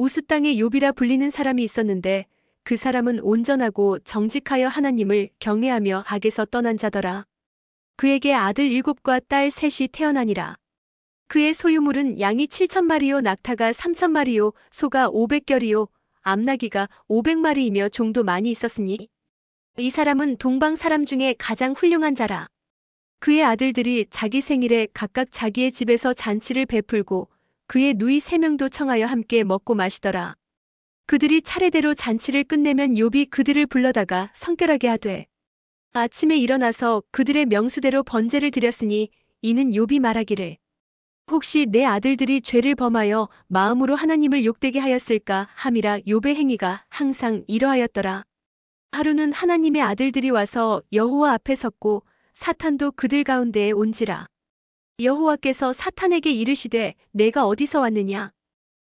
우스 땅의 욥이라 불리는 사람이 있었는데 그 사람은 온전하고 정직하여 하나님을 경외하며 악에서 떠난 자더라. 그에게 아들 7과 딸 셋이 태어나니라. 그의 소유물은 양이 7,000마리요 낙타가 3,000마리요 소가 500결이요 암나귀가 500마리이며 종도 많이 있었으니 이 사람은 동방 사람 중에 가장 훌륭한 자라. 그의 아들들이 자기 생일에 각각 자기의 집에서 잔치를 베풀고 그의 누이 3명도 청하여 함께 먹고 마시더라. 그들이 차례대로 잔치를 끝내면 욥이 그들을 불러다가 성결하게 하되 아침에 일어나서 그들의 명수대로 번제를 드렸으니 이는 욥이 말하기를 혹시 내 아들들이 죄를 범하여 마음으로 하나님을 욕되게 하였을까 함이라. 욥의 행위가 항상 이러하였더라. 하루는 하나님의 아들들이 와서 여호와 앞에 섰고 사탄도 그들 가운데에 온지라. 여호와께서 사탄에게 이르시되 내가 어디서 왔느냐.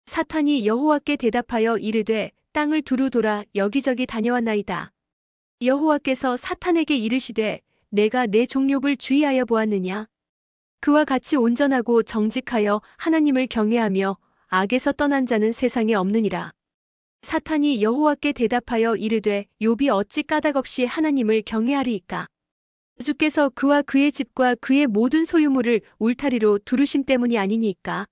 사탄이 여호와께 대답하여 이르되 땅을 두루 돌아 여기저기 다녀왔나이다. 여호와께서 사탄에게 이르시되 내가 내 종 욥을 주의하여 보았느냐. 그와 같이 온전하고 정직하여 하나님을 경외하며 악에서 떠난 자는 세상에 없느니라. 사탄이 여호와께 대답하여 이르되 욥이 어찌 까닭없이 하나님을 경외하리이까. 주께서 그와 그의 집과 그의 모든 소유물을 울타리로 두르심 때문이 아니니까.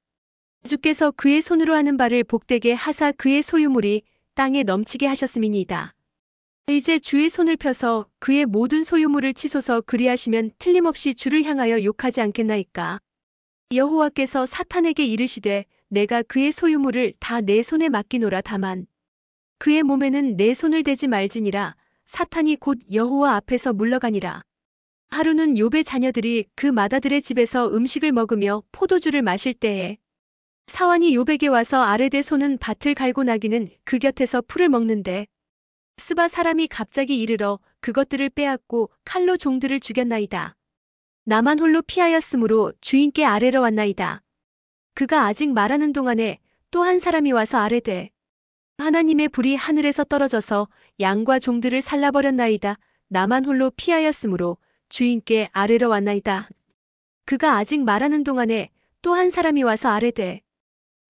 주께서 그의 손으로 하는 바를 복되게 하사 그의 소유물이 땅에 넘치게 하셨음이니이다. 이제 주의 손을 펴서 그의 모든 소유물을 치소서. 그리하시면 틀림없이 주를 향하여 욕하지 않겠나이까. 여호와께서 사탄에게 이르시되 내가 그의 소유물을 다 내 손에 맡기노라. 다만 그의 몸에는 내 손을 대지 말지니라. 사탄이 곧 여호와 앞에서 물러가니라. 하루는 욥의 자녀들이 그 맏아들의 집에서 음식을 먹으며 포도주를 마실 때에 사환이 욥에게 와서 아뢰되 소는 밭을 갈고 나귀는 그 곁에서 풀을 먹는데 스바 사람이 갑자기 이르러 그것들을 빼앗고 칼로 종들을 죽였나이다. 나만 홀로 피하였으므로 주인께 아뢰러 왔나이다. 그가 아직 말하는 동안에 또 한 사람이 와서 아뢰되 하나님의 불이 하늘에서 떨어져서 양과 종들을 살라버렸나이다. 나만 홀로 피하였으므로 주인께 아뢰러 왔나이다. 그가 아직 말하는 동안에 또 한 사람이 와서 아뢰되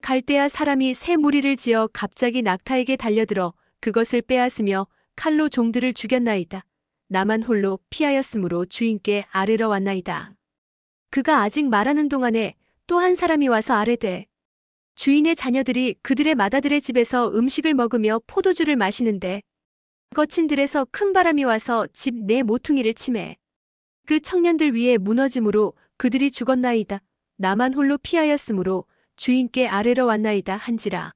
갈대아 사람이 새 무리를 지어 갑자기 낙타에게 달려들어 그것을 빼앗으며 칼로 종들을 죽였나이다. 나만 홀로 피하였으므로 주인께 아뢰러 왔나이다. 그가 아직 말하는 동안에 또 한 사람이 와서 아뢰되 주인의 자녀들이 그들의 맏아들의 집에서 음식을 먹으며 포도주를 마시는데 거친 들에서 큰 바람이 와서 집 내 모퉁이를 치매 그 청년들 위에 무너짐으로 그들이 죽었나이다. 나만 홀로 피하였으므로 주인께 아뢰러 왔나이다 한지라.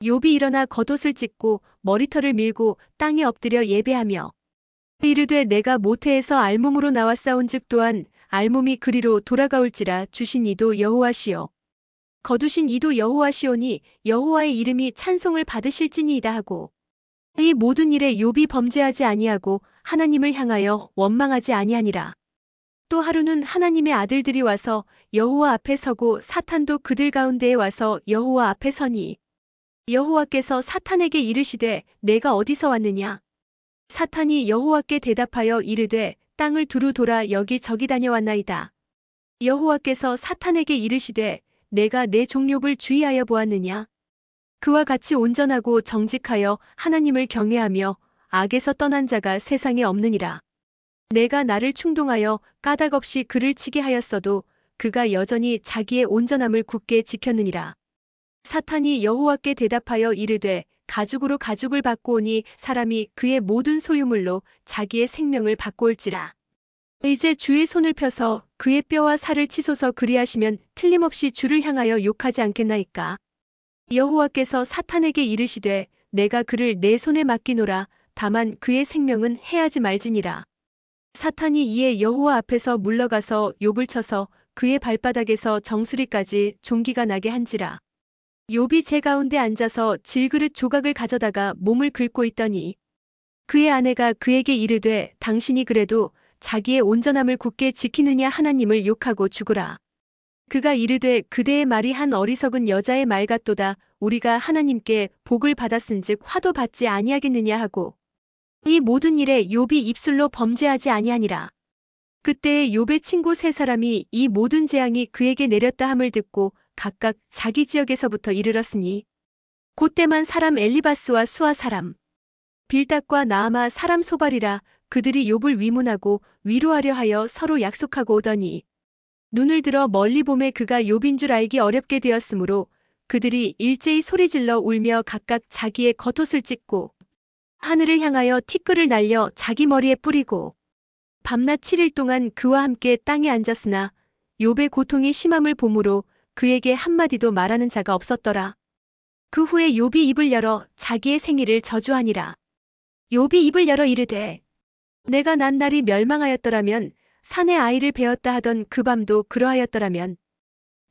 욥이 일어나 겉옷을 찢고 머리털을 밀고 땅에 엎드려 예배하며 이르되 내가 모태에서 알몸으로 나왔사온즉 또한 알몸이 그리로 돌아가올지라. 주신 이도 여호와시요 거두신 이도 여호와시오니 여호와의 이름이 찬송을 받으실지니이다 하고 이 모든 일에 욥이 범죄하지 아니하고 하나님을 향하여 원망하지 아니하니라. 또 하루는 하나님의 아들들이 와서 여호와 앞에 서고 사탄도 그들 가운데에 와서 여호와 앞에 서니 여호와께서 사탄에게 이르시되 내가 어디서 왔느냐. 사탄이 여호와께 대답하여 이르되 땅을 두루 돌아 여기저기 다녀왔나이다. 여호와께서 사탄에게 이르시되 내가 내 종 욥을 주의하여 보았느냐. 그와 같이 온전하고 정직하여 하나님을 경외하며 악에서 떠난 자가 세상에 없느니라. 내가 나를 충동하여 까닭없이 그를 치게 하였어도 그가 여전히 자기의 온전함을 굳게 지켰느니라. 사탄이 여호와께 대답하여 이르되 가죽으로 가죽을 받고 오니 사람이 그의 모든 소유물로 자기의 생명을 받고 올지라. 이제 주의 손을 펴서 그의 뼈와 살을 치소서. 그리하시면 틀림없이 주를 향하여 욕하지 않겠나이까. 여호와께서 사탄에게 이르시되 내가 그를 내 손에 맡기노라. 다만 그의 생명은 해하지 말지니라. 사탄이 이에 여호와 앞에서 물러가서 욥을 쳐서 그의 발바닥에서 정수리까지 종기가 나게 한지라. 욥이 제 가운데 앉아서 질그릇 조각을 가져다가 몸을 긁고 있더니 그의 아내가 그에게 이르되 당신이 그래도 자기의 온전함을 굳게 지키느냐 하나님을 욕하고 죽으라. 그가 이르되 그대의 말이 한 어리석은 여자의 말 같도다. 우리가 하나님께 복을 받았은즉 화도 받지 아니하겠느냐 하고 이 모든 일에 욥이 입술로 범죄하지 아니하니라. 그때에 욥의 친구 세 사람이 이 모든 재앙이 그에게 내렸다 함을 듣고 각각 자기 지역에서부터 이르렀으니 곧때만 사람 엘리바스와 수아 사람 빌닷과 나아마 사람 소발이라 그들이 욥을 위문하고 위로하려 하여 서로 약속하고 오더니 눈을 들어 멀리 보매 그가 욥인 줄 알기 어렵게 되었으므로 그들이 일제히 소리질러 울며 각각 자기의 겉옷을 찢고 하늘을 향하여 티끌을 날려 자기 머리에 뿌리고 밤낮 7일 동안 그와 함께 땅에 앉았으나 욥의 고통이 심함을 보므로 그에게 한마디도 말하는 자가 없었더라. 그 후에 욥이 입을 열어 자기의 생일을 저주하니라. 욥이 입을 열어 이르되 내가 난 날이 멸망하였더라면 산에 아이를 베었다 하던 그 밤도 그러하였더라면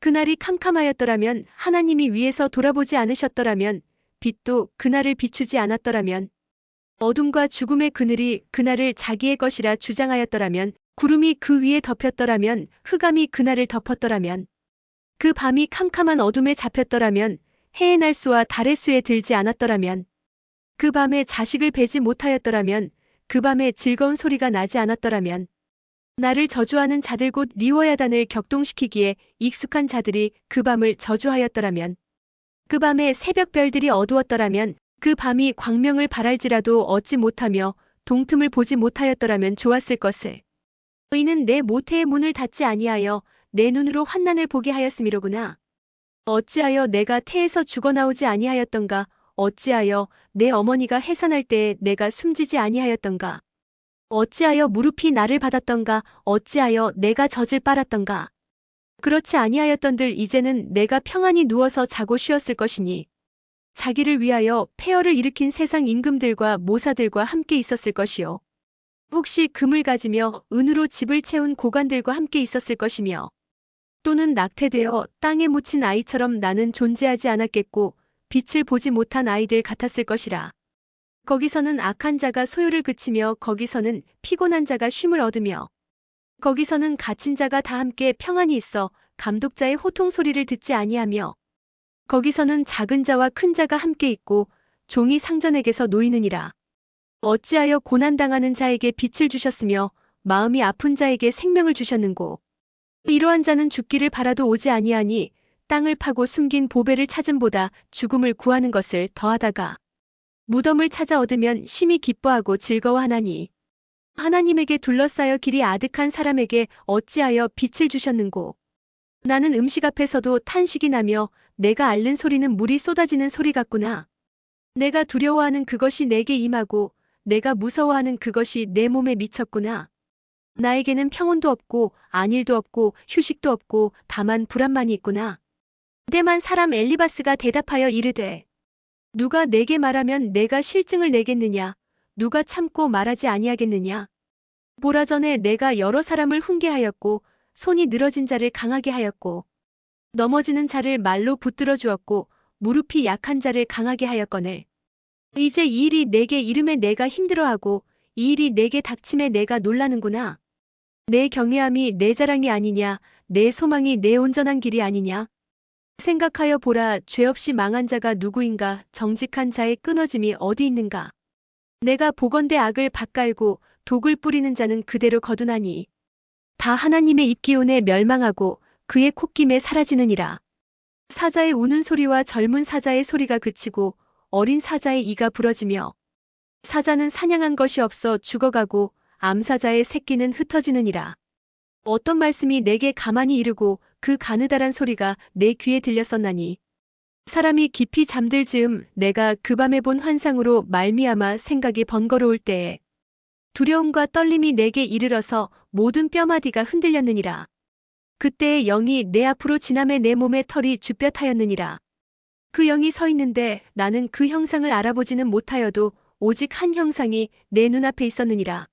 그날이 캄캄하였더라면 하나님이 위에서 돌아보지 않으셨더라면 빛도 그날을 비추지 않았더라면 어둠과 죽음의 그늘이 그날을 자기의 것이라 주장하였더라면 구름이 그 위에 덮였더라면 흑암이 그날을 덮었더라면 그 밤이 캄캄한 어둠에 잡혔더라면 해의 날수와 달의 수에 들지 않았더라면 그 밤에 자식을 베지 못하였더라면 그 밤에 즐거운 소리가 나지 않았더라면 나를 저주하는 자들 곧 리워야단을 격동시키기에 익숙한 자들이 그 밤을 저주하였더라면 그 밤에 새벽별들이 어두웠더라면 그 밤이 광명을 발할지라도 얻지 못하며 동틈을 보지 못하였더라면 좋았을 것을. 의는 내 모태의 문을 닫지 아니하여 내 눈으로 환난을 보게 하였음이로구나. 어찌하여 내가 태에서 죽어나오지 아니하였던가. 어찌하여 내 어머니가 해산할 때에 내가 숨지지 아니하였던가. 어찌하여 무릎이 나를 받았던가. 어찌하여 내가 젖을 빨았던가. 그렇지 아니하였던들 이제는 내가 평안히 누워서 자고 쉬었을 것이니 자기를 위하여 폐허를 일으킨 세상 임금들과 모사들과 함께 있었을 것이요. 혹시 금을 가지며 은으로 집을 채운 고관들과 함께 있었을 것이며 또는 낙태되어 땅에 묻힌 아이처럼 나는 존재하지 않았겠고 빛을 보지 못한 아이들 같았을 것이라. 거기서는 악한 자가 소요를 그치며 거기서는 피곤한 자가 쉼을 얻으며 거기서는 갇힌 자가 다 함께 평안히 있어 감독자의 호통 소리를 듣지 아니하며 거기서는 작은 자와 큰 자가 함께 있고 종이 상전에게서 놓이느니라. 어찌하여 고난당하는 자에게 빛을 주셨으며 마음이 아픈 자에게 생명을 주셨는고. 이러한 자는 죽기를 바라도 오지 아니하니 땅을 파고 숨긴 보배를 찾음보다 죽음을 구하는 것을 더하다가 무덤을 찾아 얻으면 심히 기뻐하고 즐거워하나니 하나님에게 둘러싸여 길이 아득한 사람에게 어찌하여 빛을 주셨는고. 나는 음식 앞에서도 탄식이 나며 내가 앓는 소리는 물이 쏟아지는 소리 같구나. 내가 두려워하는 그것이 내게 임하고 내가 무서워하는 그것이 내 몸에 미쳤구나. 나에게는 평온도 없고 안일도 없고 휴식도 없고 다만 불안만이 있구나. 때만 사람 엘리바스가 대답하여 이르되 누가 내게 말하면 내가 실증을 내겠느냐. 누가 참고 말하지 아니하겠느냐. 보라 전에 내가 여러 사람을 훈계하였고 손이 늘어진 자를 강하게 하였고 넘어지는 자를 말로 붙들어 주었고 무릎이 약한 자를 강하게 하였거늘. 이제 이 일이 내게 이름에 내가 힘들어하고 이 일이 내게 닥침에 내가 놀라는구나. 내 경외함이 내 자랑이 아니냐. 내 소망이 내 온전한 길이 아니냐. 생각하여 보라. 죄 없이 망한 자가 누구인가. 정직한 자의 끊어짐이 어디 있는가. 내가 보건대 악을 밭갈고 독을 뿌리는 자는 그대로 거두나니 다 하나님의 입기운에 멸망하고 그의 콧김에 사라지느니라. 사자의 우는 소리와 젊은 사자의 소리가 그치고 어린 사자의 이가 부러지며 사자는 사냥한 것이 없어 죽어가고 암사자의 새끼는 흩어지느니라. 어떤 말씀이 내게 가만히 이르고 그 가느다란 소리가 내 귀에 들렸었나니 사람이 깊이 잠들 즈음 내가 그 밤에 본 환상으로 말미암아 생각이 번거로울 때에 두려움과 떨림이 내게 이르러서 모든 뼈마디가 흔들렸느니라. 그때의 영이 내 앞으로 지나매 내 몸의 털이 쭈뼛하였느니라. 그 영이 서 있는데 나는 그 형상을 알아보지는 못하여도 오직 한 형상이 내 눈앞에 있었느니라.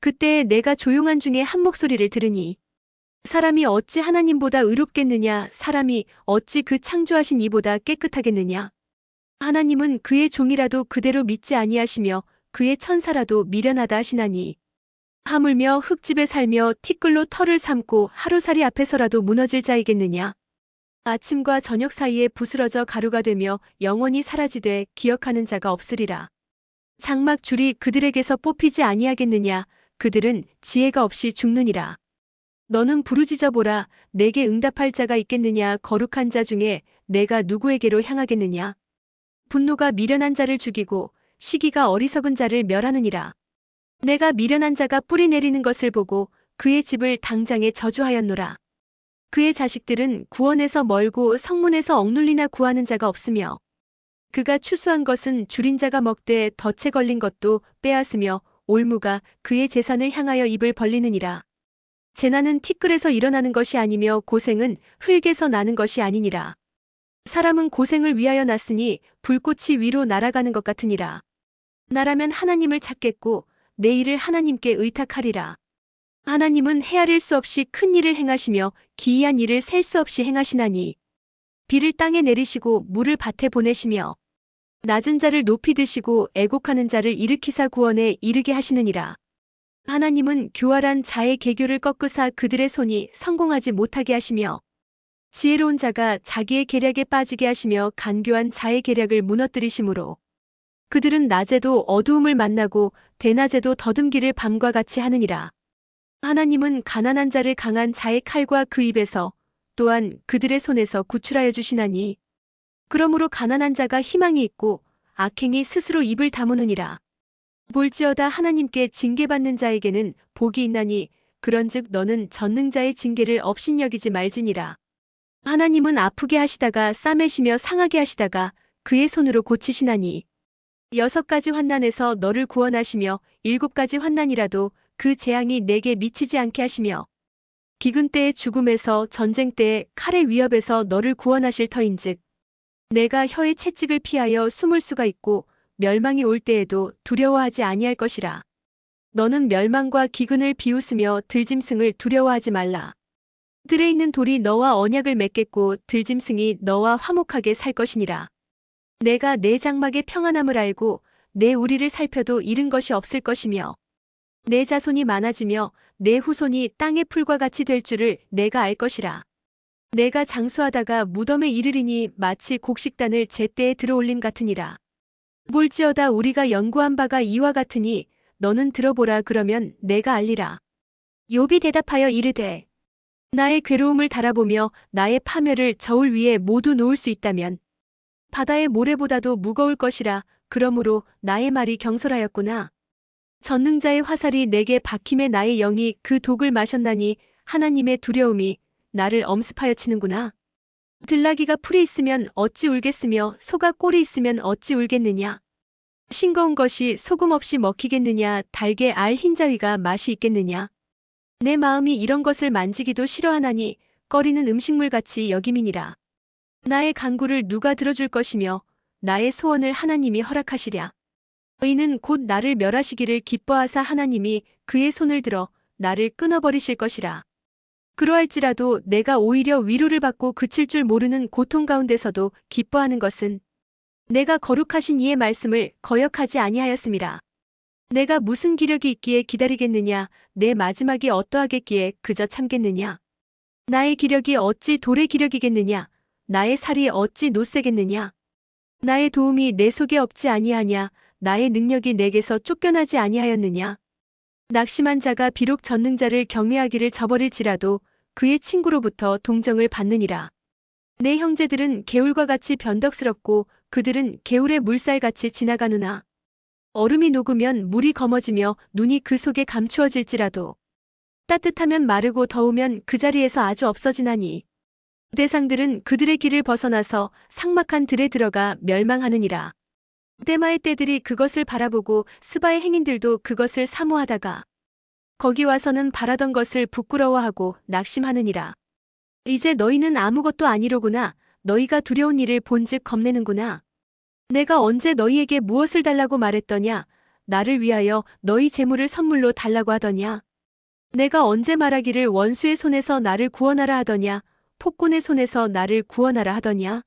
그때에 내가 조용한 중에 한 목소리를 들으니 사람이 어찌 하나님보다 의롭겠느냐. 사람이 어찌 그 창조하신 이보다 깨끗하겠느냐. 하나님은 그의 종이라도 그대로 믿지 아니하시며 그의 천사라도 미련하다 하시나니 하물며 흙집에 살며 티끌로 털을 삼고 하루살이 앞에서라도 무너질 자이겠느냐. 아침과 저녁 사이에 부스러져 가루가 되며 영원히 사라지되 기억하는 자가 없으리라. 장막 줄이 그들에게서 뽑히지 아니하겠느냐. 그들은 지혜가 없이 죽느니라. 너는 부르짖어 보라. 내게 응답할 자가 있겠느냐. 거룩한 자 중에 내가 누구에게로 향하겠느냐. 분노가 미련한 자를 죽이고 시기가 어리석은 자를 멸하느니라. 내가 미련한 자가 뿌리 내리는 것을 보고 그의 집을 당장에 저주하였노라. 그의 자식들은 구원에서 멀고 성문에서 억눌리나 구하는 자가 없으며 그가 추수한 것은 줄인 자가 먹되 덫에 걸린 것도 빼앗으며 올무가 그의 재산을 향하여 입을 벌리느니라. 재난은 티끌에서 일어나는 것이 아니며 고생은 흙에서 나는 것이 아니니라. 사람은 고생을 위하여 났으니 불꽃이 위로 날아가는 것 같으니라. 나라면 하나님을 찾겠고 내 일을 하나님께 의탁하리라. 하나님은 헤아릴 수 없이 큰 일을 행하시며 기이한 일을 셀 수 없이 행하시나니 비를 땅에 내리시고 물을 밭에 보내시며 낮은 자를 높이 드시고 애곡하는 자를 일으키사 구원에 이르게 하시느니라. 하나님은 교활한 자의 계교를 꺾으사 그들의 손이 성공하지 못하게 하시며 지혜로운 자가 자기의 계략에 빠지게 하시며 간교한 자의 계략을 무너뜨리심으로 그들은 낮에도 어두움을 만나고 대낮에도 더듬기를 밤과 같이 하느니라. 하나님은 가난한 자를 강한 자의 칼과 그 입에서 또한 그들의 손에서 구출하여 주시나니 그러므로 가난한 자가 희망이 있고 악행이 스스로 입을 다무느니라. 볼지어다 하나님께 징계받는 자에게는 복이 있나니 그런즉 너는 전능자의 징계를 업신여기지 말지니라. 하나님은 아프게 하시다가 싸매시며 상하게 하시다가 그의 손으로 고치시나니 6가지 환난에서 너를 구원하시며 7가지 환난이라도 그 재앙이 내게 미치지 않게 하시며 기근 때의 죽음에서 전쟁 때의 칼의 위협에서 너를 구원하실 터인즉 내가 혀의 채찍을 피하여 숨을 수가 있고 멸망이 올 때에도 두려워하지 아니할 것이라. 너는 멸망과 기근을 비웃으며 들짐승을 두려워하지 말라. 들에 있는 돌이 너와 언약을 맺겠고 들짐승이 너와 화목하게 살 것이니라. 내가 내 장막의 평안함을 알고 내 우리를 살펴도 잃은 것이 없을 것이며 내 자손이 많아지며 내 후손이 땅의 풀과 같이 될 줄을 내가 알 것이라. 내가 장수하다가 무덤에 이르리니 마치 곡식단을 제때에 들어올림 같으니라. 볼지어다 우리가 연구한 바가 이와 같으니 너는 들어보라. 그러면 내가 알리라. 욥이 대답하여 이르되 나의 괴로움을 달아보며 나의 파멸을 저울 위에 모두 놓을 수 있다면 바다의 모래보다도 무거울 것이라. 그러므로 나의 말이 경솔하였구나. 전능자의 화살이 내게 박힘에 나의 영이 그 독을 마셨나니 하나님의 두려움이 나를 엄습하여 치는구나. 들나귀가 풀이 있으면 어찌 울겠으며 소가 꼴이 있으면 어찌 울겠느냐. 싱거운 것이 소금 없이 먹히겠느냐. 달게 알 흰자위가 맛이 있겠느냐. 내 마음이 이런 것을 만지기도 싫어하나니 꺼리는 음식물같이 여김이니라. 나의 간구를 누가 들어줄 것이며 나의 소원을 하나님이 허락하시랴. 의인은 곧 나를 멸하시기를 기뻐하사 하나님이 그의 손을 들어 나를 끊어버리실 것이라. 그러할지라도 내가 오히려 위로를 받고 그칠 줄 모르는 고통 가운데서도 기뻐하는 것은 내가 거룩하신 이의 말씀을 거역하지 아니하였음이라. 내가 무슨 기력이 있기에 기다리겠느냐. 내 마지막이 어떠하겠기에 그저 참겠느냐. 나의 기력이 어찌 돌의 기력이겠느냐. 나의 살이 어찌 노쇠겠느냐. 나의 도움이 내 속에 없지 아니하냐. 나의 능력이 내게서 쫓겨나지 아니하였느냐. 낙심한 자가 비록 전능자를 경외하기를 저버릴지라도 그의 친구로부터 동정을 받느니라. 내 형제들은 개울과 같이 변덕스럽고 그들은 개울의 물살같이 지나가누나 얼음이 녹으면 물이 검어지며 눈이 그 속에 감추어질지라도 따뜻하면 마르고 더우면 그 자리에서 아주 없어지나니 대상들은 그들의 길을 벗어나서 삭막한 들에 들어가 멸망하느니라. 때마의 떼들이 그것을 바라보고 스바의 행인들도 그것을 사모하다가 거기 와서는 바라던 것을 부끄러워하고 낙심하느니라. 이제 너희는 아무것도 아니로구나. 너희가 두려운 일을 본즉 겁내는구나. 내가 언제 너희에게 무엇을 달라고 말했더냐. 나를 위하여 너희 재물을 선물로 달라고 하더냐. 내가 언제 말하기를 원수의 손에서 나를 구원하라 하더냐. 폭군의 손에서 나를 구원하라 하더냐.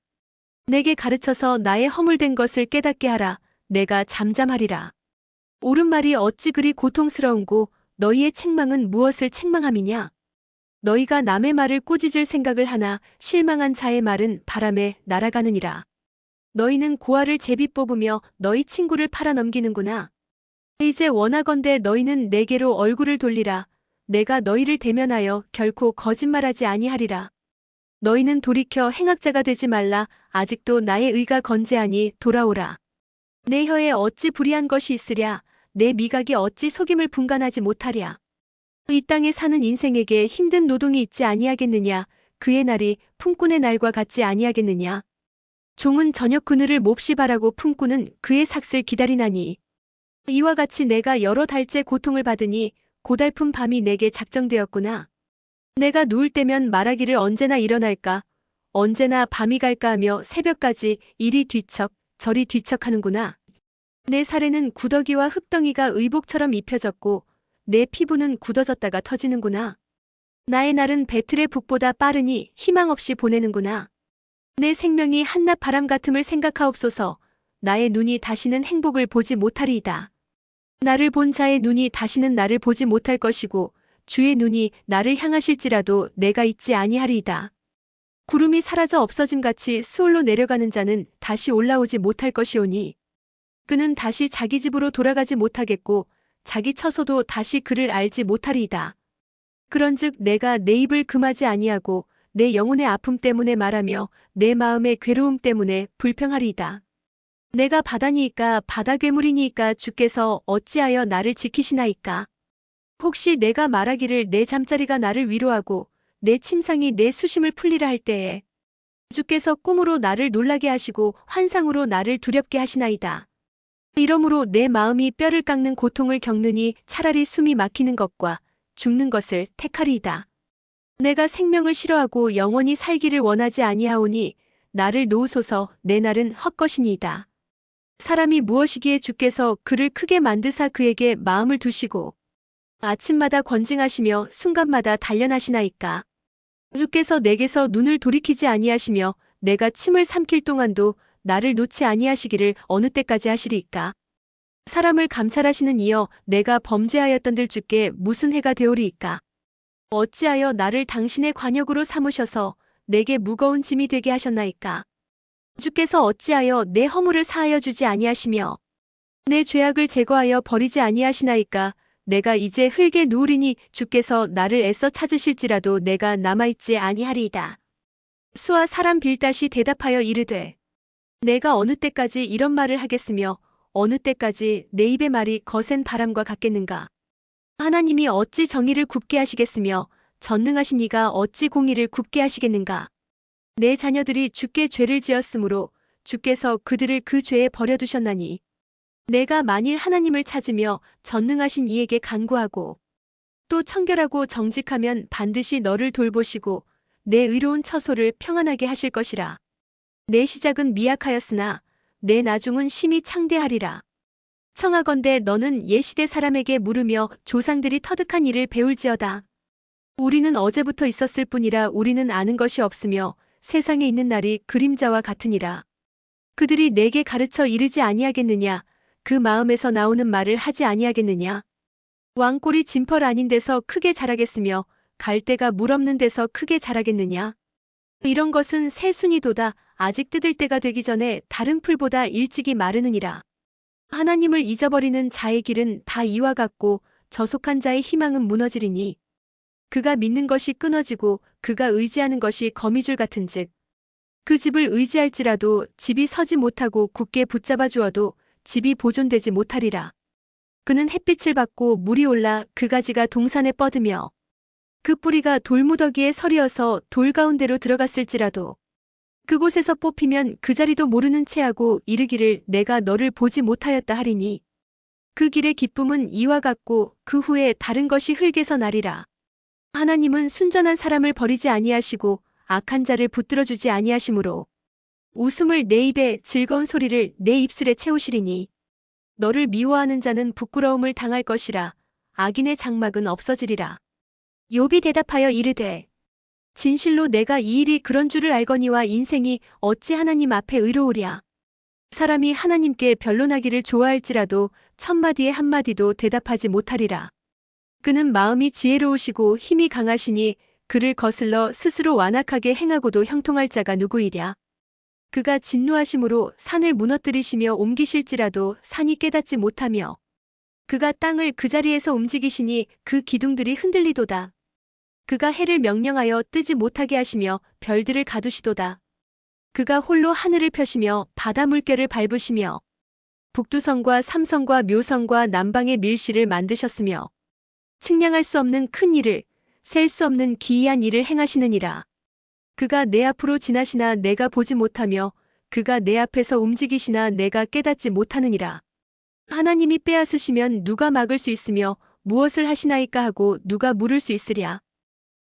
내게 가르쳐서 나의 허물된 것을 깨닫게 하라. 내가 잠잠하리라. 옳은 말이 어찌 그리 고통스러운고 너희의 책망은 무엇을 책망함이냐. 너희가 남의 말을 꾸짖을 생각을 하나 실망한 자의 말은 바람에 날아가느니라. 너희는 고아를 제비 뽑으며 너희 친구를 팔아넘기는구나. 이제 원하건대 너희는 내게로 얼굴을 돌리라. 내가 너희를 대면하여 결코 거짓말하지 아니하리라. 너희는 돌이켜 행악자가 되지 말라. 아직도 나의 의가 건재하니 돌아오라. 내 혀에 어찌 불의한 것이 있으랴. 내 미각이 어찌 속임을 분간하지 못하랴. 이 땅에 사는 인생에게 힘든 노동이 있지 아니하겠느냐. 그의 날이 품꾼의 날과 같지 아니하겠느냐. 종은 저녁 그늘을 몹시 바라고 품꾼은 그의 삭슬 기다리나니. 이와 같이 내가 여러 달째 고통을 받으니 고달픈 밤이 내게 작정되었구나. 내가 누울 때면 말하기를 언제나 일어날까, 언제나 밤이 갈까 하며 새벽까지 이리 뒤척 저리 뒤척하는구나. 내 살에는 구더기와 흙덩이가 의복처럼 입혀졌고 내 피부는 굳어졌다가 터지는구나. 나의 날은 배틀의 북보다 빠르니 희망 없이 보내는구나. 내 생명이 한낮 바람 같음을 생각하옵소서. 나의 눈이 다시는 행복을 보지 못하리이다. 나를 본 자의 눈이 다시는 나를 보지 못할 것이고 주의 눈이 나를 향하실지라도 내가 있지 아니하리이다. 구름이 사라져 없어짐같이 수월로 내려가는 자는 다시 올라오지 못할 것이오니 그는 다시 자기 집으로 돌아가지 못하겠고 자기 처소도 다시 그를 알지 못하리이다. 그런즉 내가 내 입을 금하지 아니하고 내 영혼의 아픔 때문에 말하며 내 마음의 괴로움 때문에 불평하리이다. 내가 바다니이까 바다 괴물이니이까 주께서 어찌하여 나를 지키시나이까. 혹시 내가 말하기를 내 잠자리가 나를 위로하고 내 침상이 내 수심을 풀리라 할 때에 주께서 꿈으로 나를 놀라게 하시고 환상으로 나를 두렵게 하시나이다. 이러므로 내 마음이 뼈를 깎는 고통을 겪느니 차라리 숨이 막히는 것과 죽는 것을 택하리이다. 내가 생명을 싫어하고 영원히 살기를 원하지 아니하오니 나를 놓으소서. 내 날은 헛것이니이다. 사람이 무엇이기에 주께서 그를 크게 만드사 그에게 마음을 두시고 아침마다 권징하시며 순간마다 단련하시나이까. 주께서 내게서 눈을 돌이키지 아니하시며 내가 침을 삼킬 동안도 나를 놓지 아니하시기를 어느 때까지 하시리이까. 사람을 감찰하시는 이여 내가 범죄하였던들 주께 무슨 해가 되오리이까. 어찌하여 나를 당신의 관역으로 삼으셔서 내게 무거운 짐이 되게 하셨나이까. 주께서 어찌하여 내 허물을 사하여 주지 아니하시며 내 죄악을 제거하여 버리지 아니하시나이까. 내가 이제 흙에 누우리니 주께서 나를 애써 찾으실지라도 내가 남아있지 아니하리이다. 수아 사람 빌닷이 대답하여 이르되 내가 어느 때까지 이런 말을 하겠으며 어느 때까지 내 입의 말이 거센 바람과 같겠는가. 하나님이 어찌 정의를 굽게 하시겠으며 전능하신 이가 어찌 공의를 굽게 하시겠는가. 내 자녀들이 주께 죄를 지었으므로 주께서 그들을 그 죄에 버려두셨나니 내가 만일 하나님을 찾으며 전능하신 이에게 간구하고 또 청결하고 정직하면 반드시 너를 돌보시고 내 의로운 처소를 평안하게 하실 것이라. 내 시작은 미약하였으나 내 나중은 심히 창대하리라. 청하건대 너는 옛시대 사람에게 물으며 조상들이 터득한 일을 배울지어다. 우리는 어제부터 있었을 뿐이라 우리는 아는 것이 없으며 세상에 있는 날이 그림자와 같으니라. 그들이 내게 가르쳐 이르지 아니하겠느냐. 그 마음에서 나오는 말을 하지 아니하겠느냐. 왕골이 진펄 아닌 데서 크게 자라겠으며 갈대가 물 없는 데서 크게 자라겠느냐. 이런 것은 새순이도다. 아직 뜯을 때가 되기 전에 다른 풀보다 일찍이 마르느니라. 하나님을 잊어버리는 자의 길은 다 이와 같고 저속한 자의 희망은 무너지리니 그가 믿는 것이 끊어지고 그가 의지하는 것이 거미줄 같은즉 그 집을 의지할지라도 집이 서지 못하고 굳게 붙잡아 주어도 집이 보존되지 못하리라. 그는 햇빛을 받고 물이 올라 그 가지가 동산에 뻗으며 그 뿌리가 돌무더기에 서리어서 돌 가운데로 들어갔을지라도 그곳에서 뽑히면 그 자리도 모르는 체하고 이르기를 내가 너를 보지 못하였다 하리니 그 길의 기쁨은 이와 같고 그 후에 다른 것이 흙에서 나리라. 하나님은 순전한 사람을 버리지 아니하시고 악한 자를 붙들어주지 아니하시므로 웃음을 내 입에 즐거운 소리를 내 입술에 채우시리니 너를 미워하는 자는 부끄러움을 당할 것이라. 악인의 장막은 없어지리라. 욥이 대답하여 이르되 진실로 내가 이 일이 그런 줄을 알거니와 인생이 어찌 하나님 앞에 의로우랴. 사람이 하나님께 변론하기를 좋아할지라도 천마디에 한마디도 대답하지 못하리라. 그는 마음이 지혜로우시고 힘이 강하시니 그를 거슬러 스스로 완악하게 행하고도 형통할 자가 누구이랴. 그가 진노하심으로 산을 무너뜨리시며 옮기실지라도 산이 깨닫지 못하며 그가 땅을 그 자리에서 움직이시니 그 기둥들이 흔들리도다. 그가 해를 명령하여 뜨지 못하게 하시며 별들을 가두시도다. 그가 홀로 하늘을 펴시며 바다 물결을 밟으시며 북두성과 삼성과 묘성과 남방의 밀실을 만드셨으며 측량할 수 없는 큰 일을 셀 수 없는 기이한 일을 행하시느니라. 그가 내 앞으로 지나시나 내가 보지 못하며 그가 내 앞에서 움직이시나 내가 깨닫지 못하느니라. 하나님이 빼앗으시면 누가 막을 수 있으며 무엇을 하시나이까 하고 누가 물을 수 있으랴.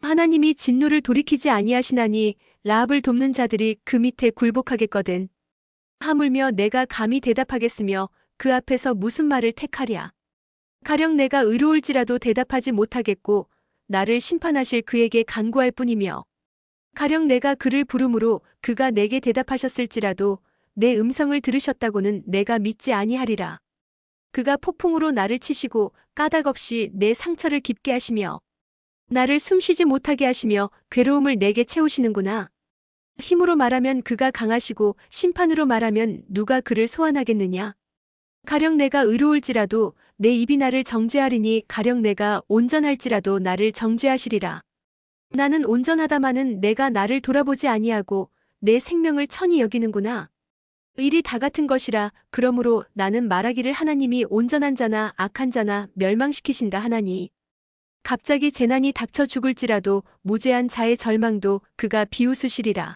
하나님이 진노를 돌이키지 아니하시나니 라합을 돕는 자들이 그 밑에 굴복하겠거든. 하물며 내가 감히 대답하겠으며 그 앞에서 무슨 말을 택하랴. 가령 내가 의로울지라도 대답하지 못하겠고 나를 심판하실 그에게 간구할 뿐이며 가령 내가 그를 부르므로 그가 내게 대답하셨을지라도 내 음성을 들으셨다고는 내가 믿지 아니하리라. 그가 폭풍으로 나를 치시고 까닭없이 내 상처를 깊게 하시며 나를 숨쉬지 못하게 하시며 괴로움을 내게 채우시는구나. 힘으로 말하면 그가 강하시고 심판으로 말하면 누가 그를 소환하겠느냐. 가령 내가 의로울지라도 내 입이 나를 정죄하리니 가령 내가 온전할지라도 나를 정죄하시리라. 나는 온전하다마는 내가 나를 돌아보지 아니하고 내 생명을 천히 여기는구나. 일이 다 같은 것이라. 그러므로 나는 말하기를 하나님이 온전한 자나 악한 자나 멸망시키신다 하나니 갑자기 재난이 닥쳐 죽을지라도 무죄한 자의 절망도 그가 비웃으시리라.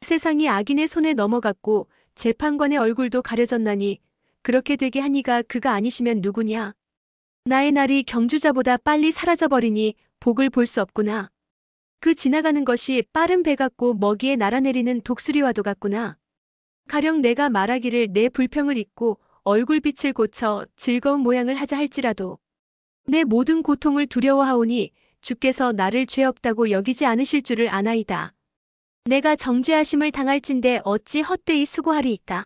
세상이 악인의 손에 넘어갔고 재판관의 얼굴도 가려졌나니 그렇게 되게 하니가 그가 아니시면 누구냐. 나의 날이 경주자보다 빨리 사라져버리니 복을 볼 수 없구나. 그 지나가는 것이 빠른 배 같고 먹이에 날아내리는 독수리와도 같구나. 가령 내가 말하기를 내 불평을 잊고 얼굴빛을 고쳐 즐거운 모양을 하자 할지라도 내 모든 고통을 두려워하오니 주께서 나를 죄 없다고 여기지 않으실 줄을 아나이다. 내가 정죄하심을 당할진대 어찌 헛되이 수고하리이까.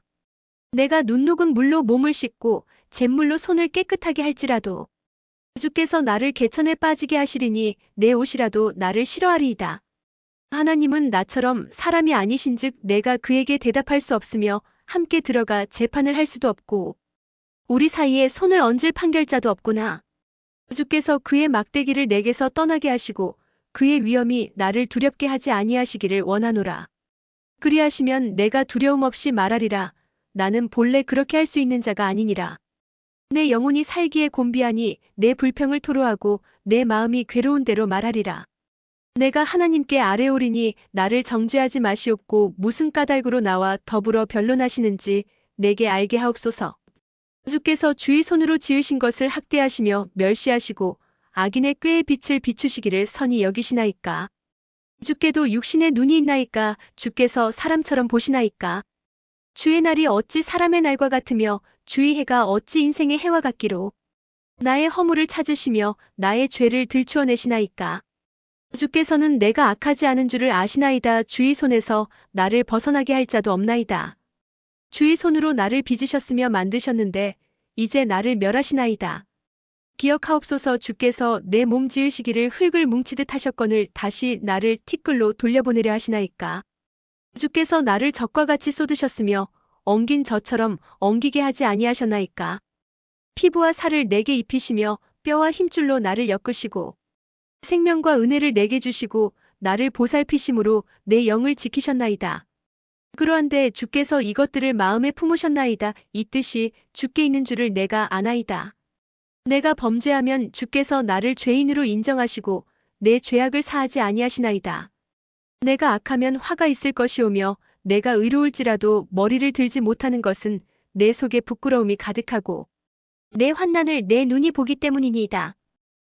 내가 눈 녹은 물로 몸을 씻고 잿물로 손을 깨끗하게 할지라도 주께서 나를 개천에 빠지게 하시리니 내 옷이라도 나를 싫어하리이다. 하나님은 나처럼 사람이 아니신즉 내가 그에게 대답할 수 없으며 함께 들어가 재판을 할 수도 없고 우리 사이에 손을 얹을 판결자도 없구나. 주께서 그의 막대기를 내게서 떠나게 하시고 그의 위엄이 나를 두렵게 하지 아니하시기를 원하노라. 그리하시면 내가 두려움 없이 말하리라. 나는 본래 그렇게 할 수 있는 자가 아니니라. 내 영혼이 살기에 곤비하니 내 불평을 토로하고 내 마음이 괴로운 대로 말하리라. 내가 하나님께 아뢰오리니 나를 정죄하지 마시옵고 무슨 까닭으로 나와 더불어 변론하시는지 내게 알게 하옵소서. 주께서 주의 손으로 지으신 것을 학대하시며 멸시하시고 악인의 꾀의 빛을 비추시기를 선히 여기시나이까. 주께도 육신의 눈이 있나이까. 주께서 사람처럼 보시나이까. 주의 날이 어찌 사람의 날과 같으며 주의 해가 어찌 인생의 해와 같기로. 나의 허물을 찾으시며 나의 죄를 들추어내시나이까. 주께서는 내가 악하지 않은 줄을 아시나이다. 주의 손에서 나를 벗어나게 할 자도 없나이다. 주의 손으로 나를 빚으셨으며 만드셨는데 이제 나를 멸하시나이다. 기억하옵소서. 주께서 내 몸 지으시기를 흙을 뭉치듯 하셨거늘 다시 나를 티끌로 돌려보내려 하시나이까. 주께서 나를 젖과 같이 쏟으셨으며 엉긴 젖처럼 엉기게 하지 아니하셨나이까. 피부와 살을 내게 입히시며 뼈와 힘줄로 나를 엮으시고 생명과 은혜를 내게 주시고 나를 보살피심으로 내 영을 지키셨나이다. 그러한데 주께서 이것들을 마음에 품으셨나이다. 이 뜻이 주께 있는 줄을 내가 아나이다. 내가 범죄하면 주께서 나를 죄인으로 인정하시고 내 죄악을 사하지 아니하시나이다. 내가 악하면 화가 있을 것이오며 내가 의로울지라도 머리를 들지 못하는 것은 내 속에 부끄러움이 가득하고 내 환난을 내 눈이 보기 때문이니이다.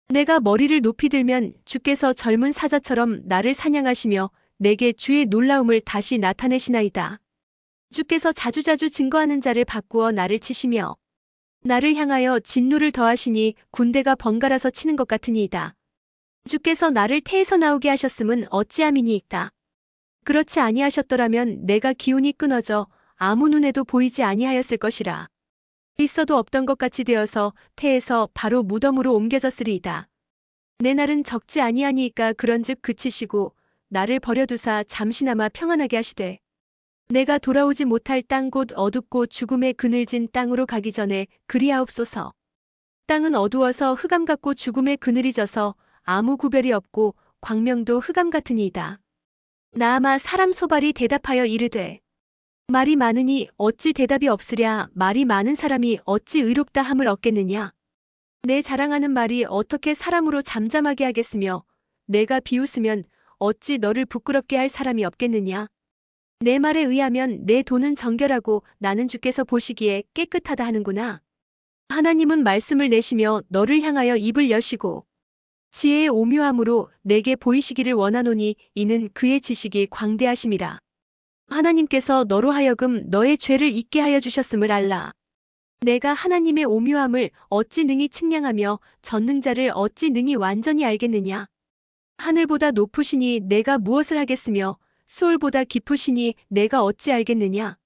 내가 머리를 높이 들면 주께서 젊은 사자처럼 나를 사냥하시며 내게 주의 놀라움을 다시 나타내시나이다. 주께서 자주자주 증거하는 자를 바꾸어 나를 치시며 나를 향하여 진노를 더하시니 군대가 번갈아서 치는 것 같으니이다. 주께서 나를 태에서 나오게 하셨음은 어찌함이니이까. 그렇지 아니하셨더라면 내가 기운이 끊어져 아무 눈에도 보이지 아니하였을 것이라. 있어도 없던 것 같이 되어서 태에서 바로 무덤으로 옮겨졌으리이다. 내 날은 적지 아니하니이까. 그런즉 그치시고 나를 버려두사 잠시나마 평안하게 하시되 내가 돌아오지 못할 땅 곧 어둡고 죽음의 그늘진 땅으로 가기 전에 그리하옵소서. 땅은 어두워서 흑암 같고 죽음의 그늘이 져서 아무 구별이 없고 광명도 흑암 같으니이다. 나아마 사람 소발이 대답하여 이르되 말이 많으니 어찌 대답이 없으랴. 말이 많은 사람이 어찌 의롭다 함을 얻겠느냐. 내 자랑하는 말이 어떻게 사람으로 잠잠하게 하겠으며 내가 비웃으면 어찌 너를 부끄럽게 할 사람이 없겠느냐. 내 말에 의하면 내 돈은 정결하고 나는 주께서 보시기에 깨끗하다 하는구나. 하나님은 말씀을 내시며 너를 향하여 입을 여시고 지혜의 오묘함으로 내게 보이시기를 원하노니 이는 그의 지식이 광대하심이라. 하나님께서 너로 하여금 너의 죄를 잊게 하여 주셨음을 알라. 내가 하나님의 오묘함을 어찌 능히 측량하며 전능자를 어찌 능히 완전히 알겠느냐. 하늘보다 높으시니 내가 무엇을 하겠으며 수월보다 깊으시니 내가 어찌 알겠느냐.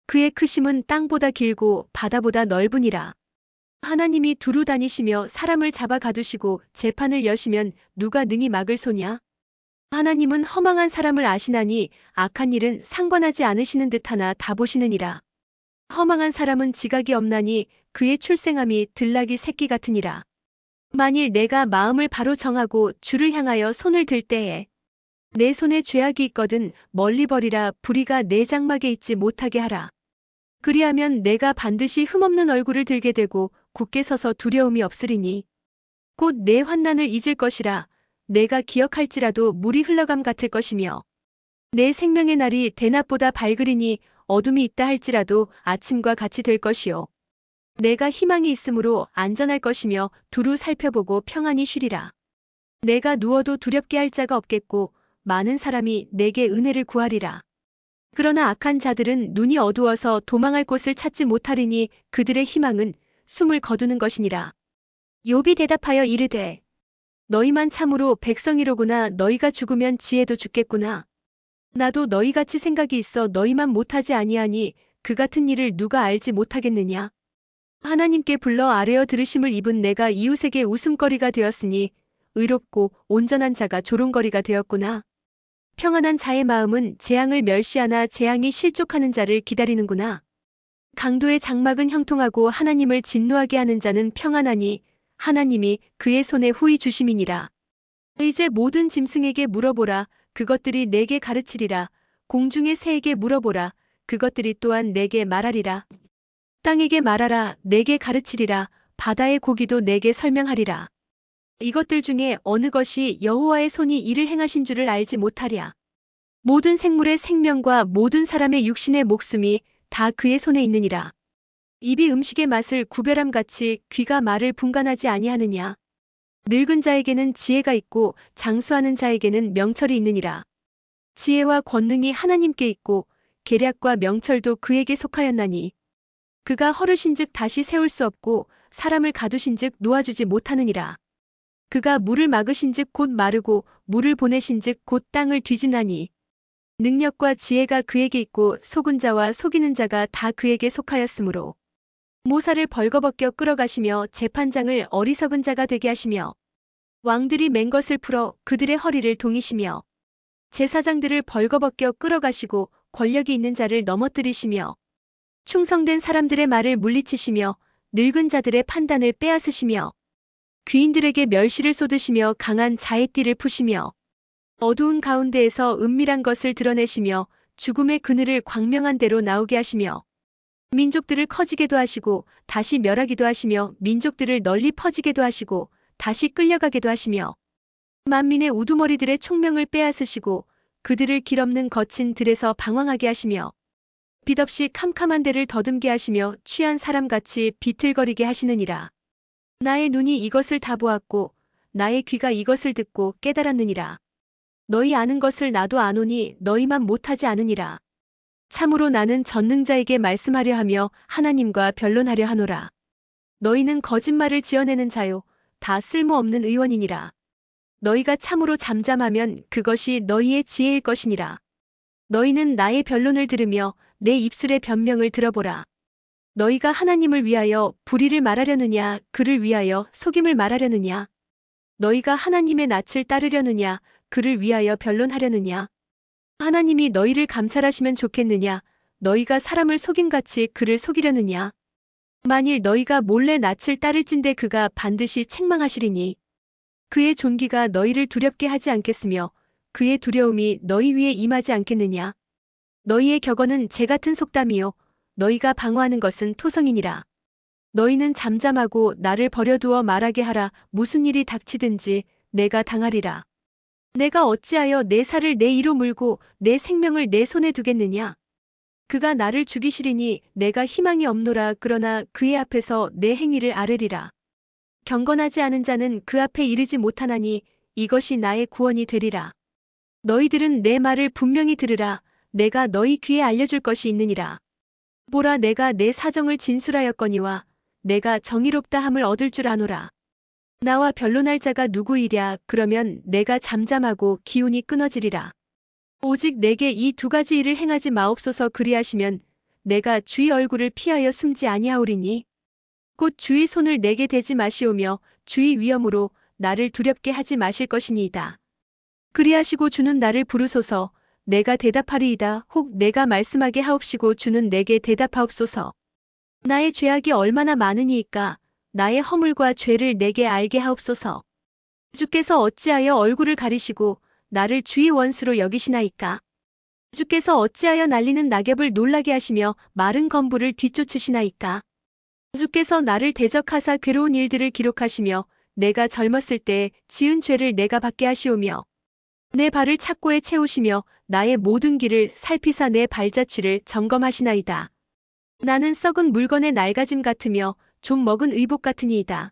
그의 크심은 땅보다 길고 바다보다 넓으니라. 하나님이 두루 다니시며 사람을 잡아 가두시고 재판을 여시면 누가 능히 막을 소냐. 하나님은 허망한 사람을 아시나니 악한 일은 상관하지 않으시는 듯하나 다 보시느니라. 허망한 사람은 지각이 없나니 그의 출생함이 들나귀 새끼 같으니라. 만일 내가 마음을 바로 정하고 주를 향하여 손을 들 때에 내 손에 죄악이 있거든 멀리 버리라. 불의가 내 장막에 있지 못하게 하라. 그리하면 내가 반드시 흠없는 얼굴을 들게 되고 굳게 서서 두려움이 없으리니 곧 내 환난을 잊을 것이라. 내가 기억할지라도 물이 흘러감 같을 것이며 내 생명의 날이 대낮보다 밝으리니 어둠이 있다 할지라도 아침과 같이 될 것이요. 내가 희망이 있으므로 안전할 것이며 두루 살펴보고 평안히 쉬리라. 내가 누워도 두렵게 할 자가 없겠고 많은 사람이 내게 은혜를 구하리라. 그러나 악한 자들은 눈이 어두워서 도망할 곳을 찾지 못하리니 그들의 희망은 숨을 거두는 것이니라. 욥이 대답하여 이르되 너희만 참으로 백성이로구나. 너희가 죽으면 지혜도 죽겠구나. 나도 너희같이 생각이 있어 너희만 못하지 아니하니 그 같은 일을 누가 알지 못하겠느냐. 하나님께 불러 아뢰어 들으심을 입은 내가 이웃에게 웃음거리가 되었으니 의롭고 온전한 자가 조롱거리가 되었구나. 평안한 자의 마음은 재앙을 멸시하나 재앙이 실족하는 자를 기다리는구나. 강도의 장막은 형통하고 하나님을 진노하게 하는 자는 평안하니 하나님이 그의 손에 후히 주심이니라. 이제 모든 짐승에게 물어보라. 그것들이 내게 가르치리라. 공중의 새에게 물어보라. 그것들이 또한 내게 말하리라. 땅에게 말하라. 내게 가르치리라. 바다의 고기도 내게 설명하리라. 이것들 중에 어느 것이 여호와의 손이 이를 행하신 줄을 알지 못하랴. 모든 생물의 생명과 모든 사람의 육신의 목숨이 다 그의 손에 있느니라. 입이 음식의 맛을 구별함같이 귀가 말을 분간하지 아니하느냐. 늙은 자에게는 지혜가 있고 장수하는 자에게는 명철이 있느니라. 지혜와 권능이 하나님께 있고 계략과 명철도 그에게 속하였나니 그가 허르신즉 다시 세울 수 없고 사람을 가두신즉 놓아주지 못하느니라. 그가 물을 막으신즉 곧 마르고 물을 보내신즉 곧 땅을 뒤집나니 능력과 지혜가 그에게 있고 속은 자와 속이는 자가 다 그에게 속하였으므로 모사를 벌거벗겨 끌어가시며 재판장을 어리석은 자가 되게 하시며 왕들이 맨 것을 풀어 그들의 허리를 동이시며 제사장들을 벌거벗겨 끌어가시고 권력이 있는 자를 넘어뜨리시며 충성된 사람들의 말을 물리치시며 늙은 자들의 판단을 빼앗으시며 귀인들에게 멸시를 쏟으시며 강한 자의 띠를 푸시며 어두운 가운데에서 은밀한 것을 드러내시며 죽음의 그늘을 광명한 대로 나오게 하시며 민족들을 커지게도 하시고 다시 멸하기도 하시며 민족들을 널리 퍼지게도 하시고 다시 끌려가게도 하시며 만민의 우두머리들의 총명을 빼앗으시고 그들을 길없는 거친 들에서 방황하게 하시며 빛없이 캄캄한 데를 더듬게 하시며 취한 사람같이 비틀거리게 하시느니라. 나의 눈이 이것을 다 보았고 나의 귀가 이것을 듣고 깨달았느니라. 너희 아는 것을 나도 아노니 너희만 못하지 않으니라. 참으로 나는 전능자에게 말씀하려 하며 하나님과 변론하려 하노라. 너희는 거짓말을 지어내는 자요 다 쓸모없는 의원이니라. 너희가 참으로 잠잠하면 그것이 너희의 지혜일 것이니라. 너희는 나의 변론을 들으며 내 입술의 변명을 들어보라. 너희가 하나님을 위하여 불의를 말하려느냐 그를 위하여 속임을 말하려느냐. 너희가 하나님의 낯을 따르려느냐 그를 위하여 변론하려느냐. 하나님이 너희를 감찰하시면 좋겠느냐 너희가 사람을 속임같이 그를 속이려느냐. 만일 너희가 몰래 낯을 따를진대 그가 반드시 책망하시리니 그의 존귀가 너희를 두렵게 하지 않겠으며 그의 두려움이 너희 위에 임하지 않겠느냐. 너희의 격언은 재 같은 속담이요 너희가 방어하는 것은 토성이니라. 너희는 잠잠하고 나를 버려두어 말하게 하라. 무슨 일이 닥치든지 내가 당하리라. 내가 어찌하여 내 살을 내 이로 물고 내 생명을 내 손에 두겠느냐. 그가 나를 죽이시리니 내가 희망이 없노라. 그러나 그의 앞에서 내 행위를 아뢰리라. 경건하지 않은 자는 그 앞에 이르지 못하나니 이것이 나의 구원이 되리라. 너희들은 내 말을 분명히 들으라. 내가 너희 귀에 알려줄 것이 있느니라. 보라, 내가 내 사정을 진술하였거니와 내가 정의롭다 함을 얻을 줄 아노라. 나와 변론할 자가 누구이랴. 그러면 내가 잠잠하고 기운이 끊어지리라. 오직 내게 이 두 가지 일을 행하지 마옵소서. 그리하시면 내가 주의 얼굴을 피하여 숨지 아니하오리니 곧 주의 손을 내게 대지 마시오며 주의 위엄으로 나를 두렵게 하지 마실 것이니이다. 그리하시고 주는 나를 부르소서. 내가 대답하리이다. 혹 내가 말씀하게 하옵시고 주는 내게 대답하옵소서. 나의 죄악이 얼마나 많으니이까 나의 허물과 죄를 내게 알게 하옵소서. 주께서 어찌하여 얼굴을 가리시고 나를 주의 원수로 여기시나이까. 주께서 어찌하여 날리는 낙엽을 놀라게 하시며 마른 건부를 뒤쫓으시나이까. 주께서 나를 대적하사 괴로운 일들을 기록하시며 내가 젊었을 때 지은 죄를 내가 받게 하시오며 내 발을 착고에 채우시며 나의 모든 길을 살피사 내 발자취를 점검하시나이다. 나는 썩은 물건의 낡아짐 같으며 좀 먹은 의복 같으니이다.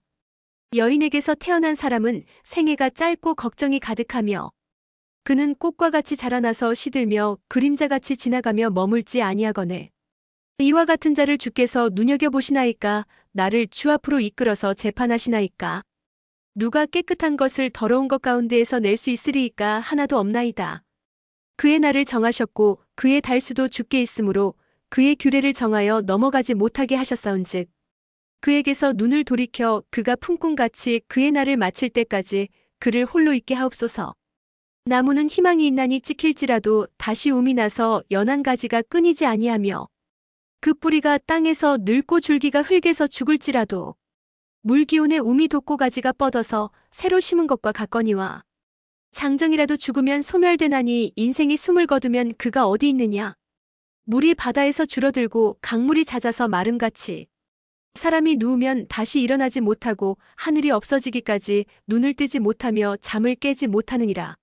여인에게서 태어난 사람은 생애가 짧고 걱정이 가득하며 그는 꽃과 같이 자라나서 시들며 그림자같이 지나가며 머물지 아니하거늘. 이와 같은 자를 주께서 눈여겨보시나이까. 나를 주 앞으로 이끌어서 재판하시나이까. 누가 깨끗한 것을 더러운 것 가운데에서 낼 수 있으리이까. 하나도 없나이다. 그의 날을 정하셨고 그의 달수도 주께 있으므로 그의 규례를 정하여 넘어가지 못하게 하셨사온즉 그에게서 눈을 돌이켜 그가 품꾼같이 그의 날을 마칠 때까지 그를 홀로 있게 하옵소서. 나무는 희망이 있나니 찍힐지라도 다시 움이 나서 연한 가지가 끊이지 아니하며 그 뿌리가 땅에서 늙고 줄기가 흙에서 죽을지라도 물기운에 움이 돋고 가지가 뻗어서 새로 심은 것과 같거니와 장정이라도 죽으면 소멸되나니 인생이 숨을 거두면 그가 어디 있느냐. 물이 바다에서 줄어들고 강물이 잦아서 마름같이 사람이 누우면 다시 일어나지 못하고 하늘이 없어지기까지 눈을 뜨지 못하며 잠을 깨지 못하느니라.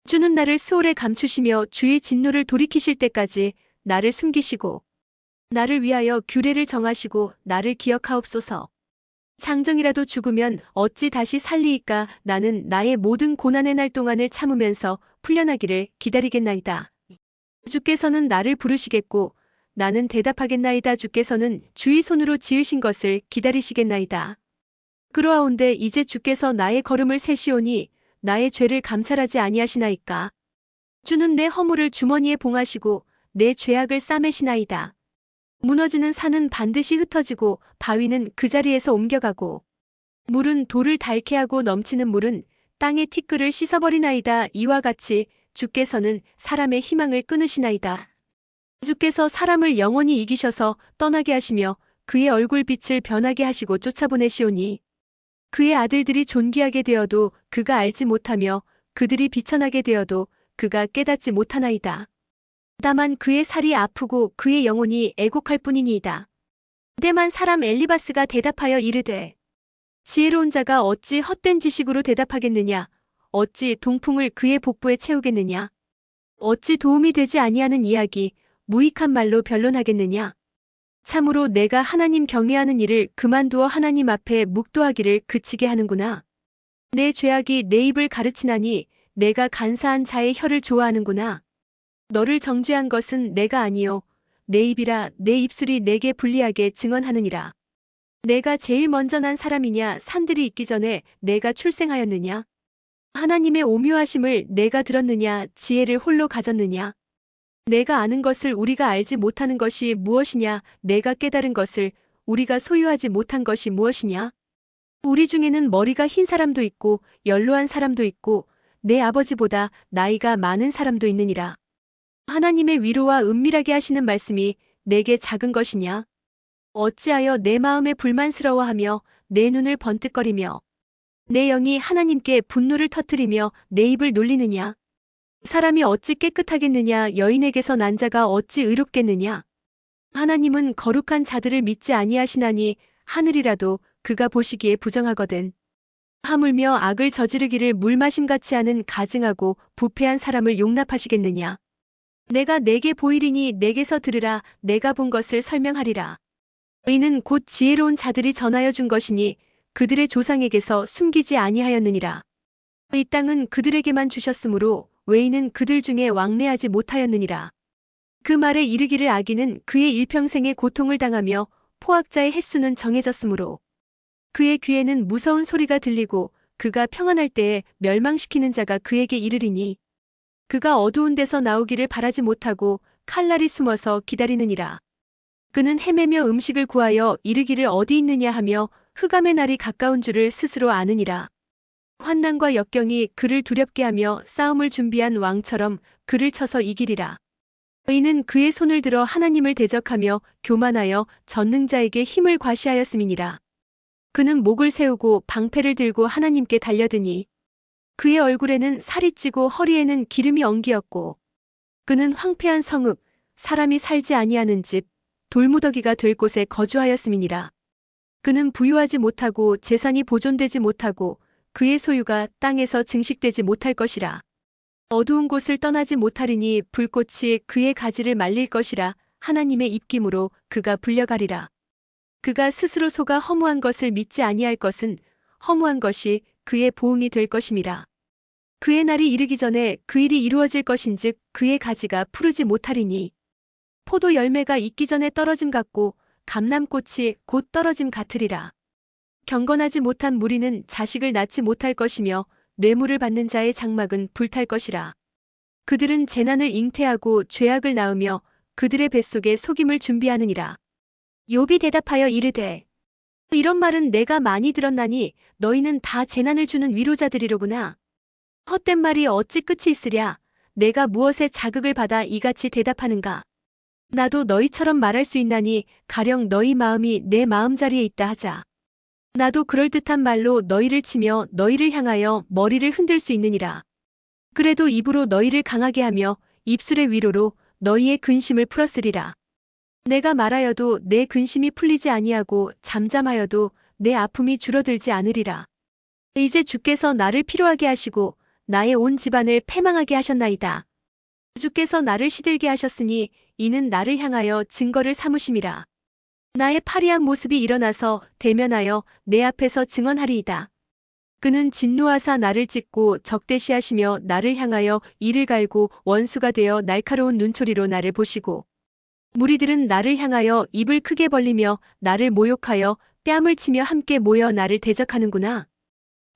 주는 나를 수월에 감추시며 주의 진노를 돌이키실 때까지 나를 숨기시고 나를 위하여 규례를 정하시고 나를 기억하옵소서. 장정이라도 죽으면 어찌 다시 살리이까. 나는 나의 모든 고난의 날 동안을 참으면서 풀려나기를 기다리겠나이다. 주께서는 나를 부르시겠고 나는 대답하겠나이다. 주께서는 주의 손으로 지으신 것을 기다리시겠나이다. 그러하온데 이제 주께서 나의 걸음을 세시오니 나의 죄를 감찰하지 아니하시나이까. 주는 내 허물을 주머니에 봉하시고 내 죄악을 싸매시나이다. 무너지는 산은 반드시 흩어지고 바위는 그 자리에서 옮겨가고 물은 돌을 닳게 하고 넘치는 물은 땅의 티끌을 씻어버리나이다. 이와 같이 주께서는 사람의 희망을 끊으시나이다. 주께서 사람을 영원히 이기셔서 떠나게 하시며 그의 얼굴빛을 변하게 하시고 쫓아보내시오니 그의 아들들이 존귀하게 되어도 그가 알지 못하며 그들이 비천하게 되어도 그가 깨닫지 못하나이다. 다만 그의 살이 아프고 그의 영혼이 애곡할 뿐이니이다. 때만 사람 엘리바스가 대답하여 이르되 지혜로운 자가 어찌 헛된 지식으로 대답하겠느냐. 어찌 동풍을 그의 복부에 채우겠느냐. 어찌 도움이 되지 아니하는 이야기 무익한 말로 변론하겠느냐. 참으로 내가 하나님 경외하는 일을 그만두어 하나님 앞에 묵도하기를 그치게 하는구나. 내 죄악이 내 입을 가르치나니 내가 간사한 자의 혀를 좋아하는구나. 너를 정죄한 것은 내가 아니요 내 입이라. 내 입술이 내게 불리하게 증언하느니라. 내가 제일 먼저 난 사람이냐. 산들이 있기 전에 내가 출생하였느냐. 하나님의 오묘하심을 내가 들었느냐. 지혜를 홀로 가졌느냐. 내가 아는 것을 우리가 알지 못하는 것이 무엇이냐. 내가 깨달은 것을 우리가 소유하지 못한 것이 무엇이냐. 우리 중에는 머리가 흰 사람도 있고 연로한 사람도 있고 내 아버지보다 나이가 많은 사람도 있느니라. 하나님의 위로와 은밀하게 하시는 말씀이 내게 작은 것이냐. 어찌하여 내 마음에 불만스러워하며 내 눈을 번뜩거리며 내 영이 하나님께 분노를 터뜨리며 내 입을 놀리느냐? 사람이 어찌 깨끗하겠느냐? 여인에게서 난 자가 어찌 의롭겠느냐? 하나님은 거룩한 자들을 믿지 아니하시나니 하늘이라도 그가 보시기에 부정하거든. 하물며 악을 저지르기를 물마심같이 하는 가증하고 부패한 사람을 용납하시겠느냐? 내가 내게 보이리니 내게서 들으라. 내가 본 것을 설명하리라. 의는 곧 지혜로운 자들이 전하여 준 것이니 그들의 조상에게서 숨기지 아니하였느니라. 이 땅은 그들에게만 주셨으므로 외인은 그들 중에 왕래하지 못하였느니라. 그 말에 이르기를 악인은 그의 일평생의 고통을 당하며 포악자의 횟수는 정해졌으므로 그의 귀에는 무서운 소리가 들리고 그가 평안할 때에 멸망시키는 자가 그에게 이르리니 그가 어두운 데서 나오기를 바라지 못하고 칼날이 숨어서 기다리느니라. 그는 헤매며 음식을 구하여 이르기를 어디 있느냐 하며 흑암의 날이 가까운 줄을 스스로 아느니라. 환난과 역경이 그를 두렵게 하며 싸움을 준비한 왕처럼 그를 쳐서 이기리라. 의인은 그의 손을 들어 하나님을 대적하며 교만하여 전능자에게 힘을 과시하였음이니라. 그는 목을 세우고 방패를 들고 하나님께 달려드니 그의 얼굴에는 살이 찌고 허리에는 기름이 엉기었고 그는 황폐한 성읍, 사람이 살지 아니하는 집, 돌무더기가 될 곳에 거주하였음이니라. 그는 부유하지 못하고 재산이 보존되지 못하고 그의 소유가 땅에서 증식되지 못할 것이라. 어두운 곳을 떠나지 못하리니 불꽃이 그의 가지를 말릴 것이라. 하나님의 입김으로 그가 불려가리라. 그가 스스로 속아 허무한 것을 믿지 아니할 것은 허무한 것이 그의 보응이 될 것임이라. 그의 날이 이르기 전에 그 일이 이루어질 것인즉 그의 가지가 푸르지 못하리니 포도 열매가 익기 전에 떨어짐 같고 감람꽃이 곧 떨어짐 같으리라. 경건하지 못한 무리는 자식을 낳지 못할 것이며 뇌물을 받는 자의 장막은 불탈 것이라. 그들은 재난을 잉태하고 죄악을 낳으며 그들의 뱃속에 속임을 준비하느니라. 욥이 대답하여 이르되 이런 말은 내가 많이 들었나니 너희는 다 재난을 주는 위로자들이로구나. 헛된 말이 어찌 끝이 있으랴. 내가 무엇에 자극을 받아 이같이 대답하는가. 나도 너희처럼 말할 수 있나니 가령 너희 마음이 내 마음자리에 있다 하자. 나도 그럴듯한 말로 너희를 치며 너희를 향하여 머리를 흔들 수 있느니라. 그래도 입으로 너희를 강하게 하며 입술의 위로로 너희의 근심을 풀었으리라. 내가 말하여도 내 근심이 풀리지 아니하고 잠잠하여도 내 아픔이 줄어들지 않으리라. 이제 주께서 나를 피로하게 하시고 나의 온 집안을 패망하게 하셨나이다. 주께서 나를 시들게 하셨으니 이는 나를 향하여 증거를 삼으심이라. 나의 파리한 모습이 일어나서 대면하여 내 앞에서 증언하리이다. 그는 진노하사 나를 찢고 적대시하시며 나를 향하여 이를 갈고 원수가 되어 날카로운 눈초리로 나를 보시고 무리들은 나를 향하여 입을 크게 벌리며 나를 모욕하여 뺨을 치며 함께 모여 나를 대적하는구나.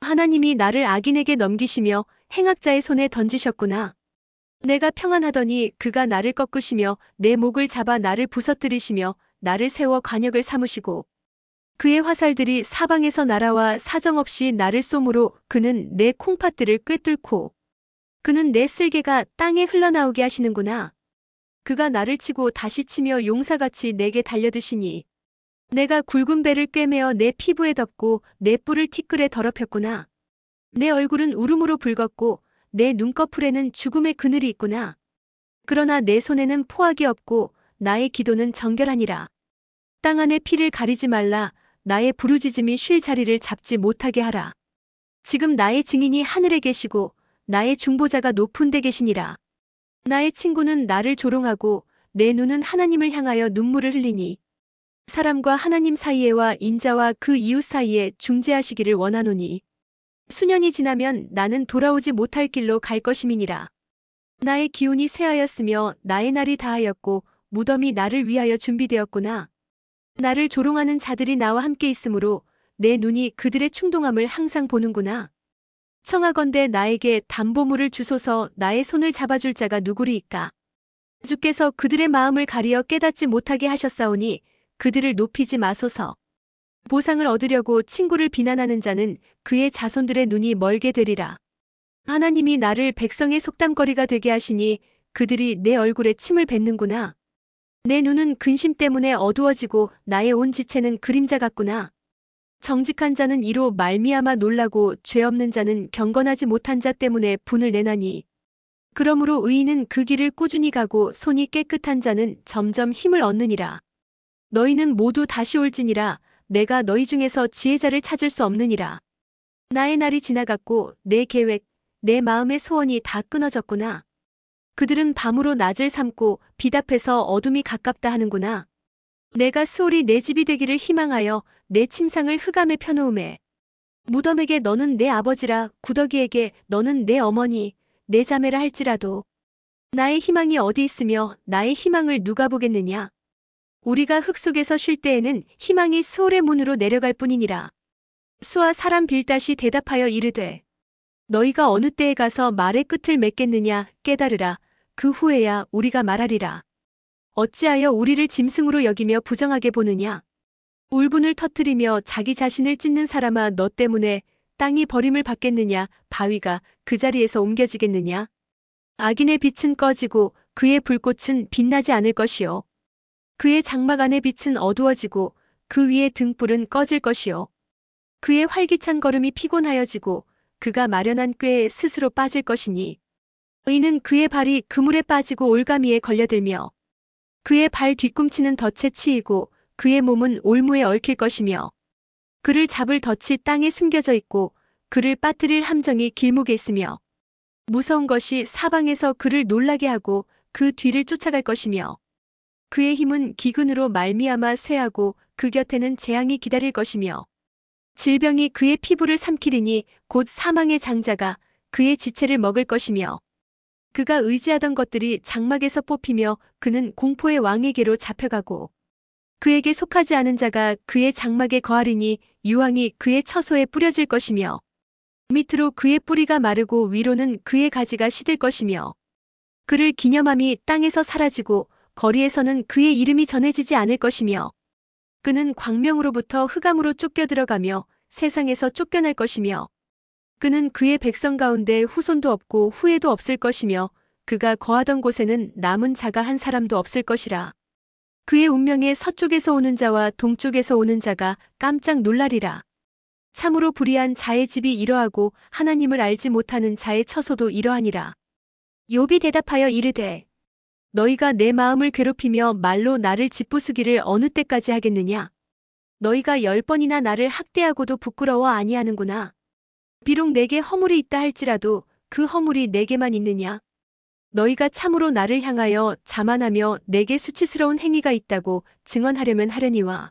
하나님이 나를 악인에게 넘기시며 행악자의 손에 던지셨구나. 내가 평안하더니 그가 나를 꺾으시며 내 목을 잡아 나를 부서뜨리시며 나를 세워 관역을 삼으시고 그의 화살들이 사방에서 날아와 사정없이 나를 쏘므로 그는 내 콩팥들을 꿰뚫고 그는 내 쓸개가 땅에 흘러나오게 하시는구나. 그가 나를 치고 다시 치며 용사같이 내게 달려드시니 내가 굵은 배를 꿰매어 내 피부에 덮고 내 뿔을 티끌에 더럽혔구나. 내 얼굴은 울음으로 붉었고 내 눈꺼풀에는 죽음의 그늘이 있구나. 그러나 내 손에는 포악이 없고 나의 기도는 정결하니라. 땅 안에 피를 가리지 말라. 나의 부르짖음이 쉴 자리를 잡지 못하게 하라. 지금 나의 증인이 하늘에 계시고 나의 중보자가 높은 데 계시니라. 나의 친구는 나를 조롱하고 내 눈은 하나님을 향하여 눈물을 흘리니 사람과 하나님 사이에와 인자와 그 이웃 사이에 중재하시기를 원하노니 수년이 지나면 나는 돌아오지 못할 길로 갈 것임이니라. 나의 기운이 쇠하였으며 나의 날이 다하였고 무덤이 나를 위하여 준비되었구나. 나를 조롱하는 자들이 나와 함께 있으므로 내 눈이 그들의 충동함을 항상 보는구나. 청하건대 나에게 담보물을 주소서. 나의 손을 잡아줄 자가 누구리이까. 주께서 그들의 마음을 가리어 깨닫지 못하게 하셨사오니 그들을 높이지 마소서. 보상을 얻으려고 친구를 비난하는 자는 그의 자손들의 눈이 멀게 되리라. 하나님이 나를 백성의 속담거리가 되게 하시니 그들이 내 얼굴에 침을 뱉는구나. 내 눈은 근심 때문에 어두워지고 나의 온 지체는 그림자 같구나. 정직한 자는 이로 말미암아 놀라고 죄 없는 자는 경건하지 못한 자 때문에 분을 내나니 그러므로 의인은 그 길을 꾸준히 가고 손이 깨끗한 자는 점점 힘을 얻느니라. 너희는 모두 다시 올지니라. 내가 너희 중에서 지혜자를 찾을 수 없느니라. 나의 날이 지나갔고 내 계획, 내 마음의 소원이 다 끊어졌구나. 그들은 밤으로 낮을 삼고 빛 앞에서 어둠이 가깝다 하는구나. 내가 수월이 내 집이 되기를 희망하여 내 침상을 흑암에 펴놓음에 무덤에게 너는 내 아버지라 구더기에게 너는 내 어머니 내 자매라 할지라도 나의 희망이 어디 있으며 나의 희망을 누가 보겠느냐. 우리가 흙 속에서 쉴 때에는 희망이 수월의 문으로 내려갈 뿐이니라. 수와 사람 빌닷이 대답하여 이르되 너희가 어느 때에 가서 말의 끝을 맺겠느냐 깨달으라. 그 후에야 우리가 말하리라. 어찌하여 우리를 짐승으로 여기며 부정하게 보느냐. 울분을 터뜨리며 자기 자신을 찢는 사람아 너 때문에 땅이 버림을 받겠느냐. 바위가 그 자리에서 옮겨지겠느냐. 악인의 빛은 꺼지고 그의 불꽃은 빛나지 않을 것이요. 그의 장막 안의 빛은 어두워지고 그 위의 등불은 꺼질 것이요. 그의 활기찬 걸음이 피곤하여지고 그가 마련한 꾀에 스스로 빠질 것이니 의인은 그의 발이 그물에 빠지고 올가미에 걸려들며 그의 발 뒤꿈치는 덫에 치이고 그의 몸은 올무에 얽힐 것이며 그를 잡을 덫이 땅에 숨겨져 있고 그를 빠뜨릴 함정이 길목에 있으며 무서운 것이 사방에서 그를 놀라게 하고 그 뒤를 쫓아갈 것이며 그의 힘은 기근으로 말미암아 쇠하고 그 곁에는 재앙이 기다릴 것이며 질병이 그의 피부를 삼키리니 곧 사망의 장자가 그의 지체를 먹을 것이며 그가 의지하던 것들이 장막에서 뽑히며 그는 공포의 왕에게로 잡혀가고 그에게 속하지 않은 자가 그의 장막에 거하리니 유황이 그의 처소에 뿌려질 것이며 밑으로 그의 뿌리가 마르고 위로는 그의 가지가 시들 것이며 그를 기념함이 땅에서 사라지고 거리에서는 그의 이름이 전해지지 않을 것이며 그는 광명으로부터 흑암으로 쫓겨 들어가며 세상에서 쫓겨날 것이며 그는 그의 백성 가운데 후손도 없고 후예도 없을 것이며 그가 거하던 곳에는 남은 자가 한 사람도 없을 것이라. 그의 운명에 서쪽에서 오는 자와 동쪽에서 오는 자가 깜짝 놀라리라. 참으로 불의한 자의 집이 이러하고 하나님을 알지 못하는 자의 처소도 이러하니라. 욥이 대답하여 이르되 너희가 내 마음을 괴롭히며 말로 나를 짓부수기를 어느 때까지 하겠느냐. 너희가 10번이나 나를 학대하고도 부끄러워 아니하는구나. 비록 내게 허물이 있다 할지라도 그 허물이 내게만 있느냐. 너희가 참으로 나를 향하여 자만하며 내게 수치스러운 행위가 있다고 증언하려면 하려니와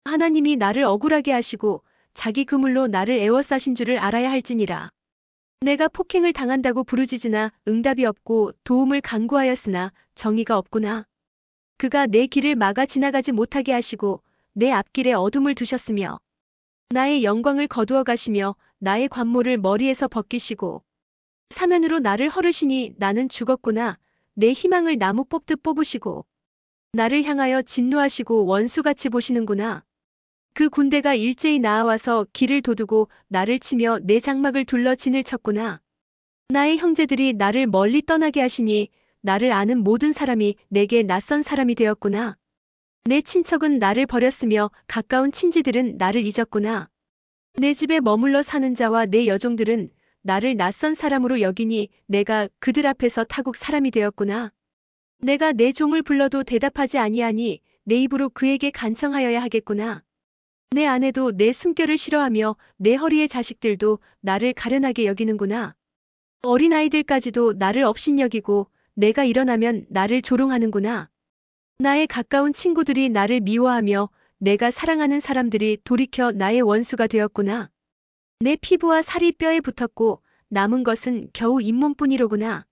하나님이 나를 억울하게 하시고 자기 그물로 나를 애워싸신 줄을 알아야 할지니라. 내가 폭행을 당한다고 부르짖으나 응답이 없고 도움을 간구하였으나 정의가 없구나. 그가 내 길을 막아 지나가지 못하게 하시고 내 앞길에 어둠을 두셨으며 나의 영광을 거두어 가시며 나의 관모를 머리에서 벗기시고 사면으로 나를 헐으시니 나는 죽었구나. 내 희망을 나무 뽑듯 뽑으시고 나를 향하여 진노하시고 원수같이 보시는구나. 그 군대가 일제히 나아와서 길을 도두고 나를 치며 내 장막을 둘러 진을 쳤구나. 나의 형제들이 나를 멀리 떠나게 하시니 나를 아는 모든 사람이 내게 낯선 사람이 되었구나. 내 친척은 나를 버렸으며 가까운 친지들은 나를 잊었구나. 내 집에 머물러 사는 자와 내 여종들은 나를 낯선 사람으로 여기니 내가 그들 앞에서 타국 사람이 되었구나. 내가 내 종을 불러도 대답하지 아니하니 내 입으로 그에게 간청하여야 하겠구나. 내 아내도 내 숨결을 싫어하며 내 허리의 자식들도 나를 가련하게 여기는구나. 어린아이들까지도 나를 업신여기고 내가 일어나면 나를 조롱하는구나. 나의 가까운 친구들이 나를 미워하며 내가 사랑하는 사람들이 돌이켜 나의 원수가 되었구나. 내 피부와 살이 뼈에 붙었고 남은 것은 겨우 잇몸뿐이로구나.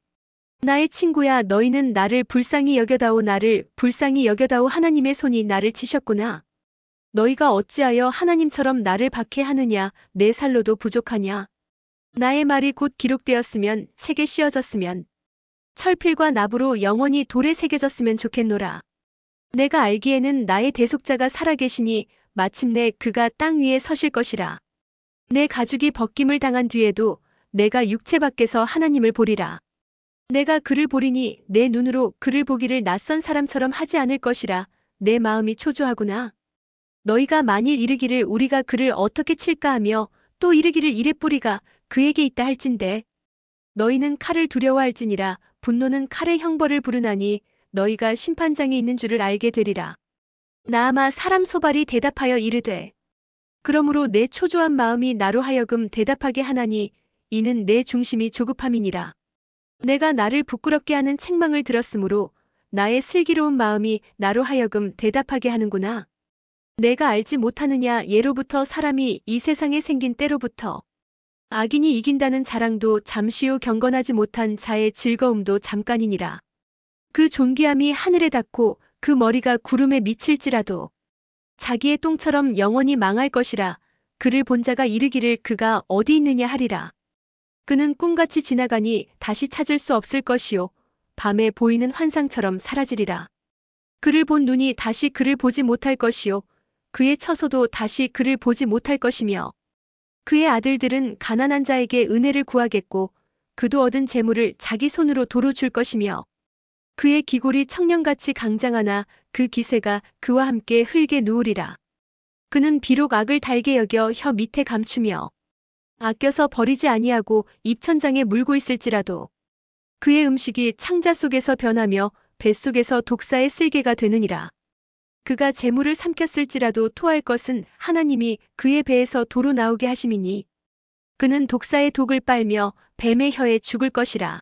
나의 친구야 너희는 나를 불쌍히 여겨다오 나를 불쌍히 여겨다오 하나님의 손이 나를 치셨구나. 너희가 어찌하여 하나님처럼 나를 박해하느냐 내 살로도 부족하냐. 나의 말이 곧 기록되었으면 책에 씌어졌으면 철필과 납으로 영원히 돌에 새겨졌으면 좋겠노라. 내가 알기에는 나의 대속자가 살아계시니 마침내 그가 땅 위에 서실 것이라. 내 가죽이 벗김을 당한 뒤에도 내가 육체 밖에서 하나님을 보리라. 내가 그를 보리니 내 눈으로 그를 보기를 낯선 사람처럼 하지 않을 것이라. 내 마음이 초조하구나. 너희가 만일 이르기를 우리가 그를 어떻게 칠까 하며 또 이르기를 이레 뿌리가 그에게 있다 할진대 너희는 칼을 두려워할지니라 분노는 칼의 형벌을 부르나니 너희가 심판장에 있는 줄을 알게 되리라. 나아마 사람 소발이 대답하여 이르되 그러므로 내 초조한 마음이 나로 하여금 대답하게 하나니 이는 내 중심이 조급함이니라. 내가 나를 부끄럽게 하는 책망을 들었으므로 나의 슬기로운 마음이 나로 하여금 대답하게 하는구나. 내가 알지 못하느냐 예로부터 사람이 이 세상에 생긴 때로부터 악인이 이긴다는 자랑도 잠시 후 경건하지 못한 자의 즐거움도 잠깐이니라. 그 존귀함이 하늘에 닿고 그 머리가 구름에 미칠지라도 자기의 똥처럼 영원히 망할 것이라. 그를 본 자가 이르기를 그가 어디 있느냐 하리라. 그는 꿈같이 지나가니 다시 찾을 수 없을 것이요 밤에 보이는 환상처럼 사라지리라. 그를 본 눈이 다시 그를 보지 못할 것이요 그의 처소도 다시 그를 보지 못할 것이며 그의 아들들은 가난한 자에게 은혜를 구하겠고 그도 얻은 재물을 자기 손으로 도로 줄 것이며 그의 기골이 청년같이 강장하나 그 기세가 그와 함께 흙에 누우리라. 그는 비록 악을 달게 여겨 혀 밑에 감추며 아껴서 버리지 아니하고 입천장에 물고 있을지라도 그의 음식이 창자 속에서 변하며 뱃속에서 독사의 쓸개가 되느니라. 그가 재물을 삼켰을지라도 토할 것은 하나님이 그의 배에서 도로 나오게 하심이니 그는 독사의 독을 빨며 뱀의 혀에 죽을 것이라.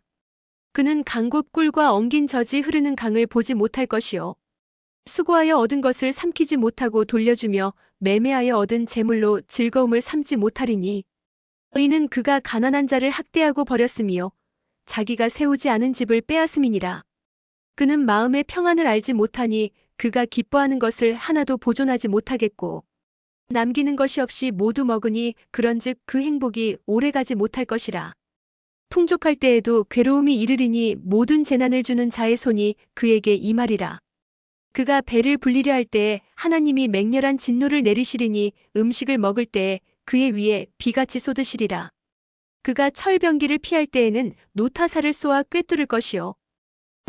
그는 강곳 꿀과 엉긴 젖이 흐르는 강을 보지 못할 것이요 수고하여 얻은 것을 삼키지 못하고 돌려주며 매매하여 얻은 재물로 즐거움을 삼지 못하리니 이는 그가 가난한 자를 학대하고 버렸으며 자기가 세우지 않은 집을 빼앗음이니라. 그는 마음의 평안을 알지 못하니 그가 기뻐하는 것을 하나도 보존하지 못하겠고 남기는 것이 없이 모두 먹으니 그런즉 그 행복이 오래가지 못할 것이라. 풍족할 때에도 괴로움이 이르리니 모든 재난을 주는 자의 손이 그에게 임하리라. 그가 배를 불리려 할 때에 하나님이 맹렬한 진노를 내리시리니 음식을 먹을 때에 그의 위에 비같이 쏟으시리라. 그가 철병기를 피할 때에는 노타사를 쏘아 꿰뚫을 것이요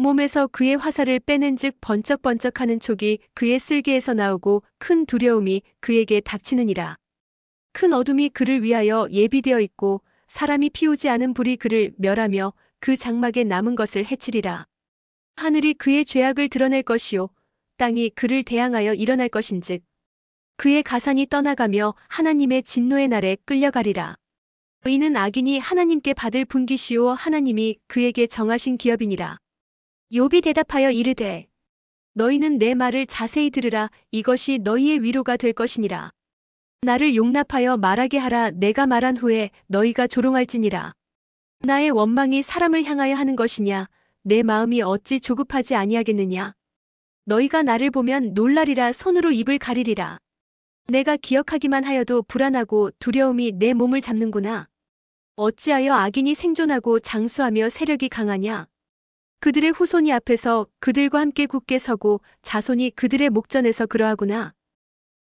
몸에서 그의 화살을 빼낸즉 번쩍번쩍하는 촉이 그의 쓸개에서 나오고 큰 두려움이 그에게 닥치느니라. 큰 어둠이 그를 위하여 예비되어 있고 사람이 피우지 않은 불이 그를 멸하며 그 장막에 남은 것을 해치리라. 하늘이 그의 죄악을 드러낼 것이요 땅이 그를 대항하여 일어날 것인즉 그의 가산이 떠나가며 하나님의 진노의 날에 끌려가리라. 이는 악인이 하나님께 받을 분깃이요 하나님이 그에게 정하신 기업이니라. 욥이 대답하여 이르되 너희는 내 말을 자세히 들으라. 이것이 너희의 위로가 될 것이니라. 나를 용납하여 말하게 하라. 내가 말한 후에 너희가 조롱할지니라. 나의 원망이 사람을 향하여 하는 것이냐. 내 마음이 어찌 조급하지 아니하겠느냐. 너희가 나를 보면 놀라리라. 손으로 입을 가리리라. 내가 기억하기만 하여도 불안하고 두려움이 내 몸을 잡는구나. 어찌하여 악인이 생존하고 장수하며 세력이 강하냐. 그들의 후손이 앞에서 그들과 함께 굳게 서고 자손이 그들의 목전에서 그러하구나.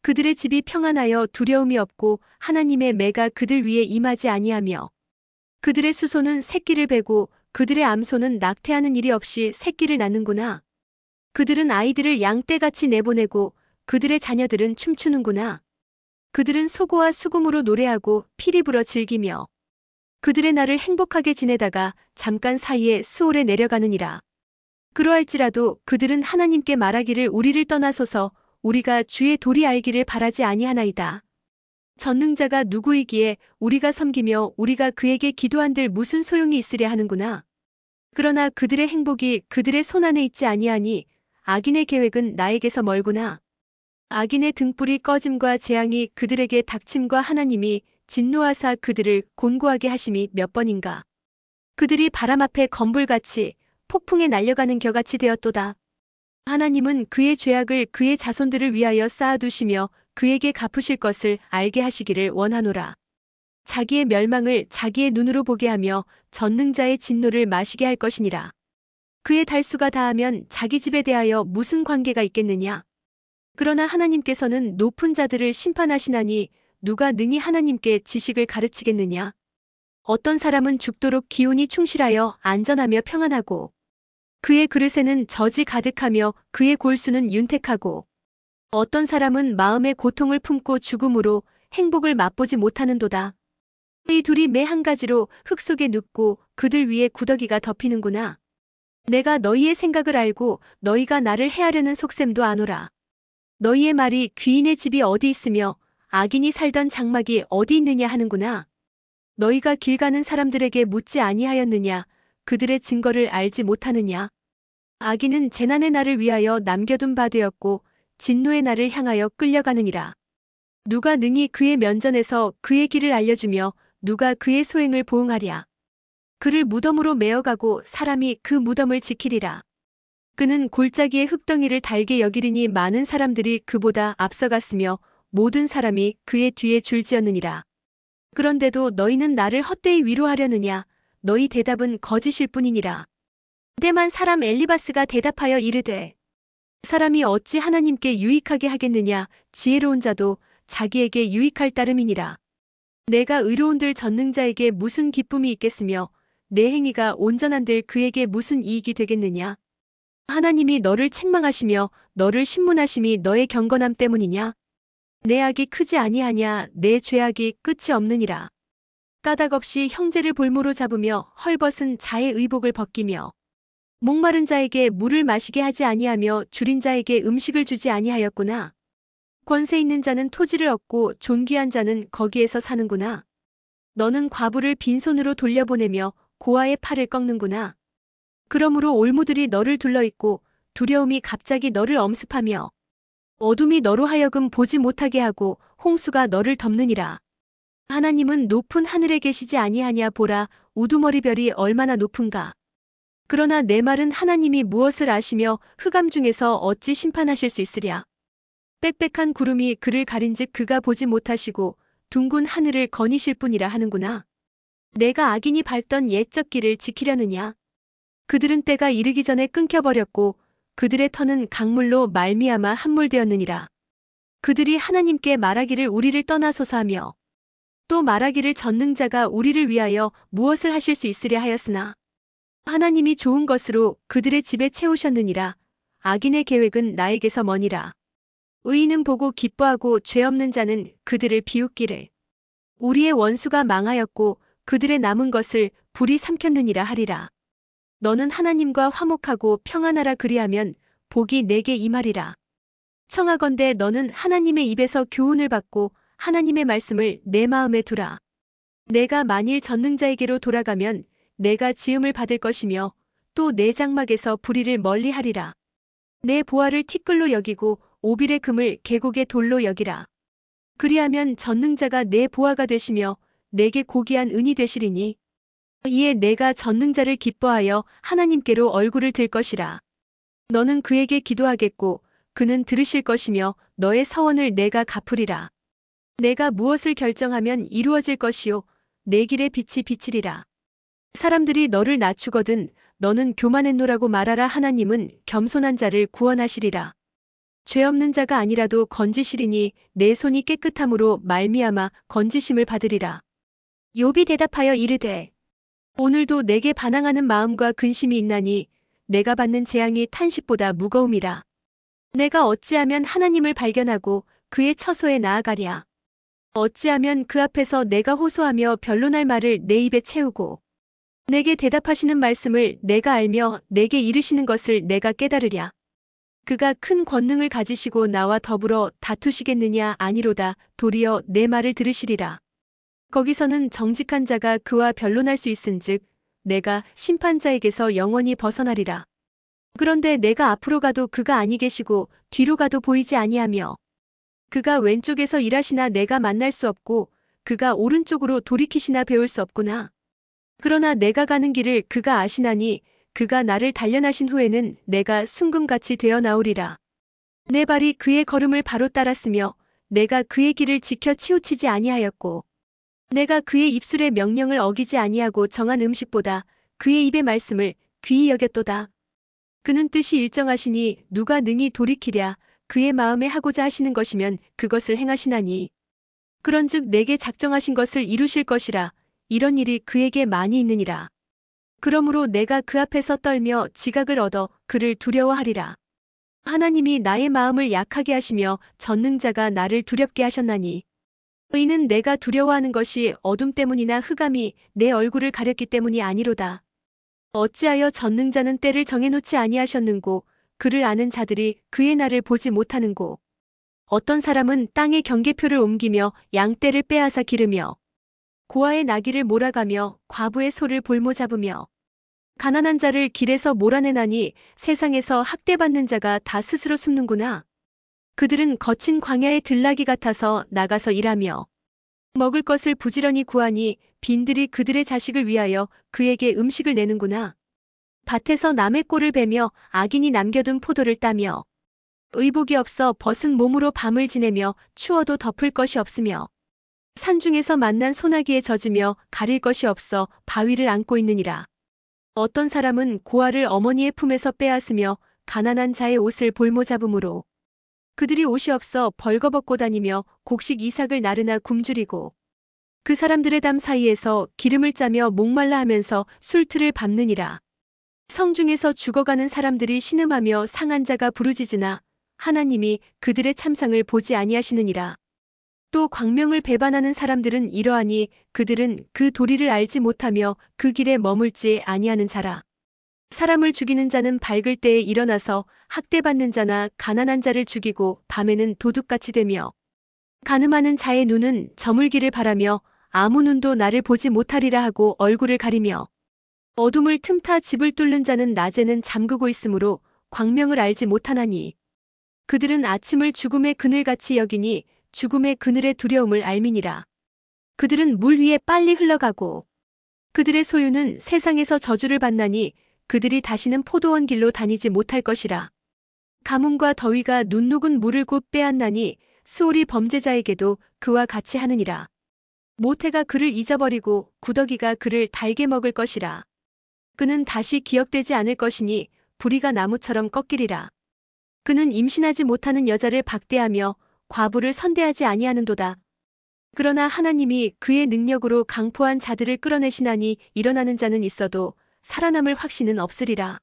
그들의 집이 평안하여 두려움이 없고 하나님의 매가 그들 위에 임하지 아니하며 그들의 수소는 새끼를 베고 그들의 암소는 낙태하는 일이 없이 새끼를 낳는구나. 그들은 아이들을 양떼같이 내보내고 그들의 자녀들은 춤추는구나. 그들은 소고와 수금으로 노래하고 피리 불어 즐기며 그들의 날을 행복하게 지내다가 잠깐 사이에 수월에 내려가느니라. 그러할지라도 그들은 하나님께 말하기를 우리를 떠나소서 우리가 주의 도리 알기를 바라지 아니하나이다. 전능자가 누구이기에 우리가 섬기며 우리가 그에게 기도한들 무슨 소용이 있으랴 하는구나. 그러나 그들의 행복이 그들의 손안에 있지 아니하니 악인의 계획은 나에게서 멀구나. 악인의 등불이 꺼짐과 재앙이 그들에게 닥침과 하나님이 진노하사 그들을 곤고하게 하심이 몇 번인가. 그들이 바람 앞에 건불같이 폭풍에 날려가는 겨같이 되었도다. 하나님은 그의 죄악을 그의 자손들을 위하여 쌓아두시며 그에게 갚으실 것을 알게 하시기를 원하노라. 자기의 멸망을 자기의 눈으로 보게 하며 전능자의 진노를 마시게 할 것이니라. 그의 달수가 다하면 자기 집에 대하여 무슨 관계가 있겠느냐. 그러나 하나님께서는 높은 자들을 심판하시나니 누가 능히 하나님께 지식을 가르치겠느냐. 어떤 사람은 죽도록 기운이 충실하여 안전하며 평안하고 그의 그릇에는 젖이 가득하며 그의 골수는 윤택하고 어떤 사람은 마음의 고통을 품고 죽음으로 행복을 맛보지 못하는도다. 이 둘이 매 한 가지로 흙 속에 눕고 그들 위에 구더기가 덮이는구나. 내가 너희의 생각을 알고 너희가 나를 해하려는 속셈도 아노라. 너희의 말이 귀인의 집이 어디 있으며 악인이 살던 장막이 어디 있느냐 하는구나. 너희가 길 가는 사람들에게 묻지 아니하였느냐? 그들의 증거를 알지 못하느냐? 악인은 재난의 날을 위하여 남겨둔 바 되었고 진노의 날을 향하여 끌려가느니라. 누가 능히 그의 면전에서 그의 길을 알려주며 누가 그의 소행을 보응하랴. 그를 무덤으로 메어가고 사람이 그 무덤을 지키리라. 그는 골짜기의 흙덩이를 달게 여기리니 많은 사람들이 그보다 앞서갔으며 모든 사람이 그의 뒤에 줄지었느니라. 그런데도 너희는 나를 헛되이 위로하려느냐? 너희 대답은 거짓일 뿐이니라. 때만 사람 엘리바스가 대답하여 이르되 사람이 어찌 하나님께 유익하게 하겠느냐? 지혜로운 자도 자기에게 유익할 따름이니라. 내가 의로운들 전능자에게 무슨 기쁨이 있겠으며 내 행위가 온전한들 그에게 무슨 이익이 되겠느냐? 하나님이 너를 책망하시며 너를 신문하심이 너의 경건함 때문이냐? 내 악이 크지 아니하냐? 내 죄악이 끝이 없느니라. 까닭 없이 형제를 볼모로 잡으며 헐벗은 자의 의복을 벗기며 목마른 자에게 물을 마시게 하지 아니하며 줄인 자에게 음식을 주지 아니하였구나. 권세 있는 자는 토지를 얻고 존귀한 자는 거기에서 사는구나. 너는 과부를 빈손으로 돌려보내며 고아의 팔을 꺾는구나. 그러므로 올무들이 너를 둘러있고 두려움이 갑자기 너를 엄습하며 어둠이 너로 하여금 보지 못하게 하고 홍수가 너를 덮느니라. 하나님은 높은 하늘에 계시지 아니하냐 보라 우두머리 별이 얼마나 높은가. 그러나 내 말은 하나님이 무엇을 아시며 흑암 중에서 어찌 심판하실 수 있으랴. 빽빽한 구름이 그를 가린즉 그가 보지 못하시고 둥근 하늘을 거니실 뿐이라 하는구나. 내가 악인이 밟던 옛적 길을 지키려느냐. 그들은 때가 이르기 전에 끊겨버렸고 그들의 터는 강물로 말미암아 함몰되었느니라. 그들이 하나님께 말하기를 우리를 떠나소서 하며 또 말하기를 전능자가 우리를 위하여 무엇을 하실 수 있으랴 하였으나 하나님이 좋은 것으로 그들의 집에 채우셨느니라. 악인의 계획은 나에게서 머니라. 의인은 보고 기뻐하고 죄 없는 자는 그들을 비웃기를. 우리의 원수가 망하였고 그들의 남은 것을 불이 삼켰느니라 하리라. 너는 하나님과 화목하고 평안하라 그리하면 복이 내게 임하리라. 청하건대 너는 하나님의 입에서 교훈을 받고 하나님의 말씀을 내 마음에 두라. 내가 만일 전능자에게로 돌아가면 내가 지음을 받을 것이며 또 내 장막에서 불의를 멀리하리라. 내 보화를 티끌로 여기고 오빌의 금을 계곡의 돌로 여기라. 그리하면 전능자가 내 보화가 되시며 내게 고귀한 은이 되시리니 이에 내가 전능자를 기뻐하여 하나님께로 얼굴을 들 것이라. 너는 그에게 기도하겠고 그는 들으실 것이며 너의 서원을 내가 갚으리라. 내가 무엇을 결정하면 이루어질 것이요 내 길의 빛이 비치리라. 사람들이 너를 낮추거든 너는 교만했노라고 말하라. 하나님은 겸손한 자를 구원하시리라. 죄 없는 자가 아니라도 건지시리니 내 손이 깨끗함으로 말미암아 건지심을 받으리라. 욥이 대답하여 이르되 오늘도 내게 반항하는 마음과 근심이 있나니 내가 받는 재앙이 탄식보다 무거움이라. 내가 어찌하면 하나님을 발견하고 그의 처소에 나아가랴. 어찌하면 그 앞에서 내가 호소하며 변론할 말을 내 입에 채우고 내게 대답하시는 말씀을 내가 알며 내게 이르시는 것을 내가 깨달으랴. 그가 큰 권능을 가지시고 나와 더불어 다투시겠느냐 아니로다. 도리어 내 말을 들으시리라. 거기서는 정직한 자가 그와 변론할 수 있은즉 내가 심판자에게서 영원히 벗어나리라. 그런데 내가 앞으로 가도 그가 아니 계시고 뒤로 가도 보이지 아니하며 그가 왼쪽에서 일하시나 내가 만날 수 없고 그가 오른쪽으로 돌이키시나 배울 수 없구나. 그러나 내가 가는 길을 그가 아시나니 그가 나를 단련하신 후에는 내가 순금같이 되어 나오리라. 내 발이 그의 걸음을 바로 따랐으며 내가 그의 길을 지켜 치우치지 아니하였고 내가 그의 입술의 명령을 어기지 아니하고 정한 음식보다 그의 입의 말씀을 귀히 여겼도다. 그는 뜻이 일정하시니 누가 능히 돌이키랴. 그의 마음에 하고자 하시는 것이면 그것을 행하시나니 그런즉 내게 작정하신 것을 이루실 것이라. 이런 일이 그에게 많이 있느니라. 그러므로 내가 그 앞에서 떨며 지각을 얻어 그를 두려워하리라. 하나님이 나의 마음을 약하게 하시며 전능자가 나를 두렵게 하셨나니 이는 내가 두려워하는 것이 어둠 때문이나 흑암이 내 얼굴을 가렸기 때문이 아니로다. 어찌하여 전능자는 때를 정해놓지 아니하셨는고 그를 아는 자들이 그의 날을 보지 못하는고 어떤 사람은 땅의 경계표를 옮기며 양떼를 빼앗아 기르며 고아의 나귀를 몰아가며 과부의 소를 볼모 잡으며 가난한 자를 길에서 몰아내나니 세상에서 학대받는 자가 다 스스로 숨는구나. 그들은 거친 광야의 들나귀 같아서 나가서 일하며 먹을 것을 부지런히 구하니 빈들이 그들의 자식을 위하여 그에게 음식을 내는구나. 밭에서 남의 꼴을 베며 악인이 남겨둔 포도를 따며 의복이 없어 벗은 몸으로 밤을 지내며 추워도 덮을 것이 없으며 산중에서 만난 소나기에 젖으며 가릴 것이 없어 바위를 안고 있느니라. 어떤 사람은 고아를 어머니의 품에서 빼앗으며 가난한 자의 옷을 볼모 잡음으로 그들이 옷이 없어 벌거벗고 다니며 곡식 이삭을 나르나 굶주리고 그 사람들의 담 사이에서 기름을 짜며 목말라 하면서 술틀을 밟느니라. 성중에서 죽어가는 사람들이 신음하며 상한 자가 부르짖으나 하나님이 그들의 참상을 보지 아니하시느니라. 또 광명을 배반하는 사람들은 이러하니 그들은 그 도리를 알지 못하며 그 길에 머물지 아니하는 자라. 사람을 죽이는 자는 밝을 때에 일어나서 학대받는 자나 가난한 자를 죽이고 밤에는 도둑같이 되며 간음하는 자의 눈은 저물기를 바라며 아무 눈도 나를 보지 못하리라 하고 얼굴을 가리며 어둠을 틈타 집을 뚫는 자는 낮에는 잠그고 있으므로 광명을 알지 못하나니 그들은 아침을 죽음의 그늘같이 여기니 죽음의 그늘의 두려움을 알미니라. 그들은 물 위에 빨리 흘러가고 그들의 소유는 세상에서 저주를 받나니 그들이 다시는 포도원 길로 다니지 못할 것이라. 가뭄과 더위가 눈 녹은 물을 곧 빼앗나니 스올이 범죄자에게도 그와 같이 하느니라. 모태가 그를 잊어버리고 구더기가 그를 달게 먹을 것이라. 그는 다시 기억되지 않을 것이니 부리가 나무처럼 꺾이리라. 그는 임신하지 못하는 여자를 박대하며 과부를 선대하지 아니하는도다. 그러나 하나님이 그의 능력으로 강포한 자들을 끌어내시나니 일어나는 자는 있어도 살아남을 확신은 없으리라.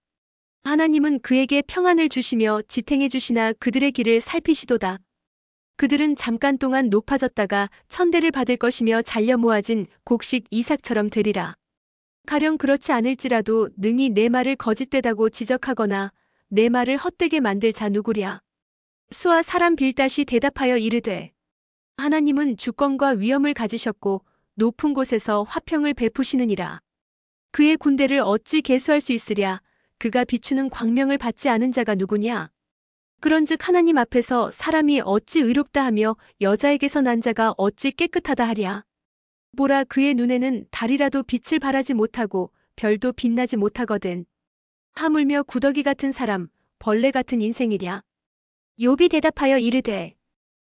하나님은 그에게 평안을 주시며 지탱해 주시나 그들의 길을 살피시도다. 그들은 잠깐 동안 높아졌다가 천대를 받을 것이며 잘려 모아진 곡식 이삭처럼 되리라. 가령 그렇지 않을지라도 능히 내 말을 거짓되다고 지적하거나 내 말을 헛되게 만들 자 누구랴. 수와 사람 빌닷이 대답하여 이르되 하나님은 주권과 위엄을 가지셨고 높은 곳에서 화평을 베푸시느니라. 그의 군대를 어찌 계수할 수 있으랴. 그가 비추는 광명을 받지 않은 자가 누구냐. 그런즉 하나님 앞에서 사람이 어찌 의롭다 하며 여자에게서 난 자가 어찌 깨끗하다 하랴. 보라, 그의 눈에는 달이라도 빛을 발하지 못하고 별도 빛나지 못하거든. 하물며 구더기 같은 사람, 벌레 같은 인생이랴. 욥이 대답하여 이르되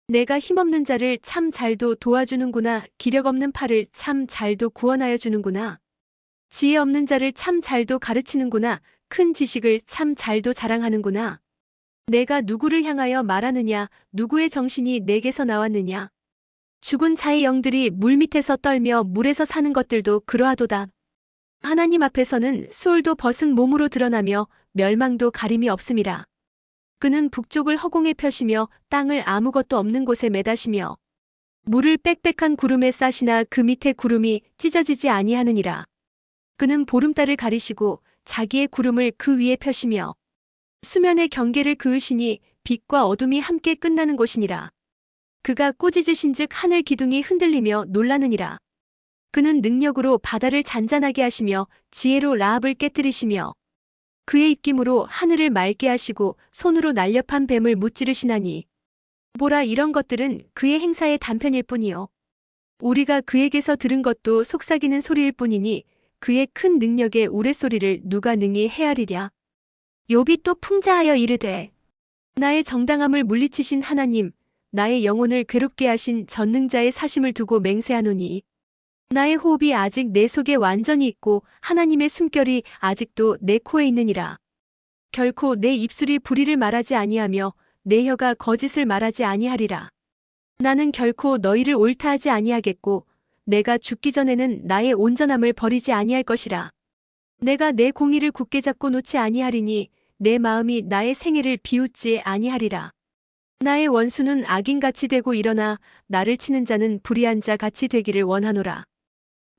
내가 힘없는 자를 참 잘도 도와주는구나. 기력 없는 팔을 참 잘도 구원하여 주는구나. 지혜 없는 자를 참 잘도 가르치는구나. 큰 지식을 참 잘도 자랑하는구나. 내가 누구를 향하여 말하느냐. 누구의 정신이 내게서 나왔느냐. 죽은 자의 영들이 물밑에서 떨며 물에서 사는 것들도 그러하도다. 하나님 앞에서는 수올도 벗은 몸으로 드러나며 멸망도 가림이 없음이라. 그는 북쪽을 허공에 펴시며 땅을 아무것도 없는 곳에 매다시며 물을 빽빽한 구름에 싸시나 그 밑에 구름이 찢어지지 아니하느니라. 그는 보름달을 가리시고 자기의 구름을 그 위에 펴시며 수면의 경계를 그으시니 빛과 어둠이 함께 끝나는 곳이니라. 그가 꾸짖으신즉 하늘 기둥이 흔들리며 놀라느니라. 그는 능력으로 바다를 잔잔하게 하시며 지혜로 라합을 깨뜨리시며 그의 입김으로 하늘을 맑게 하시고 손으로 날렵한 뱀을 무찌르시나니 보라, 이런 것들은 그의 행사의 단편일 뿐이요 우리가 그에게서 들은 것도 속삭이는 소리일 뿐이니 그의 큰 능력의 우레소리를 누가 능히 헤아리랴. 욥이 또 풍자하여 이르되 나의 정당함을 물리치신 하나님, 나의 영혼을 괴롭게 하신 전능자의 사심을 두고 맹세하노니 나의 호흡이 아직 내 속에 완전히 있고 하나님의 숨결이 아직도 내 코에 있느니라. 결코 내 입술이 불의를 말하지 아니하며 내 혀가 거짓을 말하지 아니하리라. 나는 결코 너희를 옳다 하지 아니하겠고 내가 죽기 전에는 나의 온전함을 버리지 아니할 것이라. 내가 내 공의를 굳게 잡고 놓지 아니하리니 내 마음이 나의 생애를 비웃지 아니하리라. 나의 원수는 악인같이 되고 일어나 나를 치는 자는 불의한 자 같이 되기를 원하노라.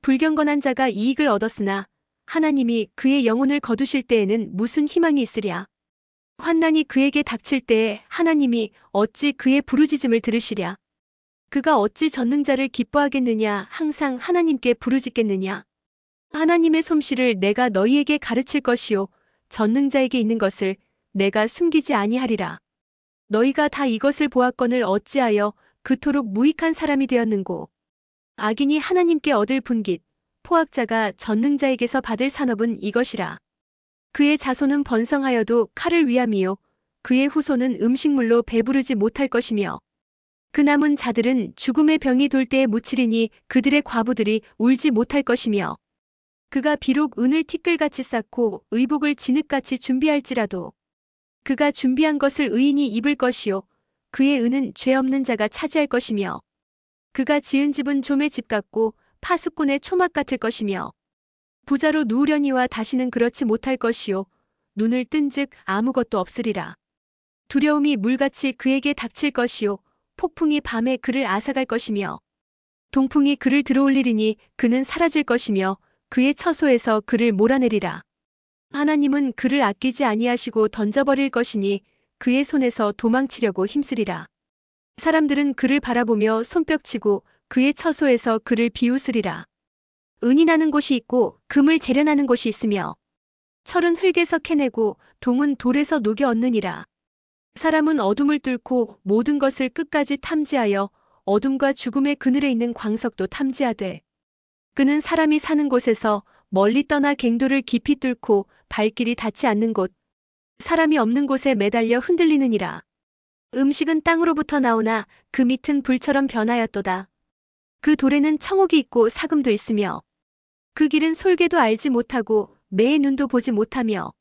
불경건한 자가 이익을 얻었으나 하나님이 그의 영혼을 거두실 때에는 무슨 희망이 있으랴. 환난이 그에게 닥칠 때에 하나님이 어찌 그의 부르짖음을 들으시랴. 그가 어찌 전능자를 기뻐하겠느냐. 항상 하나님께 부르짖겠느냐. 하나님의 솜씨를 내가 너희에게 가르칠 것이요 전능자에게 있는 것을 내가 숨기지 아니하리라. 너희가 다 이것을 보았거늘 어찌하여 그토록 무익한 사람이 되었는고. 악인이 하나님께 얻을 분깃, 포악자가 전능자에게서 받을 산업은 이것이라. 그의 자손은 번성하여도 칼을 위함이요 그의 후손은 음식물로 배부르지 못할 것이며 그 남은 자들은 죽음의 병이 돌 때에 묻히리니 그들의 과부들이 울지 못할 것이며 그가 비록 은을 티끌같이 쌓고 의복을 진흙같이 준비할지라도 그가 준비한 것을 의인이 입을 것이요 그의 은은 죄 없는 자가 차지할 것이며 그가 지은 집은 좀의 집 같고 파수꾼의 초막 같을 것이며 부자로 누우려니와 다시는 그렇지 못할 것이요 눈을 뜬즉 아무것도 없으리라. 두려움이 물같이 그에게 닥칠 것이요 폭풍이 밤에 그를 앗아갈 것이며 동풍이 그를 들어올리리니 그는 사라질 것이며 그의 처소에서 그를 몰아내리라. 하나님은 그를 아끼지 아니하시고 던져버릴 것이니 그의 손에서 도망치려고 힘쓰리라. 사람들은 그를 바라보며 손뼉치고 그의 처소에서 그를 비웃으리라. 은이 나는 곳이 있고 금을 재련하는 곳이 있으며 철은 흙에서 캐내고 동은 돌에서 녹여 얻느니라. 사람은 어둠을 뚫고 모든 것을 끝까지 탐지하여 어둠과 죽음의 그늘에 있는 광석도 탐지하되 그는 사람이 사는 곳에서 멀리 떠나 갱도를 깊이 뚫고 발길이 닿지 않는 곳 사람이 없는 곳에 매달려 흔들리느니라. 음식은 땅으로부터 나오나 그 밑은 불처럼 변하였도다. 그 돌에는 청옥이 있고 사금도 있으며 그 길은 솔개도 알지 못하고 매의 눈도 보지 못하며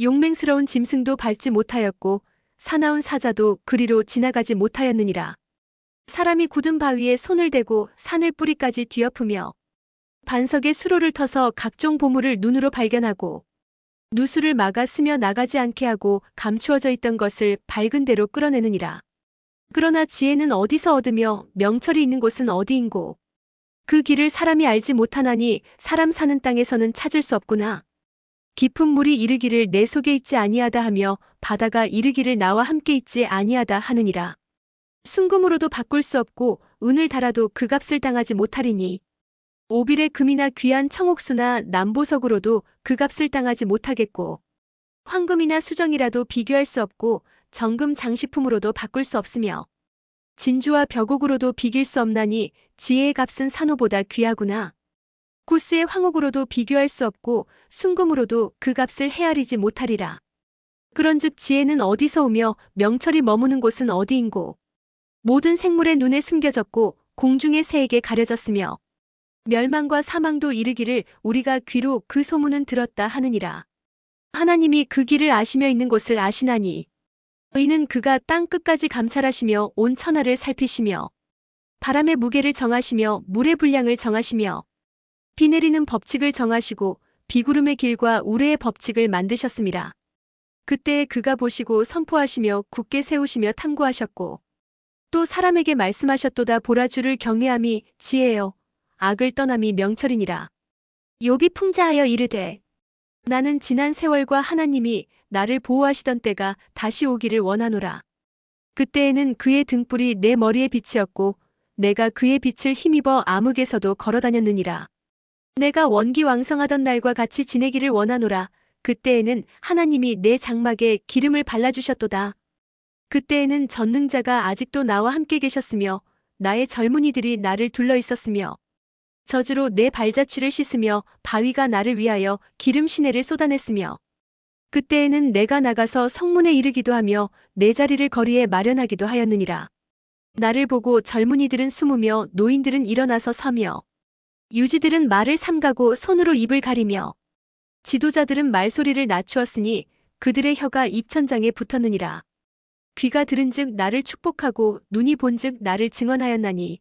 용맹스러운 짐승도 밟지 못하였고 사나운 사자도 그리로 지나가지 못하였느니라. 사람이 굳은 바위에 손을 대고 산을 뿌리까지 뒤엎으며 반석에 수로를 터서 각종 보물을 눈으로 발견하고 누수를 막아 스며 나가지 않게 하고 감추어져 있던 것을 밝은 대로 끌어내느니라. 그러나 지혜는 어디서 얻으며 명철이 있는 곳은 어디인고. 그 길을 사람이 알지 못하나니 사람 사는 땅에서는 찾을 수 없구나. 깊은 물이 이르기를 내 속에 있지 아니하다 하며 바다가 이르기를 나와 함께 있지 아니하다 하느니라. 순금으로도 바꿀 수 없고 은을 달아도 그 값을 당하지 못하리니 오빌의 금이나 귀한 청옥수나 남보석으로도 그 값을 당하지 못하겠고 황금이나 수정이라도 비교할 수 없고 정금 장식품으로도 바꿀 수 없으며 진주와 벽옥으로도 비길 수 없나니 지혜의 값은 산호보다 귀하구나. 구스의 황옥으로도 비교할 수 없고 순금으로도 그 값을 헤아리지 못하리라. 그런즉 지혜는 어디서 오며 명철이 머무는 곳은 어디인고. 모든 생물의 눈에 숨겨졌고 공중의 새에게 가려졌으며 멸망과 사망도 이르기를 우리가 귀로 그 소문은 들었다 하느니라. 하나님이 그 길을 아시며 있는 곳을 아시나니 이는 그가 땅 끝까지 감찰하시며 온 천하를 살피시며 바람의 무게를 정하시며 물의 분량을 정하시며 비 내리는 법칙을 정하시고 비구름의 길과 우레의 법칙을 만드셨음이라. 그때에 그가 보시고 선포하시며 굳게 세우시며 탐구하셨고 또 사람에게 말씀하셨도다. 보라, 주를 경외함이 지혜요 악을 떠남이 명철이니라. 욥이 풍자하여 이르되 나는 지난 세월과 하나님이 나를 보호하시던 때가 다시 오기를 원하노라. 그때에는 그의 등불이 내 머리에 빛이었고 내가 그의 빛을 힘입어 암흑에서도 걸어다녔느니라. 내가 원기왕성하던 날과 같이 지내기를 원하노라. 그때에는 하나님이 내 장막에 기름을 발라주셨도다. 그때에는 전능자가 아직도 나와 함께 계셨으며 나의 젊은이들이 나를 둘러 있었으며 저주로 내 발자취를 씻으며 바위가 나를 위하여 기름 시내를 쏟아냈으며 그때에는 내가 나가서 성문에 이르기도 하며 내 자리를 거리에 마련하기도 하였느니라. 나를 보고 젊은이들은 숨으며 노인들은 일어나서 서며 유지들은 말을 삼가고 손으로 입을 가리며 지도자들은 말소리를 낮추었으니 그들의 혀가 입천장에 붙었느니라. 귀가 들은즉 나를 축복하고 눈이 본즉 나를 증언하였나니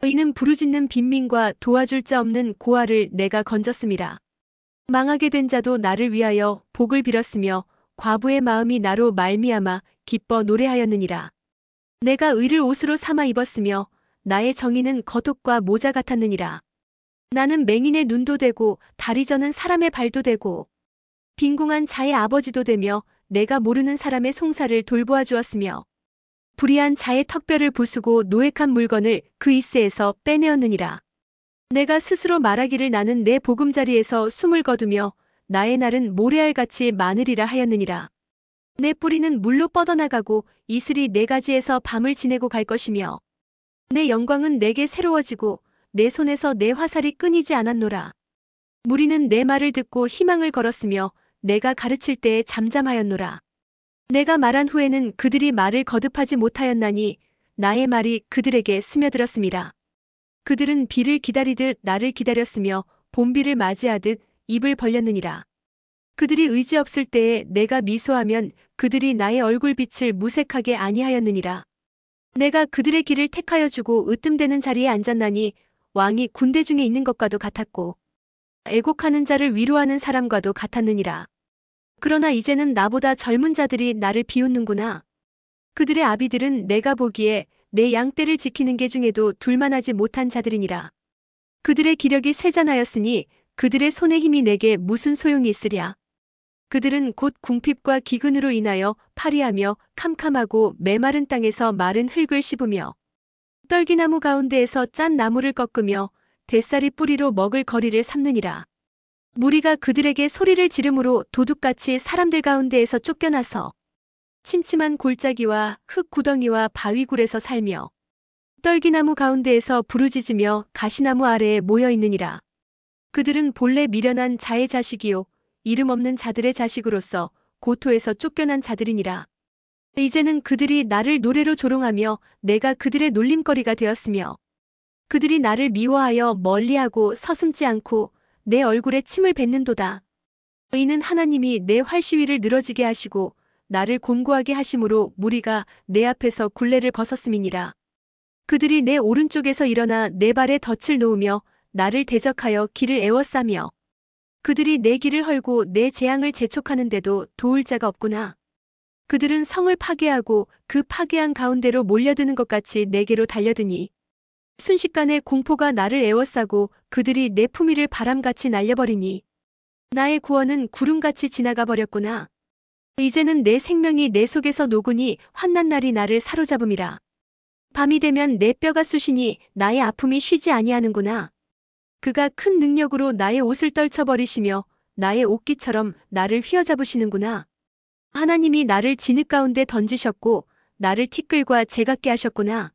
이는 부르짖는 빈민과 도와줄 자 없는 고아를 내가 건졌음이라. 망하게 된 자도 나를 위하여 복을 빌었으며 과부의 마음이 나로 말미암아 기뻐 노래하였느니라. 내가 의를 옷으로 삼아 입었으며 나의 정의는 겉옷과 모자 같았느니라. 나는 맹인의 눈도 되고 다리 저는 사람의 발도 되고 빈궁한 자의 아버지도 되며 내가 모르는 사람의 송사를 돌보아 주었으며 불의한 자의 턱뼈를 부수고 노획한 물건을 그 이새에서 빼내었느니라. 내가 스스로 말하기를 나는 내 보금자리에서 숨을 거두며 나의 날은 모래알같이 많으리라 하였느니라. 내 뿌리는 물로 뻗어나가고 이슬이 네 가지에서 밤을 지내고 갈 것이며 내 영광은 내게 새로워지고 내 손에서 내 화살이 끊이지 않았노라. 무리는 내 말을 듣고 희망을 걸었으며 내가 가르칠 때에 잠잠하였노라. 내가 말한 후에는 그들이 말을 거듭하지 못하였나니 나의 말이 그들에게 스며들었음이라. 그들은 비를 기다리듯 나를 기다렸으며 봄비를 맞이하듯 입을 벌렸느니라. 그들이 의지 없을 때에 내가 미소하면 그들이 나의 얼굴빛을 무색하게 아니하였느니라. 내가 그들의 길을 택하여 주고 으뜸되는 자리에 앉았나니 왕이 군대 중에 있는 것과도 같았고 애곡하는 자를 위로하는 사람과도 같았느니라. 그러나 이제는 나보다 젊은 자들이 나를 비웃는구나. 그들의 아비들은 내가 보기에 내 양떼를 지키는 게 중에도 둘만하지 못한 자들이니라. 그들의 기력이 쇠잔하였으니 그들의 손의 힘이 내게 무슨 소용이 있으랴. 그들은 곧 궁핍과 기근으로 인하여 파리하며 캄캄하고 메마른 땅에서 마른 흙을 씹으며 떨기나무 가운데에서 짠 나무를 꺾으며 뱃살이 뿌리로 먹을 거리를 삼느니라. 무리가 그들에게 소리를 지르므로 도둑같이 사람들 가운데에서 쫓겨나서 침침한 골짜기와 흙 구덩이와 바위굴에서 살며 떨기나무 가운데에서 부르짖으며 가시나무 아래에 모여 있느니라. 그들은 본래 미련한 자의 자식이요 이름 없는 자들의 자식으로서 고토에서 쫓겨난 자들이니라. 이제는 그들이 나를 노래로 조롱하며 내가 그들의 놀림거리가 되었으며 그들이 나를 미워하여 멀리하고 서슴지 않고 내 얼굴에 침을 뱉는도다. 이는 하나님이 내 활시위를 늘어지게 하시고 나를 곤고하게 하심으로 무리가 내 앞에서 굴레를 벗었음이니라. 그들이 내 오른쪽에서 일어나 내 발에 덫을 놓으며 나를 대적하여 길을 에워싸며 그들이 내 길을 헐고 내 재앙을 재촉하는데도 도울 자가 없구나. 그들은 성을 파괴하고 그 파괴한 가운데로 몰려드는 것 같이 내게로 달려드니 순식간에 공포가 나를 에워싸고 그들이 내 품위를 바람같이 날려버리니 나의 구원은 구름같이 지나가 버렸구나. 이제는 내 생명이 내 속에서 녹으니 환난 날이 나를 사로잡음이라. 밤이 되면 내 뼈가 쑤시니 나의 아픔이 쉬지 아니하는구나. 그가 큰 능력으로 나의 옷을 떨쳐버리시며 나의 옷깃처럼 나를 휘어잡으시는구나. 하나님이 나를 진흙 가운데 던지셨고 나를 티끌과 재같게 하셨구나.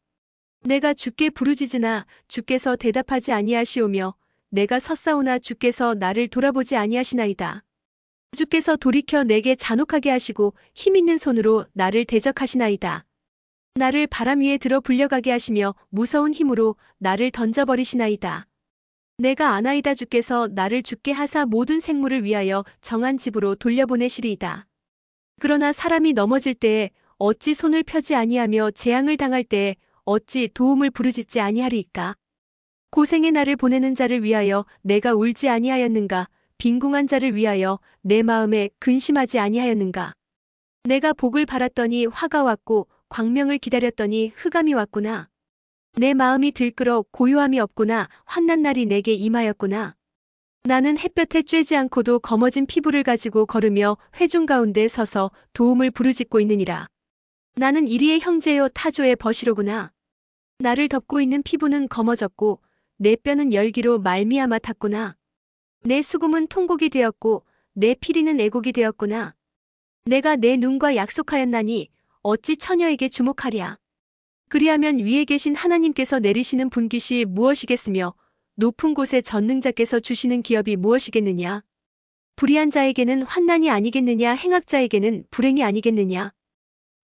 내가 주께 부르짖으나 주께서 대답하지 아니하시오며 내가 섰사오나 주께서 나를 돌아보지 아니하시나이다. 주께서 돌이켜 내게 잔혹하게 하시고 힘있는 손으로 나를 대적하시나이다. 나를 바람 위에 들어 불려가게 하시며 무서운 힘으로 나를 던져버리시나이다. 내가 아나이다. 주께서 나를 죽게 하사 모든 생물을 위하여 정한 집으로 돌려보내시리이다. 그러나 사람이 넘어질 때에 어찌 손을 펴지 아니하며 재앙을 당할 때에 어찌 도움을 부르짖지 아니하리이까. 고생의 날을 보내는 자를 위하여 내가 울지 아니하였는가. 빈궁한 자를 위하여 내 마음에 근심하지 아니하였는가. 내가 복을 바랐더니 화가 왔고 광명을 기다렸더니 흑암이 왔구나. 내 마음이 들끓어 고요함이 없구나. 환난 날이 내게 임하였구나. 나는 햇볕에 쬐지 않고도 검어진 피부를 가지고 걸으며 회중 가운데 서서 도움을 부르짖고 있느니라. 나는 이리의 형제요 타조의 버시로구나. 나를 덮고 있는 피부는 검어졌고 내 뼈는 열기로 말미암아 탔구나. 내 수금은 통곡이 되었고 내 피리는 애곡이 되었구나. 내가 내 눈과 약속하였나니 어찌 처녀에게 주목하랴. 그리하면 위에 계신 하나님께서 내리시는 분깃이 무엇이겠으며 높은 곳에 전능자께서 주시는 기업이 무엇이겠느냐. 불의한 자에게는 환난이 아니겠느냐. 행악자에게는 불행이 아니겠느냐.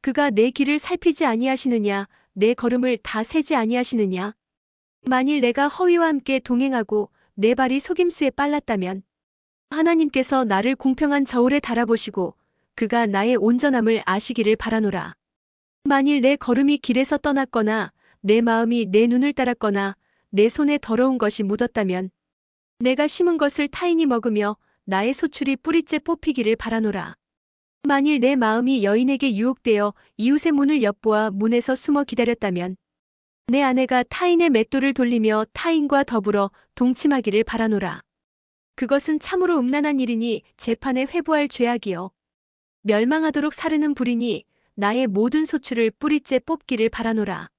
그가 내 길을 살피지 아니하시느냐. 내 걸음을 다 세지 아니하시느냐. 만일 내가 허위와 함께 동행하고 내 발이 속임수에 빨랐다면 하나님께서 나를 공평한 저울에 달아보시고 그가 나의 온전함을 아시기를 바라노라. 만일 내 걸음이 길에서 떠났거나 내 마음이 내 눈을 따랐거나 내 손에 더러운 것이 묻었다면 내가 심은 것을 타인이 먹으며 나의 소출이 뿌리째 뽑히기를 바라노라. 만일 내 마음이 여인에게 유혹되어 이웃의 문을 엿보아 문에서 숨어 기다렸다면 내 아내가 타인의 맷돌을 돌리며 타인과 더불어 동침하기를 바라노라. 그것은 참으로 음란한 일이니 재판에 회부할 죄악이요 멸망하도록 사르는 불이니 나의 모든 소출을 뿌리째 뽑기를 바라노라.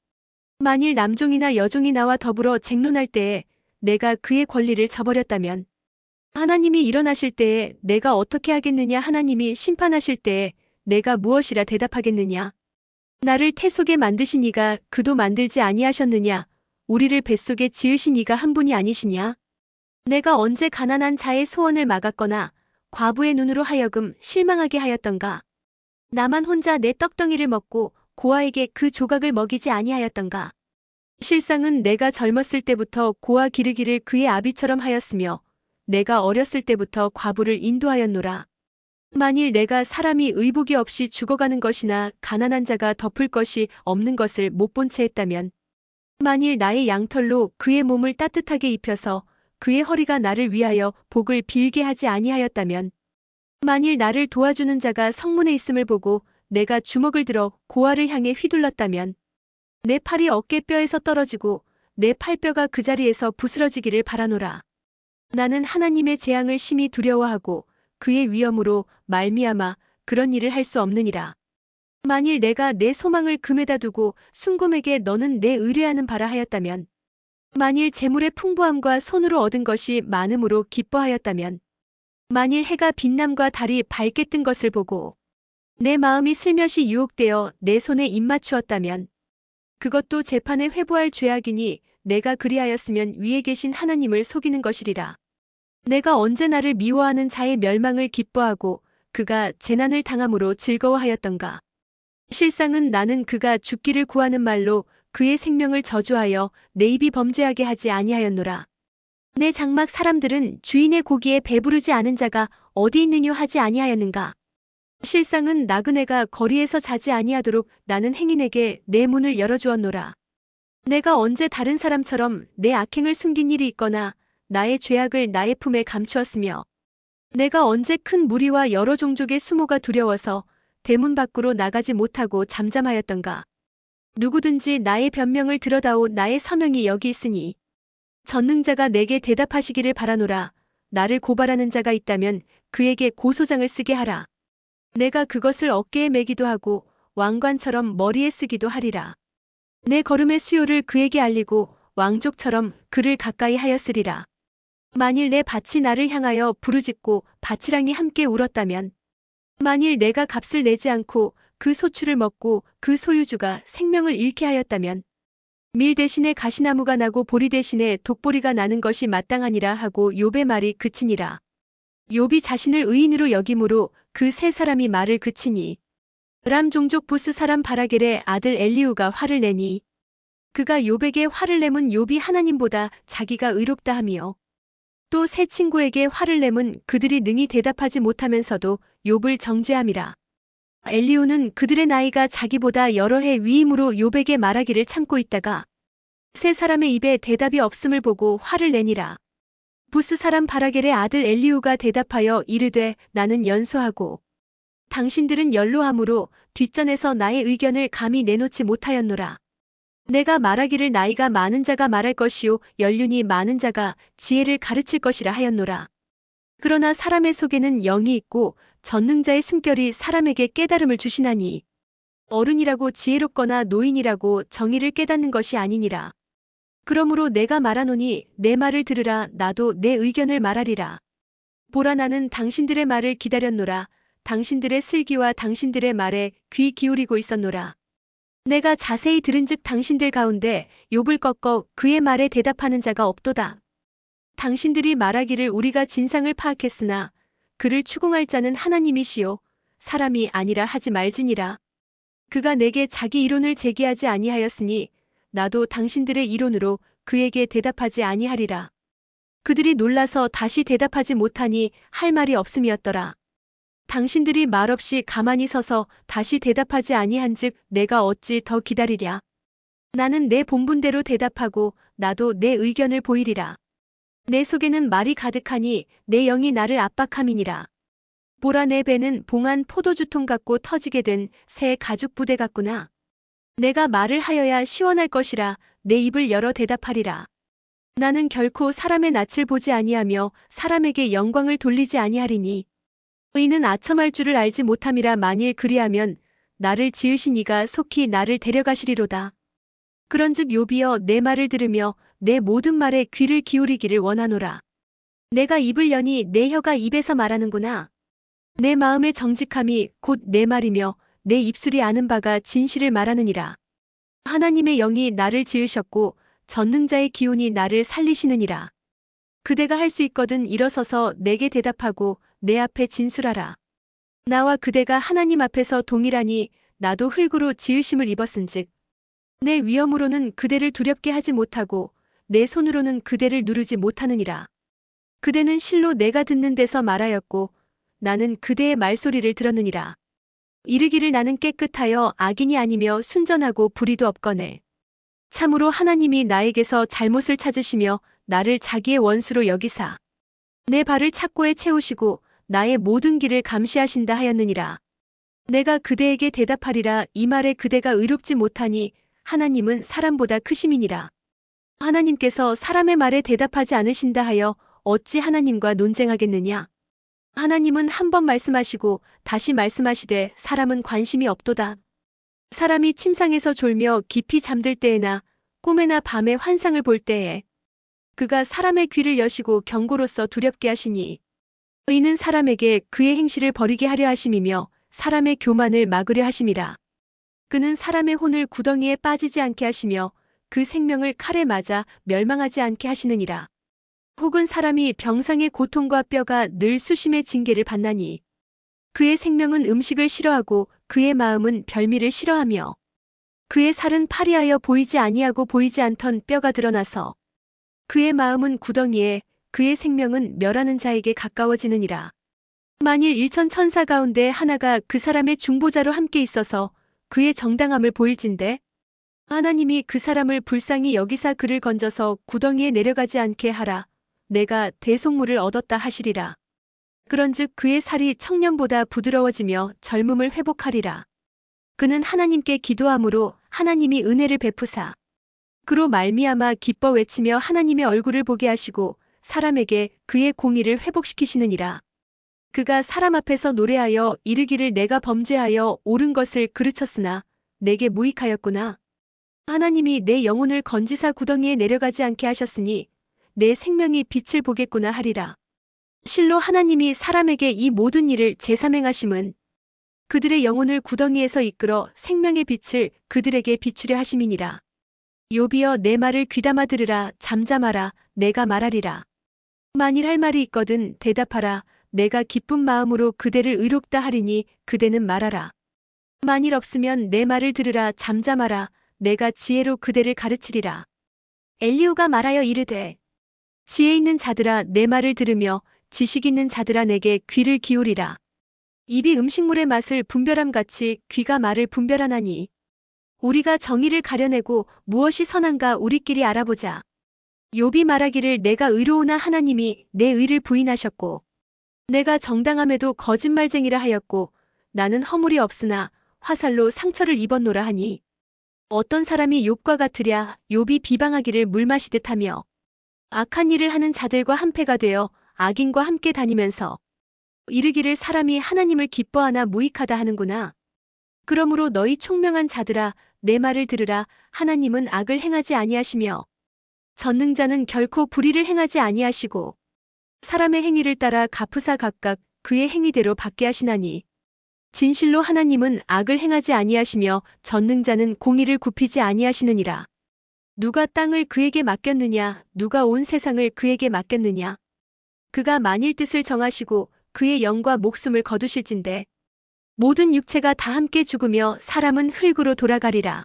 만일 남종이나 여종이 나와 더불어 쟁론할 때에 내가 그의 권리를 저버렸다면 하나님이 일어나실 때에 내가 어떻게 하겠느냐? 하나님이 심판하실 때에 내가 무엇이라 대답하겠느냐? 나를 태 속에 만드신 이가 그도 만들지 아니하셨느냐? 우리를 뱃속에 지으신 이가 한 분이 아니시냐? 내가 언제 가난한 자의 소원을 막았거나 과부의 눈으로 하여금 실망하게 하였던가? 나만 혼자 내 떡덩이를 먹고 고아에게 그 조각을 먹이지 아니하였던가? 실상은 내가 젊었을 때부터 고아 기르기를 그의 아비처럼 하였으며 내가 어렸을 때부터 과부를 인도하였노라. 만일 내가 사람이 의복이 없이 죽어가는 것이나 가난한 자가 덮을 것이 없는 것을 못 본 채 했다면 만일 나의 양털로 그의 몸을 따뜻하게 입혀서 그의 허리가 나를 위하여 복을 빌게 하지 아니하였다면 만일 나를 도와주는 자가 성문에 있음을 보고 내가 주먹을 들어 고아를 향해 휘둘렀다면 내 팔이 어깨뼈에서 떨어지고 내 팔뼈가 그 자리에서 부스러지기를 바라노라. 나는 하나님의 재앙을 심히 두려워하고 그의 위엄으로 말미암아 그런 일을 할 수 없느니라. 만일 내가 내 소망을 금에다 두고 순금에게 너는 내 의뢰하는 바라 하였다면 만일 재물의 풍부함과 손으로 얻은 것이 많음으로 기뻐하였다면 만일 해가 빛남과 달이 밝게 뜬 것을 보고 내 마음이 슬며시 유혹되어 내 손에 입맞추었다면 그것도 재판에 회부할 죄악이니 내가 그리하였으면 위에 계신 하나님을 속이는 것이리라. 내가 언제 나를 미워하는 자의 멸망을 기뻐하고 그가 재난을 당함으로 즐거워하였던가. 실상은 나는 그가 죽기를 구하는 말로 그의 생명을 저주하여 내 입이 범죄하게 하지 아니하였노라. 내 장막 사람들은 주인의 고기에 배부르지 않은 자가 어디 있느뇨 하지 아니하였는가. 실상은 나그네가 거리에서 자지 아니하도록 나는 행인에게 내 문을 열어주었노라. 내가 언제 다른 사람처럼 내 악행을 숨긴 일이 있거나 나의 죄악을 나의 품에 감추었으며 내가 언제 큰 무리와 여러 종족의 수모가 두려워서 대문 밖으로 나가지 못하고 잠잠하였던가. 누구든지 나의 변명을 들어다오 나의 서명이 여기 있으니 전능자가 내게 대답하시기를 바라노라. 나를 고발하는 자가 있다면 그에게 고소장을 쓰게 하라. 내가 그것을 어깨에 매기도 하고 왕관처럼 머리에 쓰기도 하리라. 내 걸음의 수요를 그에게 알리고 왕족처럼 그를 가까이 하였으리라. 만일 내 밭이 나를 향하여 부르짖고 밭이랑이 함께 울었다면 만일 내가 값을 내지 않고 그 소출을 먹고 그 소유주가 생명을 잃게 하였다면 밀 대신에 가시나무가 나고 보리 대신에 독보리가 나는 것이 마땅하니라 하고 욥의 말이 그치니라. 욥이 자신을 의인으로 여김으로 그 세 사람이 말을 그치니 람 종족 부스 사람 바라겔의 아들 엘리후가 화를 내니 그가 욥에게 화를 내면 욥이 하나님보다 자기가 의롭다 하며 또 세 친구에게 화를 내면 그들이 능히 대답하지 못하면서도 욥을 정죄함이라. 엘리후는 그들의 나이가 자기보다 여러 해 위임으로 욥에게 말하기를 참고 있다가 세 사람의 입에 대답이 없음을 보고 화를 내니라. 부스 사람 바라겔의 아들 엘리후가 대답하여 이르되 나는 연소하고 당신들은 연로함으로 뒷전에서 나의 의견을 감히 내놓지 못하였노라. 내가 말하기를 나이가 많은 자가 말할 것이요 연륜이 많은 자가 지혜를 가르칠 것이라 하였노라. 그러나 사람의 속에는 영이 있고 전능자의 숨결이 사람에게 깨달음을 주시나니 어른이라고 지혜롭거나 노인이라고 정의를 깨닫는 것이 아니니라. 그러므로 내가 말하노니 내 말을 들으라. 나도 내 의견을 말하리라. 보라, 나는 당신들의 말을 기다렸노라. 당신들의 슬기와 당신들의 말에 귀 기울이고 있었노라. 내가 자세히 들은즉 당신들 가운데 욥을 꺾어 그의 말에 대답하는 자가 없도다. 당신들이 말하기를 우리가 진상을 파악했으나 그를 추궁할 자는 하나님이시요 사람이 아니라 하지 말지니라. 그가 내게 자기 이론을 제기하지 아니하였으니 나도 당신들의 이론으로 그에게 대답하지 아니하리라. 그들이 놀라서 다시 대답하지 못하니 할 말이 없음이었더라. 당신들이 말없이 가만히 서서 다시 대답하지 아니한즉 내가 어찌 더 기다리랴. 나는 내 본분대로 대답하고 나도 내 의견을 보이리라. 내 속에는 말이 가득하니 내 영이 나를 압박함이니라. 보라, 내 배는 봉한 포도주통 같고 터지게 된 새 가죽 부대 같구나. 내가 말을 하여야 시원할 것이라 내 입을 열어 대답하리라. 나는 결코 사람의 낯을 보지 아니하며 사람에게 영광을 돌리지 아니하리니 의인은 아첨할 줄을 알지 못함이라. 만일 그리하면 나를 지으신 이가 속히 나를 데려가시리로다. 그런즉 욥이여, 내 말을 들으며 내 모든 말에 귀를 기울이기를 원하노라. 내가 입을 여니 내 혀가 입에서 말하는구나. 내 마음의 정직함이 곧 내 말이며 내 입술이 아는 바가 진실을 말하느니라. 하나님의 영이 나를 지으셨고 전능자의 기운이 나를 살리시느니라. 그대가 할 수 있거든 일어서서 내게 대답하고 내 앞에 진술하라. 나와 그대가 하나님 앞에서 동일하니 나도 흙으로 지으심을 입었은즉 내 위엄으로는 그대를 두렵게 하지 못하고 내 손으로는 그대를 누르지 못하느니라. 그대는 실로 내가 듣는 데서 말하였고 나는 그대의 말소리를 들었느니라. 이르기를 나는 깨끗하여 악인이 아니며 순전하고 불의도 없거늘 참으로 하나님이 나에게서 잘못을 찾으시며 나를 자기의 원수로 여기사 내 발을 착고에 채우시고 나의 모든 길을 감시하신다 하였느니라. 내가 그대에게 대답하리라. 이 말에 그대가 의롭지 못하니 하나님은 사람보다 크심이니라. 하나님께서 사람의 말에 대답하지 않으신다 하여 어찌 하나님과 논쟁하겠느냐. 하나님은 한 번 말씀하시고 다시 말씀하시되 사람은 관심이 없도다. 사람이 침상에서 졸며 깊이 잠들 때에나 꿈에나 밤에 환상을 볼 때에 그가 사람의 귀를 여시고 경고로써 두렵게 하시니 의인은 사람에게 그의 행실을 버리게 하려 하심이며 사람의 교만을 막으려 하심이라. 그는 사람의 혼을 구덩이에 빠지지 않게 하시며 그 생명을 칼에 맞아 멸망하지 않게 하시느니라. 혹은 사람이 병상의 고통과 뼈가 늘 수심의 징계를 받나니 그의 생명은 음식을 싫어하고 그의 마음은 별미를 싫어하며 그의 살은 파리하여 보이지 아니하고 보이지 않던 뼈가 드러나서 그의 마음은 구덩이에 그의 생명은 멸하는 자에게 가까워지느니라. 만일 일천 천사 가운데 하나가 그 사람의 중보자로 함께 있어서 그의 정당함을 보일진대 하나님이 그 사람을 불쌍히 여기사 그를 건져서 구덩이에 내려가지 않게 하라. 내가 대속물을 얻었다 하시리라. 그런즉 그의 살이 청년보다 부드러워지며 젊음을 회복하리라. 그는 하나님께 기도함으로 하나님이 은혜를 베푸사 그로 말미암아 기뻐 외치며 하나님의 얼굴을 보게 하시고 사람에게 그의 공의를 회복시키시느니라. 그가 사람 앞에서 노래하여 이르기를 내가 범죄하여 옳은 것을 그르쳤으나 내게 무익하였구나. 하나님이 내 영혼을 건지사 구덩이에 내려가지 않게 하셨으니 내 생명이 빛을 보겠구나 하리라. 실로 하나님이 사람에게 이 모든 일을 재삼행하심은 그들의 영혼을 구덩이에서 이끌어 생명의 빛을 그들에게 비추려 하심이니라. 욥이여, 내 말을 귀담아 들으라. 잠잠하라. 내가 말하리라. 만일 할 말이 있거든 대답하라. 내가 기쁜 마음으로 그대를 의롭다 하리니 그대는 말하라. 만일 없으면 내 말을 들으라. 잠잠하라. 내가 지혜로 그대를 가르치리라. 엘리후가 말하여 이르되 지혜 있는 자들아 내 말을 들으며 지식 있는 자들아 내게 귀를 기울이라. 입이 음식물의 맛을 분별함같이 귀가 말을 분별하나니 우리가 정의를 가려내고 무엇이 선한가 우리끼리 알아보자. 욥이 말하기를 내가 의로우나 하나님이 내 의를 부인하셨고 내가 정당함에도 거짓말쟁이라 하였고 나는 허물이 없으나 화살로 상처를 입었노라 하니 어떤 사람이 욥과 같으랴. 욥이 비방하기를 물 마시듯 하며 악한 일을 하는 자들과 한패가 되어 악인과 함께 다니면서 이르기를 사람이 하나님을 기뻐하나 무익하다 하는구나. 그러므로 너희 총명한 자들아 내 말을 들으라. 하나님은 악을 행하지 아니하시며 전능자는 결코 불의를 행하지 아니하시고 사람의 행위를 따라 갚으사 각각 그의 행위대로 받게 하시나니 진실로 하나님은 악을 행하지 아니하시며 전능자는 공의를 굽히지 아니하시느니라. 누가 땅을 그에게 맡겼느냐? 누가 온 세상을 그에게 맡겼느냐? 그가 만일 뜻을 정하시고 그의 영과 목숨을 거두실진대 모든 육체가 다 함께 죽으며 사람은 흙으로 돌아가리라.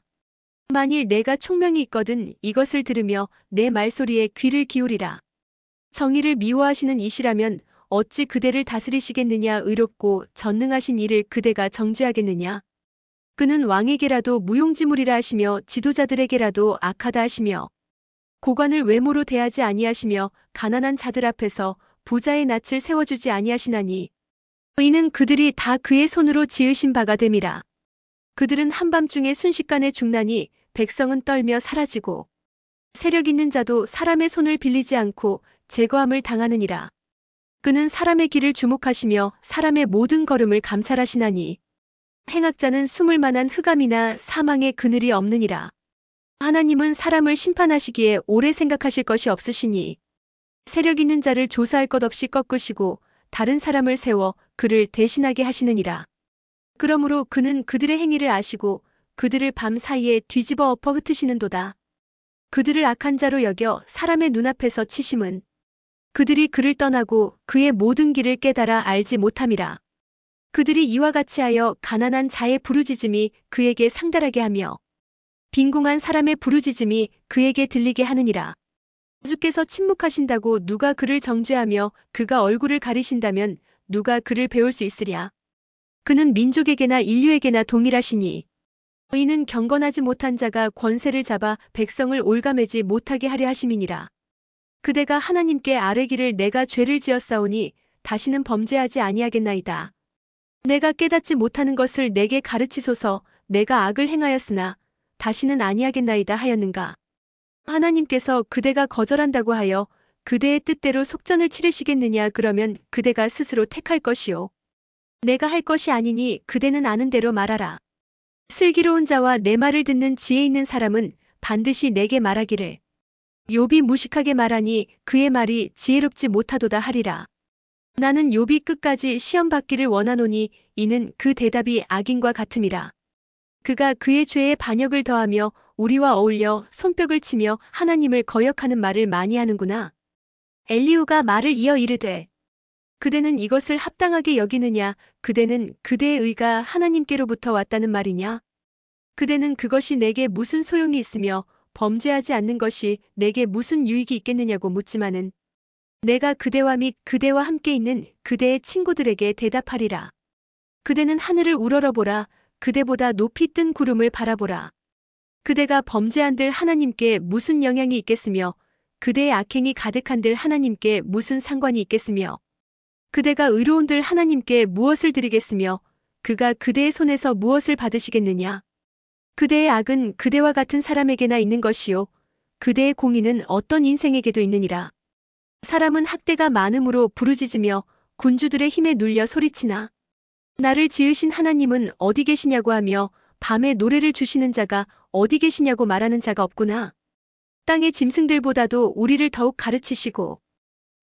만일 내가 총명이 있거든 이것을 들으며 내 말소리에 귀를 기울이라. 정의를 미워하시는 이시라면 어찌 그대를 다스리시겠느냐. 의롭고 전능하신 이를 그대가 정죄하겠느냐. 그는 왕에게라도 무용지물이라 하시며 지도자들에게라도 악하다 하시며 고관을 외모로 대하지 아니하시며 가난한 자들 앞에서 부자의 낯을 세워주지 아니하시나니 이는 그들이 다 그의 손으로 지으신 바가 됨이라. 그들은 한밤중에 순식간에 죽나니 백성은 떨며 사라지고 세력 있는 자도 사람의 손을 빌리지 않고 제거함을 당하느니라. 그는 사람의 길을 주목하시며 사람의 모든 걸음을 감찰하시나니 행악자는 숨을 만한 흑암이나 사망의 그늘이 없느니라. 하나님은 사람을 심판하시기에 오래 생각하실 것이 없으시니 세력 있는 자를 조사할 것 없이 꺾으시고 다른 사람을 세워 그를 대신하게 하시느니라. 그러므로 그는 그들의 행위를 아시고 그들을 밤 사이에 뒤집어 엎어 흩으시는도다. 그들을 악한 자로 여겨 사람의 눈앞에서 치심은 그들이 그를 떠나고 그의 모든 길을 깨달아 알지 못함이라. 그들이 이와 같이 하여 가난한 자의 부르짖음이 그에게 상달하게 하며 빈궁한 사람의 부르짖음이 그에게 들리게 하느니라. 주께서 침묵하신다고 누가 그를 정죄하며 그가 얼굴을 가리신다면 누가 그를 배울 수 있으랴. 그는 민족에게나 인류에게나 동일하시니 이는 경건하지 못한 자가 권세를 잡아 백성을 올가매지 못하게 하려 하심이니라. 그대가 하나님께 아뢰기를 내가 죄를 지었사오니 다시는 범죄하지 아니하겠나이다. 내가 깨닫지 못하는 것을 내게 가르치소서. 내가 악을 행하였으나 다시는 아니하겠나이다 하였는가. 하나님께서 그대가 거절한다고 하여 그대의 뜻대로 속전을 치르시겠느냐. 그러면 그대가 스스로 택할 것이요 내가 할 것이 아니니 그대는 아는 대로 말하라. 슬기로운 자와 내 말을 듣는 지혜 있는 사람은 반드시 내게 말하기를 욥이 무식하게 말하니 그의 말이 지혜롭지 못하도다 하리라. 나는 욥이 끝까지 시험 받기를 원하노니 이는 그 대답이 악인과 같음이라. 그가 그의 죄에 반역을 더하며 우리와 어울려 손뼉을 치며 하나님을 거역하는 말을 많이 하는구나. 엘리후가 말을 이어 이르되 그대는 이것을 합당하게 여기느냐. 그대는 그대의 의가 하나님께로부터 왔다는 말이냐. 그대는 그것이 내게 무슨 소용이 있으며 범죄하지 않는 것이 내게 무슨 유익이 있겠느냐고 묻지만은 내가 그대와 및 그대와 함께 있는 그대의 친구들에게 대답하리라. 그대는 하늘을 우러러보라. 그대보다 높이 뜬 구름을 바라보라. 그대가 범죄한들 하나님께 무슨 영향이 있겠으며 그대의 악행이 가득한들 하나님께 무슨 상관이 있겠으며 그대가 의로운들 하나님께 무엇을 드리겠으며 그가 그대의 손에서 무엇을 받으시겠느냐. 그대의 악은 그대와 같은 사람에게나 있는 것이요 그대의 공의는 어떤 인생에게도 있느니라. 사람은 학대가 많음으로 부르짖으며 군주들의 힘에 눌려 소리치나 나를 지으신 하나님은 어디 계시냐고 하며 밤에 노래를 주시는 자가 어디 계시냐고 말하는 자가 없구나. 땅의 짐승들보다도 우리를 더욱 가르치시고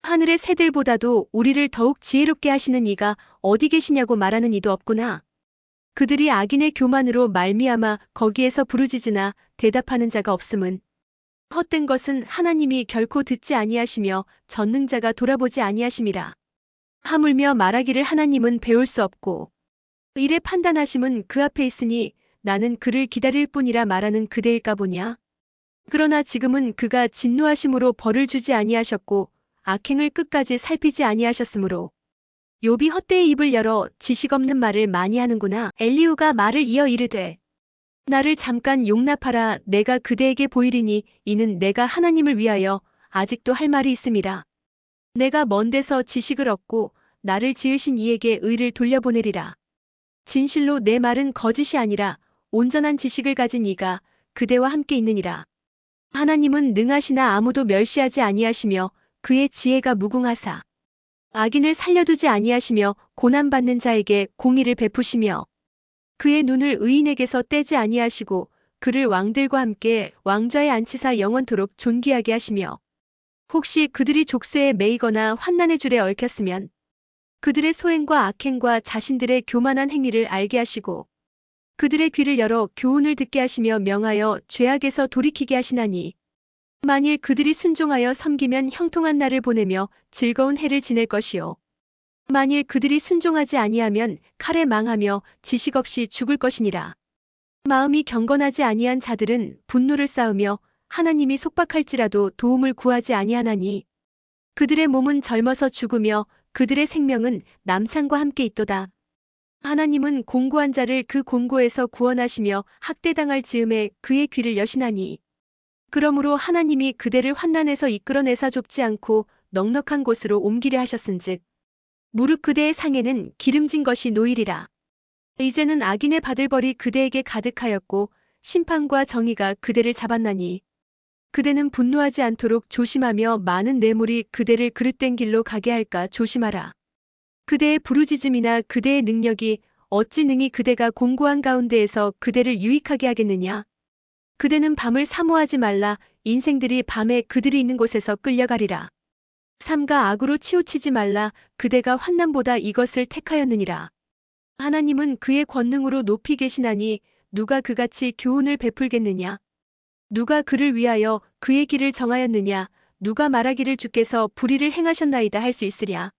하늘의 새들보다도 우리를 더욱 지혜롭게 하시는 이가 어디 계시냐고 말하는 이도 없구나. 그들이 악인의 교만으로 말미암아 거기에서 부르짖으나 대답하는 자가 없음은 헛된 것은 하나님이 결코 듣지 아니하시며 전능자가 돌아보지 아니하심이라. 하물며 말하기를 하나님은 배울 수 없고 일의 판단하심은 그 앞에 있으니 나는 그를 기다릴 뿐이라 말하는 그대일까 보냐. 그러나 지금은 그가 진노하심으로 벌을 주지 아니하셨고 악행을 끝까지 살피지 아니하셨으므로 욥이 헛되이 입을 열어 지식 없는 말을 많이 하는구나. 엘리후가 말을 이어 이르되 나를 잠깐 용납하라. 내가 그대에게 보이리니 이는 내가 하나님을 위하여 아직도 할 말이 있음이라. 내가 먼 데서 지식을 얻고 나를 지으신 이에게 의를 돌려보내리라. 진실로 내 말은 거짓이 아니라 온전한 지식을 가진 이가 그대와 함께 있느니라. 하나님은 능하시나 아무도 멸시하지 아니하시며 그의 지혜가 무궁하사 악인을 살려두지 아니하시며 고난받는 자에게 공의를 베푸시며 그의 눈을 의인에게서 떼지 아니하시고 그를 왕들과 함께 왕좌에 앉히사 영원토록 존귀하게 하시며 혹시 그들이 족쇄에 매이거나 환난의 줄에 얽혔으면 그들의 소행과 악행과 자신들의 교만한 행위를 알게 하시고 그들의 귀를 열어 교훈을 듣게 하시며 명하여 죄악에서 돌이키게 하시나니 만일 그들이 순종하여 섬기면 형통한 날을 보내며 즐거운 해를 지낼 것이요 만일 그들이 순종하지 아니하면 칼에 망하며 지식 없이 죽을 것이니라. 마음이 경건하지 아니한 자들은 분노를 쌓으며 하나님이 속박할지라도 도움을 구하지 아니하나니 그들의 몸은 젊어서 죽으며 그들의 생명은 남창과 함께 있도다. 하나님은 공고한 자를 그 공고에서 구원하시며 학대당할 즈음에 그의 귀를 여시나니 그러므로 하나님이 그대를 환난에서 이끌어내사 좁지 않고 넉넉한 곳으로 옮기려 하셨은즉 무릇 그대의 상에는 기름진 것이 놓이리라. 이제는 악인의 받을 벌이 그대에게 가득하였고 심판과 정의가 그대를 잡았나니 그대는 분노하지 않도록 조심하며 많은 뇌물이 그대를 그릇된 길로 가게 할까 조심하라. 그대의 부르짖음이나 그대의 능력이 어찌 능히 그대가 공고한 가운데에서 그대를 유익하게 하겠느냐. 그대는 밤을 사모하지 말라. 인생들이 밤에 그들이 있는 곳에서 끌려가리라. 삼가 악으로 치우치지 말라. 그대가 환난보다 이것을 택하였느니라. 하나님은 그의 권능으로 높이 계시나니 누가 그같이 교훈을 베풀겠느냐. 누가 그를 위하여 그의 길을 정하였느냐. 누가 말하기를 주께서 불의를 행하셨나이다 할 수 있으랴.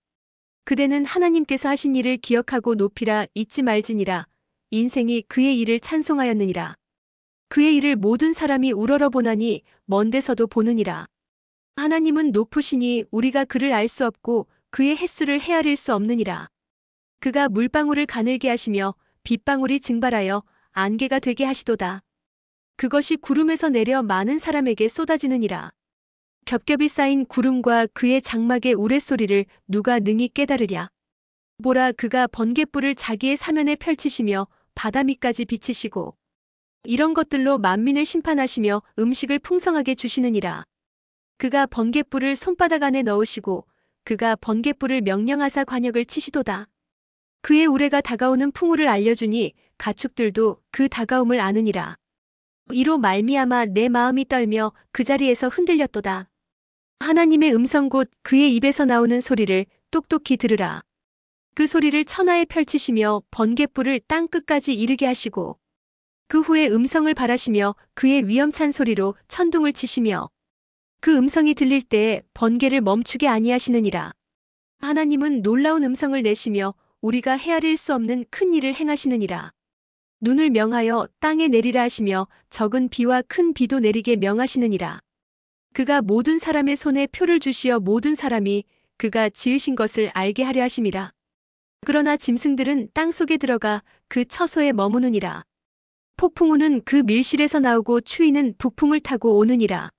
그대는 하나님께서 하신 일을 기억하고 높이라. 잊지 말지니라. 인생이 그의 일을 찬송하였느니라. 그의 일을 모든 사람이 우러러 보나니 먼 데서도 보느니라. 하나님은 높으시니 우리가 그를 알 수 없고 그의 햇수를 헤아릴 수 없느니라. 그가 물방울을 가늘게 하시며 빗방울이 증발하여 안개가 되게 하시도다. 그것이 구름에서 내려 많은 사람에게 쏟아지느니라. 겹겹이 쌓인 구름과 그의 장막의 우레소리를 누가 능히 깨달으랴. 보라, 그가 번갯불을 자기의 사면에 펼치시며 바다 밑까지 비치시고 이런 것들로 만민을 심판하시며 음식을 풍성하게 주시느니라. 그가 번갯불을 손바닥 안에 넣으시고 그가 번갯불을 명령하사 관역을 치시도다. 그의 우레가 다가오는 풍우를 알려주니 가축들도 그 다가옴을 아느니라. 이로 말미암아 내 마음이 떨며 그 자리에서 흔들렸도다. 하나님의 음성 곧 그의 입에서 나오는 소리를 똑똑히 들으라. 그 소리를 천하에 펼치시며 번갯불을 땅 끝까지 이르게 하시고 그 후에 음성을 발하시며 그의 위엄찬 소리로 천둥을 치시며 그 음성이 들릴 때에 번개를 멈추게 아니하시느니라. 하나님은 놀라운 음성을 내시며 우리가 헤아릴 수 없는 큰 일을 행하시느니라. 눈을 명하여 땅에 내리라 하시며 적은 비와 큰 비도 내리게 명하시느니라. 그가 모든 사람의 손에 표를 주시어 모든 사람이 그가 지으신 것을 알게 하려 하심이라. 그러나 짐승들은 땅 속에 들어가 그 처소에 머무느니라. 폭풍우는 그 밀실에서 나오고 추위는 북풍을 타고 오느니라.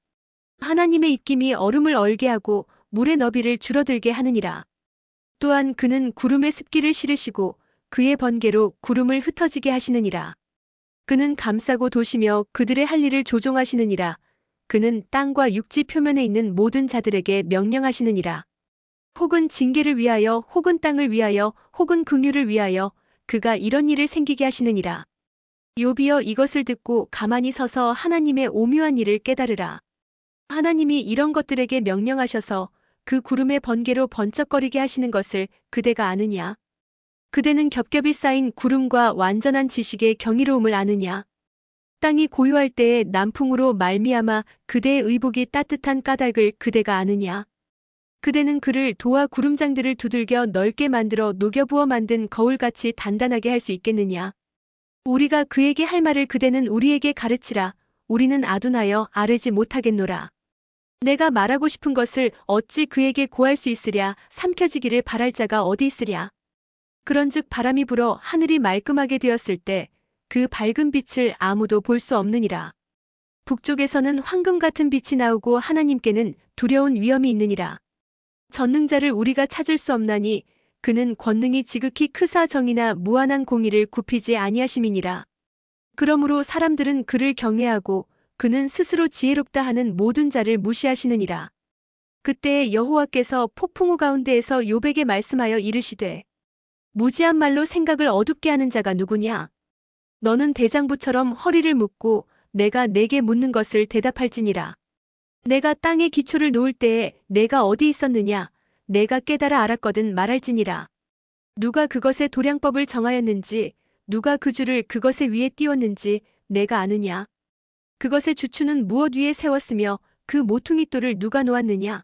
하나님의 입김이 얼음을 얼게 하고 물의 너비를 줄어들게 하느니라. 또한 그는 구름의 습기를 실으시고 그의 번개로 구름을 흩어지게 하시느니라. 그는 감싸고 도시며 그들의 할 일을 조종하시느니라. 그는 땅과 육지 표면에 있는 모든 자들에게 명령하시느니라. 혹은 징계를 위하여 혹은 땅을 위하여 혹은 긍휼을 위하여 그가 이런 일을 생기게 하시느니라. 욥이여, 이것을 듣고 가만히 서서 하나님의 오묘한 일을 깨달으라. 하나님이 이런 것들에게 명령하셔서 그 구름의 번개로 번쩍거리게 하시는 것을 그대가 아느냐? 그대는 겹겹이 쌓인 구름과 완전한 지식의 경이로움을 아느냐? 땅이 고요할 때에 남풍으로 말미암아 그대의 의복이 따뜻한 까닭을 그대가 아느냐? 그대는 그를 도와 구름장들을 두들겨 넓게 만들어 녹여부어 만든 거울같이 단단하게 할 수 있겠느냐? 우리가 그에게 할 말을 그대는 우리에게 가르치라. 우리는 아둔하여 아뢰지 못하겠노라. 내가 말하고 싶은 것을 어찌 그에게 고할 수 있으랴. 삼켜지기를 바랄 자가 어디 있으랴. 그런즉 바람이 불어 하늘이 말끔하게 되었을 때 그 밝은 빛을 아무도 볼 수 없느니라. 북쪽에서는 황금 같은 빛이 나오고 하나님께는 두려운 위엄이 있느니라. 전능자를 우리가 찾을 수 없나니 그는 권능이 지극히 크사 정의나 무한한 공의를 굽히지 아니하심이니라. 그러므로 사람들은 그를 경외하고 그는 스스로 지혜롭다 하는 모든 자를 무시하시느니라. 그때에 여호와께서 폭풍우 가운데에서 욥에게 말씀하여 이르시되 무지한 말로 생각을 어둡게 하는 자가 누구냐? 너는 대장부처럼 허리를 묶고 내가 내게 묻는 것을 대답할지니라. 내가 땅에 기초를 놓을 때에 내가 어디 있었느냐? 내가 깨달아 알았거든 말할지니라. 누가 그것의 도량법을 정하였는지 누가 그 줄을 그것의 위에 띄웠는지 내가 아느냐? 그것의 주추는 무엇 위에 세웠으며 그 모퉁이 돌을 누가 놓았느냐?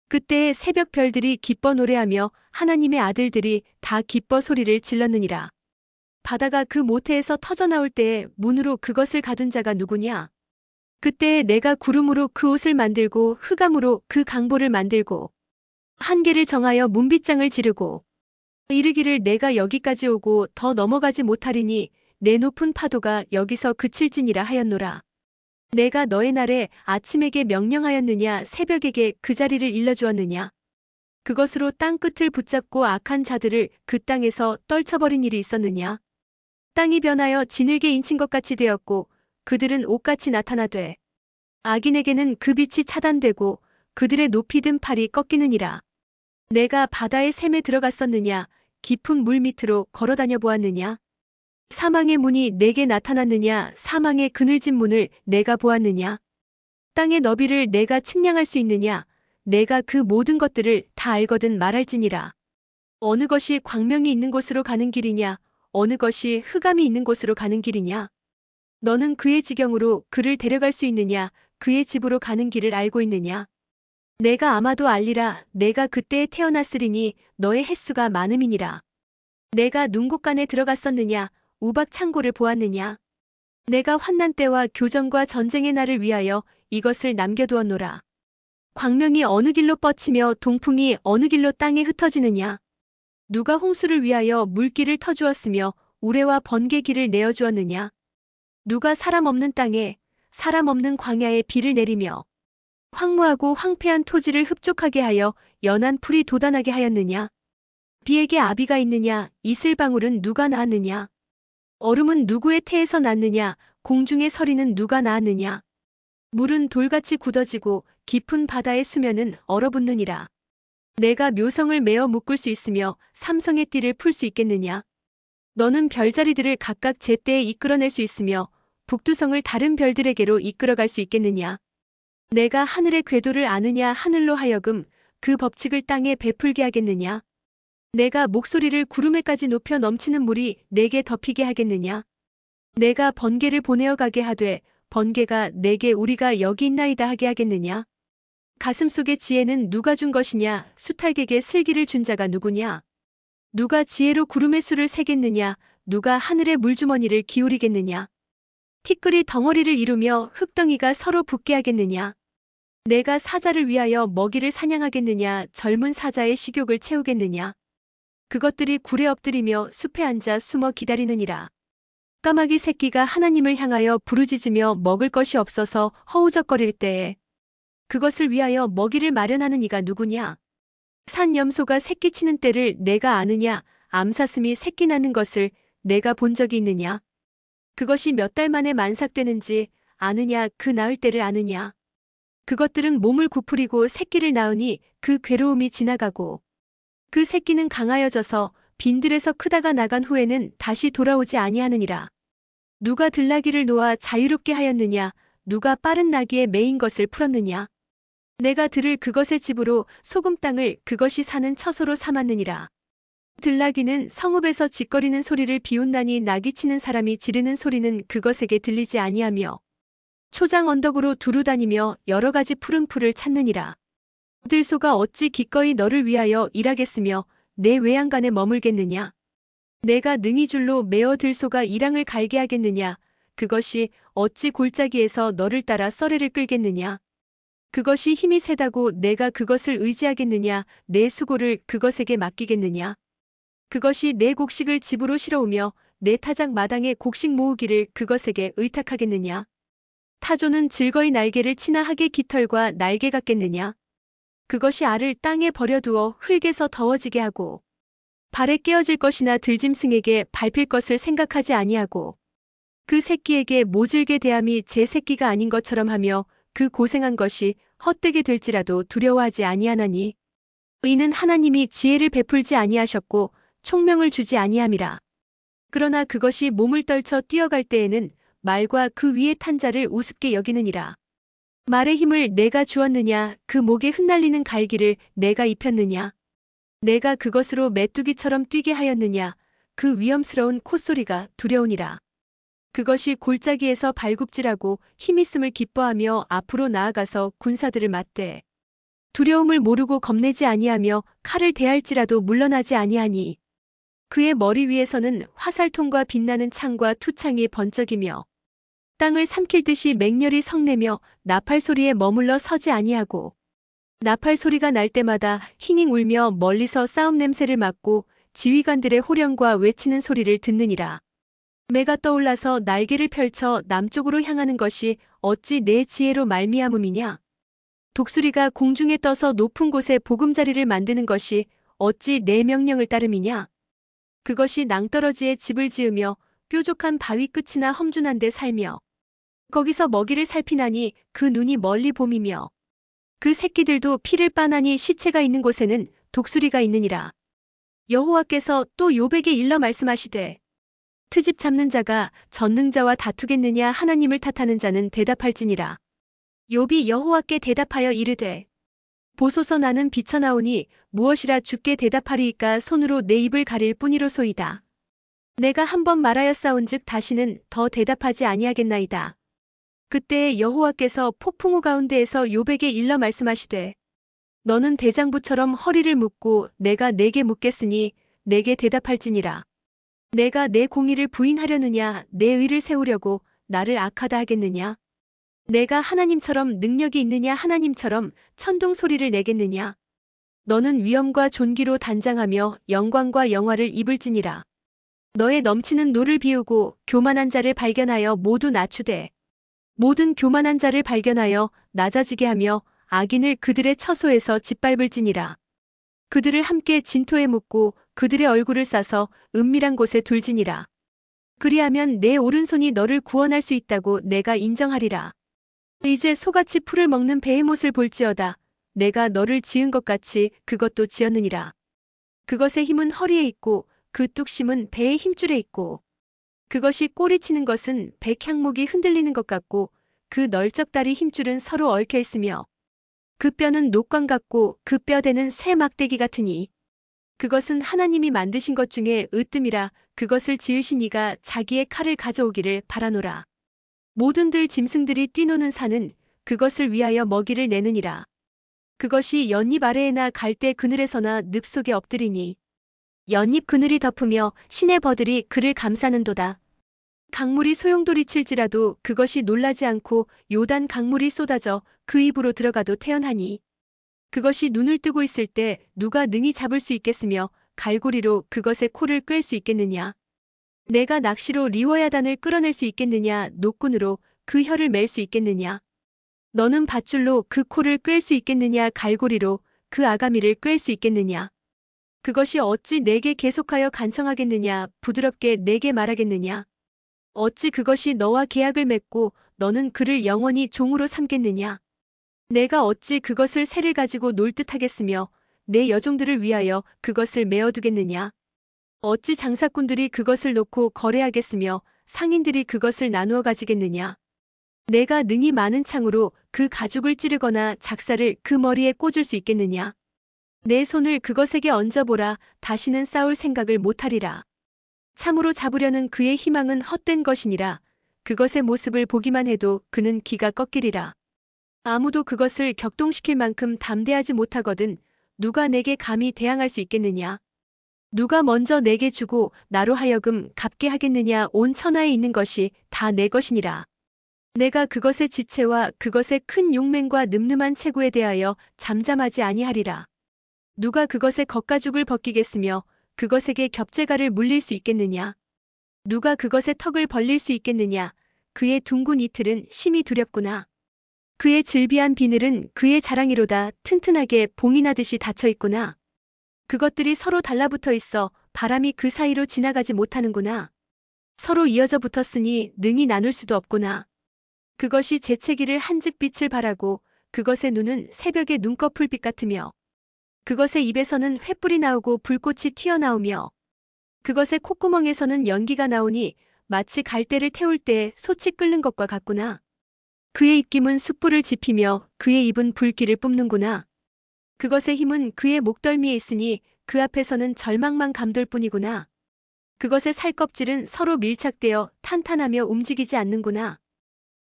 그때에 새벽 별들이 기뻐 노래하며 하나님의 아들들이 다 기뻐 소리를 질렀느니라. 바다가 그 모태에서 터져나올 때에 문으로 그것을 가둔 자가 누구냐? 그때에 내가 구름으로 그 옷을 만들고 흑암으로 그 강보를 만들고 한계를 정하여 문빗장을 지르고 이르기를 내가 여기까지 오고 더 넘어가지 못하리니 내 높은 파도가 여기서 그칠지니라 하였노라. 내가 너의 날에 아침에게 명령하였느냐? 새벽에게 그 자리를 일러주었느냐? 그것으로 땅 끝을 붙잡고 악한 자들을 그 땅에서 떨쳐버린 일이 있었느냐? 땅이 변하여 진흙에 인친 것 같이 되었고 그들은 옷같이 나타나되 악인에게는 그 빛이 차단되고 그들의 높이 든 팔이 꺾이느니라. 내가 바다의 샘에 들어갔었느냐? 깊은 물 밑으로 걸어다녀 보았느냐? 사망의 문이 내게 나타났느냐? 사망의 그늘진 문을 내가 보았느냐? 땅의 너비를 내가 측량할 수 있느냐? 내가 그 모든 것들을 다 알거든 말할지니라. 어느 것이 광명이 있는 곳으로 가는 길이냐? 어느 것이 흑암이 있는 곳으로 가는 길이냐? 너는 그의 지경으로 그를 데려갈 수 있느냐? 그의 집으로 가는 길을 알고 있느냐? 내가 아마도 알리라. 내가 그때에 태어났으리니 너의 횟수가 많음이니라. 내가 눈곳간에 들어갔었느냐? 우박 창고를 보았느냐? 내가 환난 때와 교정과 전쟁의 날을 위하여 이것을 남겨두었노라. 광명이 어느 길로 뻗치며 동풍이 어느 길로 땅에 흩어지느냐? 누가 홍수를 위하여 물길을 터주었으며 우레와 번개 길을 내어주었느냐? 누가 사람 없는 땅에 사람 없는 광야에 비를 내리며 황무하고 황폐한 토지를 흡족하게 하여 연한 풀이 돋아나게 하였느냐? 비에게 아비가 있느냐? 이슬방울은 누가 낳았느냐? 얼음은 누구의 태에서 났느냐? 공중의 서리는 누가 낳았느냐? 물은 돌같이 굳어지고 깊은 바다의 수면은 얼어붙느니라. 내가 묘성을 메어 묶을 수 있으며 삼성의 띠를 풀 수 있겠느냐? 너는 별자리들을 각각 제때에 이끌어낼 수 있으며 북두성을 다른 별들에게로 이끌어갈 수 있겠느냐? 내가 하늘의 궤도를 아느냐? 하늘로 하여금 그 법칙을 땅에 베풀게 하겠느냐? 내가 목소리를 구름에까지 높여 넘치는 물이 내게 덮이게 하겠느냐? 내가 번개를 보내어 가게 하되 번개가 내게 우리가 여기 있나이다 하게 하겠느냐? 가슴속의 지혜는 누가 준 것이냐? 수탈객에 슬기를 준 자가 누구냐? 누가 지혜로 구름의 수를 세겠느냐? 누가 하늘의 물주머니를 기울이겠느냐? 티끌이 덩어리를 이루며 흙덩이가 서로 붙게 하겠느냐? 내가 사자를 위하여 먹이를 사냥하겠느냐? 젊은 사자의 식욕을 채우겠느냐? 그것들이 굴에 엎드리며 숲에 앉아 숨어 기다리느니라. 까마귀 새끼가 하나님을 향하여 부르짖으며 먹을 것이 없어서 허우적거릴 때에 그것을 위하여 먹이를 마련하는 이가 누구냐? 산 염소가 새끼치는 때를 내가 아느냐? 암사슴이 새끼 낳는 것을 내가 본 적이 있느냐? 그것이 몇 달 만에 만삭되는지 아느냐? 그 낳을 때를 아느냐? 그것들은 몸을 구부리고 새끼를 낳으니 그 괴로움이 지나가고 그 새끼는 강하여져서 빈들에서 크다가 나간 후에는 다시 돌아오지 아니하느니라. 누가 들나귀를 놓아 자유롭게 하였느냐? 누가 빠른 나귀에 매인 것을 풀었느냐? 내가 들을 그것의 집으로 소금 땅을 그것이 사는 처소로 삼았느니라. 들나귀는 성읍에서 짓거리는 소리를 비웃나니 나귀치는 사람이 지르는 소리는 그것에게 들리지 아니하며 초장 언덕으로 두루 다니며 여러 가지 푸른 풀을 찾느니라. 들소가 어찌 기꺼이 너를 위하여 일하겠으며 내 외양간에 머물겠느냐? 내가 능히 줄로 메어 들소가 이랑을 갈게 하겠느냐? 그것이 어찌 골짜기에서 너를 따라 썰매를 끌겠느냐? 그것이 힘이 세다고 내가 그것을 의지하겠느냐? 내 수고를 그것에게 맡기겠느냐? 그것이 내 곡식을 집으로 실어오며 내 타작 마당에 곡식 모으기를 그것에게 의탁하겠느냐? 타조는 즐거이 날개를 치나 하게 깃털과 날개 같겠느냐? 그것이 알을 땅에 버려두어 흙에서 더워지게 하고 발에 깨어질 것이나 들짐승에게 밟힐 것을 생각하지 아니하고 그 새끼에게 모질게 대함이 제 새끼가 아닌 것처럼 하며 그 고생한 것이 헛되게 될지라도 두려워하지 아니하나니 이는 하나님이 지혜를 베풀지 아니하셨고 총명을 주지 아니함이라. 그러나 그것이 몸을 떨쳐 뛰어갈 때에는 말과 그 위에 탄 자를 우습게 여기느니라. 말의 힘을 내가 주었느냐? 그 목에 흩날리는 갈기를 내가 입혔느냐? 내가 그것으로 메뚜기처럼 뛰게 하였느냐? 그 위험스러운 콧소리가 두려우니라. 그것이 골짜기에서 발굽질하고 힘있음을 기뻐하며 앞으로 나아가서 군사들을 맞대. 두려움을 모르고 겁내지 아니하며 칼을 대할지라도 물러나지 아니하니 그의 머리 위에서는 화살통과 빛나는 창과 투창이 번쩍이며 땅을 삼킬 듯이 맹렬히 성내며 나팔 소리에 머물러 서지 아니하고 나팔 소리가 날 때마다 힝힝 울며 멀리서 싸움 냄새를 맡고 지휘관들의 호령과 외치는 소리를 듣느니라. 매가 떠올라서 날개를 펼쳐 남쪽으로 향하는 것이 어찌 내 지혜로 말미암음이냐? 독수리가 공중에 떠서 높은 곳에 보금자리를 만드는 것이 어찌 내 명령을 따름이냐? 그것이 낭떠러지에 집을 지으며 뾰족한 바위 끝이나 험준한 데 살며 거기서 먹이를 살피나니 그 눈이 멀리 봄이며 그 새끼들도 피를 빠나니 시체가 있는 곳에는 독수리가 있느니라. 여호와께서 또 욥에게 일러 말씀하시되 트집 잡는 자가 전능자와 다투겠느냐 하나님을 탓하는 자는 대답할지니라. 욥이 여호와께 대답하여 이르되 보소서 나는 비쳐나오니 무엇이라 주께 대답하리이까 손으로 내 입을 가릴 뿐이로소이다. 내가 한 번 말하였사온즉 다시는 더 대답하지 아니하겠나이다. 그때 여호와께서 폭풍우 가운데에서 욥에게 일러 말씀하시되 너는 대장부처럼 허리를 묶고 내가 내게 묻겠으니 내게 대답할지니라. 내가 내 공의를 부인하려느냐 내 의를 세우려고 나를 악하다 하겠느냐. 내가 하나님처럼 능력이 있느냐 하나님처럼 천둥 소리를 내겠느냐. 너는 위엄과 존귀로 단장하며 영광과 영화를 입을지니라. 너의 넘치는 노를 비우고 교만한 자를 발견하여 모두 낮추되 모든 교만한 자를 발견하여 낮아지게 하며 악인을 그들의 처소에서 짓밟을지니라. 그들을 함께 진토에 묻고 그들의 얼굴을 싸서 은밀한 곳에 둘지니라. 그리하면 내 오른손이 너를 구원할 수 있다고 내가 인정하리라. 이제 소같이 풀을 먹는 베헤못을 볼지어다. 내가 너를 지은 것 같이 그것도 지었느니라. 그것의 힘은 허리에 있고 그 뚝심은 배의 힘줄에 있고 그것이 꼬리치는 것은 백향목이 흔들리는 것 같고 그 널쩍다리 힘줄은 서로 얽혀 있으며 그 뼈는 녹광 같고 그 뼈대는 쇠 막대기 같으니 그것은 하나님이 만드신 것 중에 으뜸이라. 그것을 지으신 이가 자기의 칼을 가져오기를 바라노라. 모든들 짐승들이 뛰노는 산은 그것을 위하여 먹이를 내느니라. 그것이 연잎 아래에나 갈대 그늘에서나 늪 속에 엎드리니 연잎 그늘이 덮으며 시내 버들이 그를 감싸는도다. 강물이 소용돌이칠지라도 그것이 놀라지 않고 요단 강물이 쏟아져 그 입으로 들어가도 태연하니 그것이 눈을 뜨고 있을 때 누가 능히 잡을 수 있겠으며 갈고리로 그것의 코를 꿰 수 있겠느냐. 내가 낚시로 리워야단을 끌어낼 수 있겠느냐 노끈으로 그 혀를 맬 수 있겠느냐. 너는 밧줄로 그 코를 꿰 수 있겠느냐 갈고리로 그 아가미를 꿰 수 있겠느냐. 그것이 어찌 내게 계속하여 간청하겠느냐 부드럽게 내게 말하겠느냐. 어찌 그것이 너와 계약을 맺고 너는 그를 영원히 종으로 삼겠느냐. 내가 어찌 그것을 새를 가지고 놀 듯 하겠으며 내 여종들을 위하여 그것을 메어두겠느냐. 어찌 장사꾼들이 그것을 놓고 거래하겠으며 상인들이 그것을 나누어 가지겠느냐. 내가 능히 많은 창으로 그 가죽을 찌르거나 작사를 그 머리에 꽂을 수 있겠느냐. 내 손을 그것에게 얹어보라. 다시는 싸울 생각을 못하리라. 참으로 잡으려는 그의 희망은 헛된 것이니라. 그것의 모습을 보기만 해도 그는 기가 꺾이리라. 아무도 그것을 격동시킬 만큼 담대하지 못하거든 누가 내게 감히 대항할 수 있겠느냐. 누가 먼저 내게 주고 나로 하여금 갚게 하겠느냐. 온 천하에 있는 것이 다 내 것이니라. 내가 그것의 지체와 그것의 큰 용맹과 늠름한 체구에 대하여 잠잠하지 아니하리라. 누가 그것의 겉가죽을 벗기겠으며 그것에게 겹재가를 물릴 수 있겠느냐. 누가 그것의 턱을 벌릴 수 있겠느냐. 그의 둥근 이틀은 심히 두렵구나. 그의 질비한 비늘은 그의 자랑이로다. 튼튼하게 봉이 나듯이 닫혀 있구나. 그것들이 서로 달라붙어 있어 바람이 그 사이로 지나가지 못하는구나. 서로 이어져 붙었으니 능히 나눌 수도 없구나. 그것이 재채기를 한즉 빛을 발하고 그것의 눈은 새벽의 눈꺼풀빛 같으며 그것의 입에서는 횃불이 나오고 불꽃이 튀어나오며 그것의 콧구멍에서는 연기가 나오니 마치 갈대를 태울 때 솥이 끓는 것과 같구나. 그의 입김은 숯불을 지피며 그의 입은 불길을 뿜는구나. 그것의 힘은 그의 목덜미에 있으니 그 앞에서는 절망만 감돌 뿐이구나. 그것의 살껍질은 서로 밀착되어 탄탄하며 움직이지 않는구나.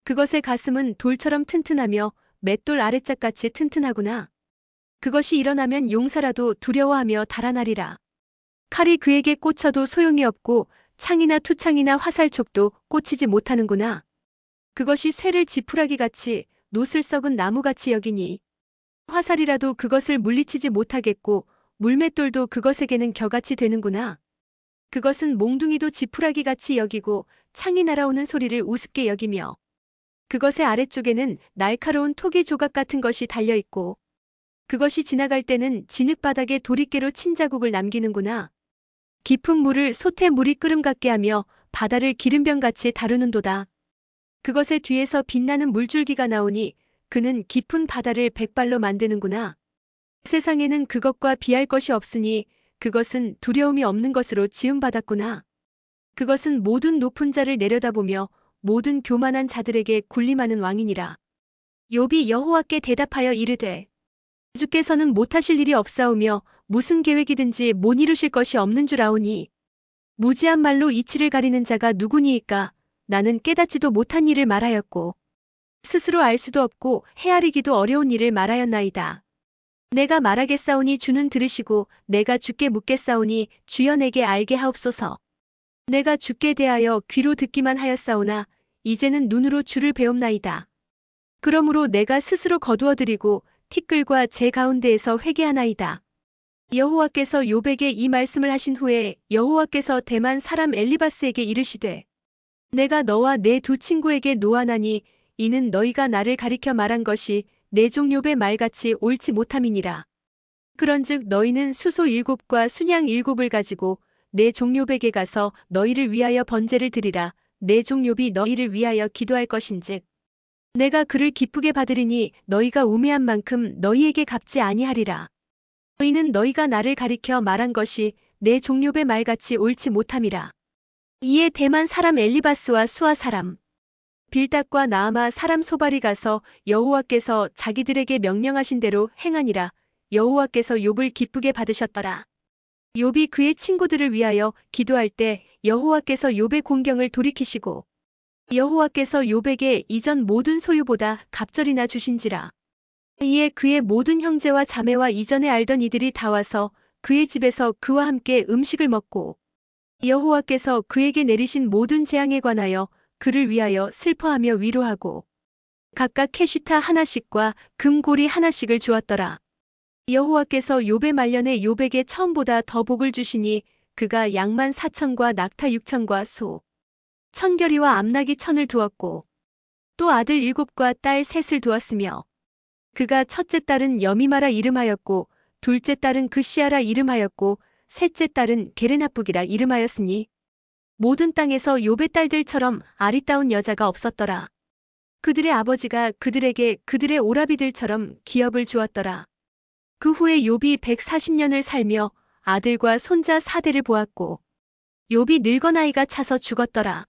그것의 가슴은 돌처럼 튼튼하며 맷돌 아래짝같이 튼튼하구나. 그것이 일어나면 용사라도 두려워하며 달아나리라. 칼이 그에게 꽂혀도 소용이 없고 창이나 투창이나 화살촉도 꽂히지 못하는구나. 그것이 쇠를 지푸라기같이 노슬 썩은 나무같이 여기니 화살이라도 그것을 물리치지 못하겠고 물맷돌도 그것에게는 겨같이 되는구나. 그것은 몽둥이도 지푸라기같이 여기고 창이 날아오는 소리를 우습게 여기며 그것의 아래쪽에는 날카로운 토기 조각 같은 것이 달려 있고 그것이 지나갈 때는 진흙바닥에 도리깨로 친 자국을 남기는구나. 깊은 물을 솥에 물이 끓음 같게 하며 바다를 기름병같이 다루는도다. 그것의 뒤에서 빛나는 물줄기가 나오니 그는 깊은 바다를 백발로 만드는구나. 세상에는 그것과 비할 것이 없으니 그것은 두려움이 없는 것으로 지음받았구나. 그것은 모든 높은 자를 내려다보며 모든 교만한 자들에게 군림하는 왕이니라. 욥이 여호와께 대답하여 이르되 주께서는 못하실 일이 없사오며 무슨 계획이든지 못 이루실 것이 없는 줄 아오니 무지한 말로 이치를 가리는 자가 누구니이까. 나는 깨닫지도 못한 일을 말하였고 스스로 알 수도 없고 헤아리기도 어려운 일을 말하였나이다. 내가 말하겠사오니 주는 들으시고 내가 주께 묻겠사오니 주여 내게 알게 하옵소서. 내가 주께 대하여 귀로 듣기만 하였사오나 이제는 눈으로 주를 배움나이다. 그러므로 내가 스스로 거두어드리고 티끌과 제 가운데에서 회개하나이다. 여호와께서 욥에게 이 말씀을 하신 후에 여호와께서 대만 사람 엘리바스에게 이르시되 내가 너와 내 두 친구에게 노하나니 이는 너희가 나를 가리켜 말한 것이 내 종 욥의 말같이 옳지 못함이니라. 그런즉 너희는 수소 7과 순양 7을 가지고 내 종 욥에게 가서 너희를 위하여 번제를 드리라. 내 종 욥이 너희를 위하여 기도할 것인즉 내가 그를 기쁘게 받으리니 너희가 우매한 만큼 너희에게 갚지 아니하리라. 너희는 너희가 나를 가리켜 말한 것이 내 종 욥의 말같이 옳지 못함이라. 이에 대만 사람 엘리바스와 수아 사람 빌닷과 나아마 사람 소발이 가서 여호와께서 자기들에게 명령하신 대로 행하니라. 여호와께서 욥을 기쁘게 받으셨더라. 욥이 그의 친구들을 위하여 기도할 때 여호와께서 욥의 공경을 돌이키시고 여호와께서 욥에게 이전 모든 소유보다 갑절이나 주신지라. 이에 그의 모든 형제와 자매와 이전에 알던 이들이 다 와서 그의 집에서 그와 함께 음식을 먹고 여호와께서 그에게 내리신 모든 재앙에 관하여 그를 위하여 슬퍼하며 위로하고 각각 캐시타 하나씩과 금고리 하나씩을 주었더라. 여호와께서 욥의 말년에 욥에게 처음보다 더 복을 주시니 그가 양만 4천과 낙타 6천과 소 1,000결이와 암나귀 1,000을 두었고 또 아들 7과 딸 3을 두었으며 그가 첫째 딸은 여미마라 이름하였고 둘째 딸은 그시아라 이름하였고 셋째 딸은 게레나북이라 이름하였으니 모든 땅에서 욥의 딸들처럼 아리따운 여자가 없었더라. 그들의 아버지가 그들에게 그들의 오라비들처럼 기업을 주었더라. 그 후에 욥이 140년을 살며 아들과 손자 4대를 보았고 욥이 늙어 나이가 차서 죽었더라.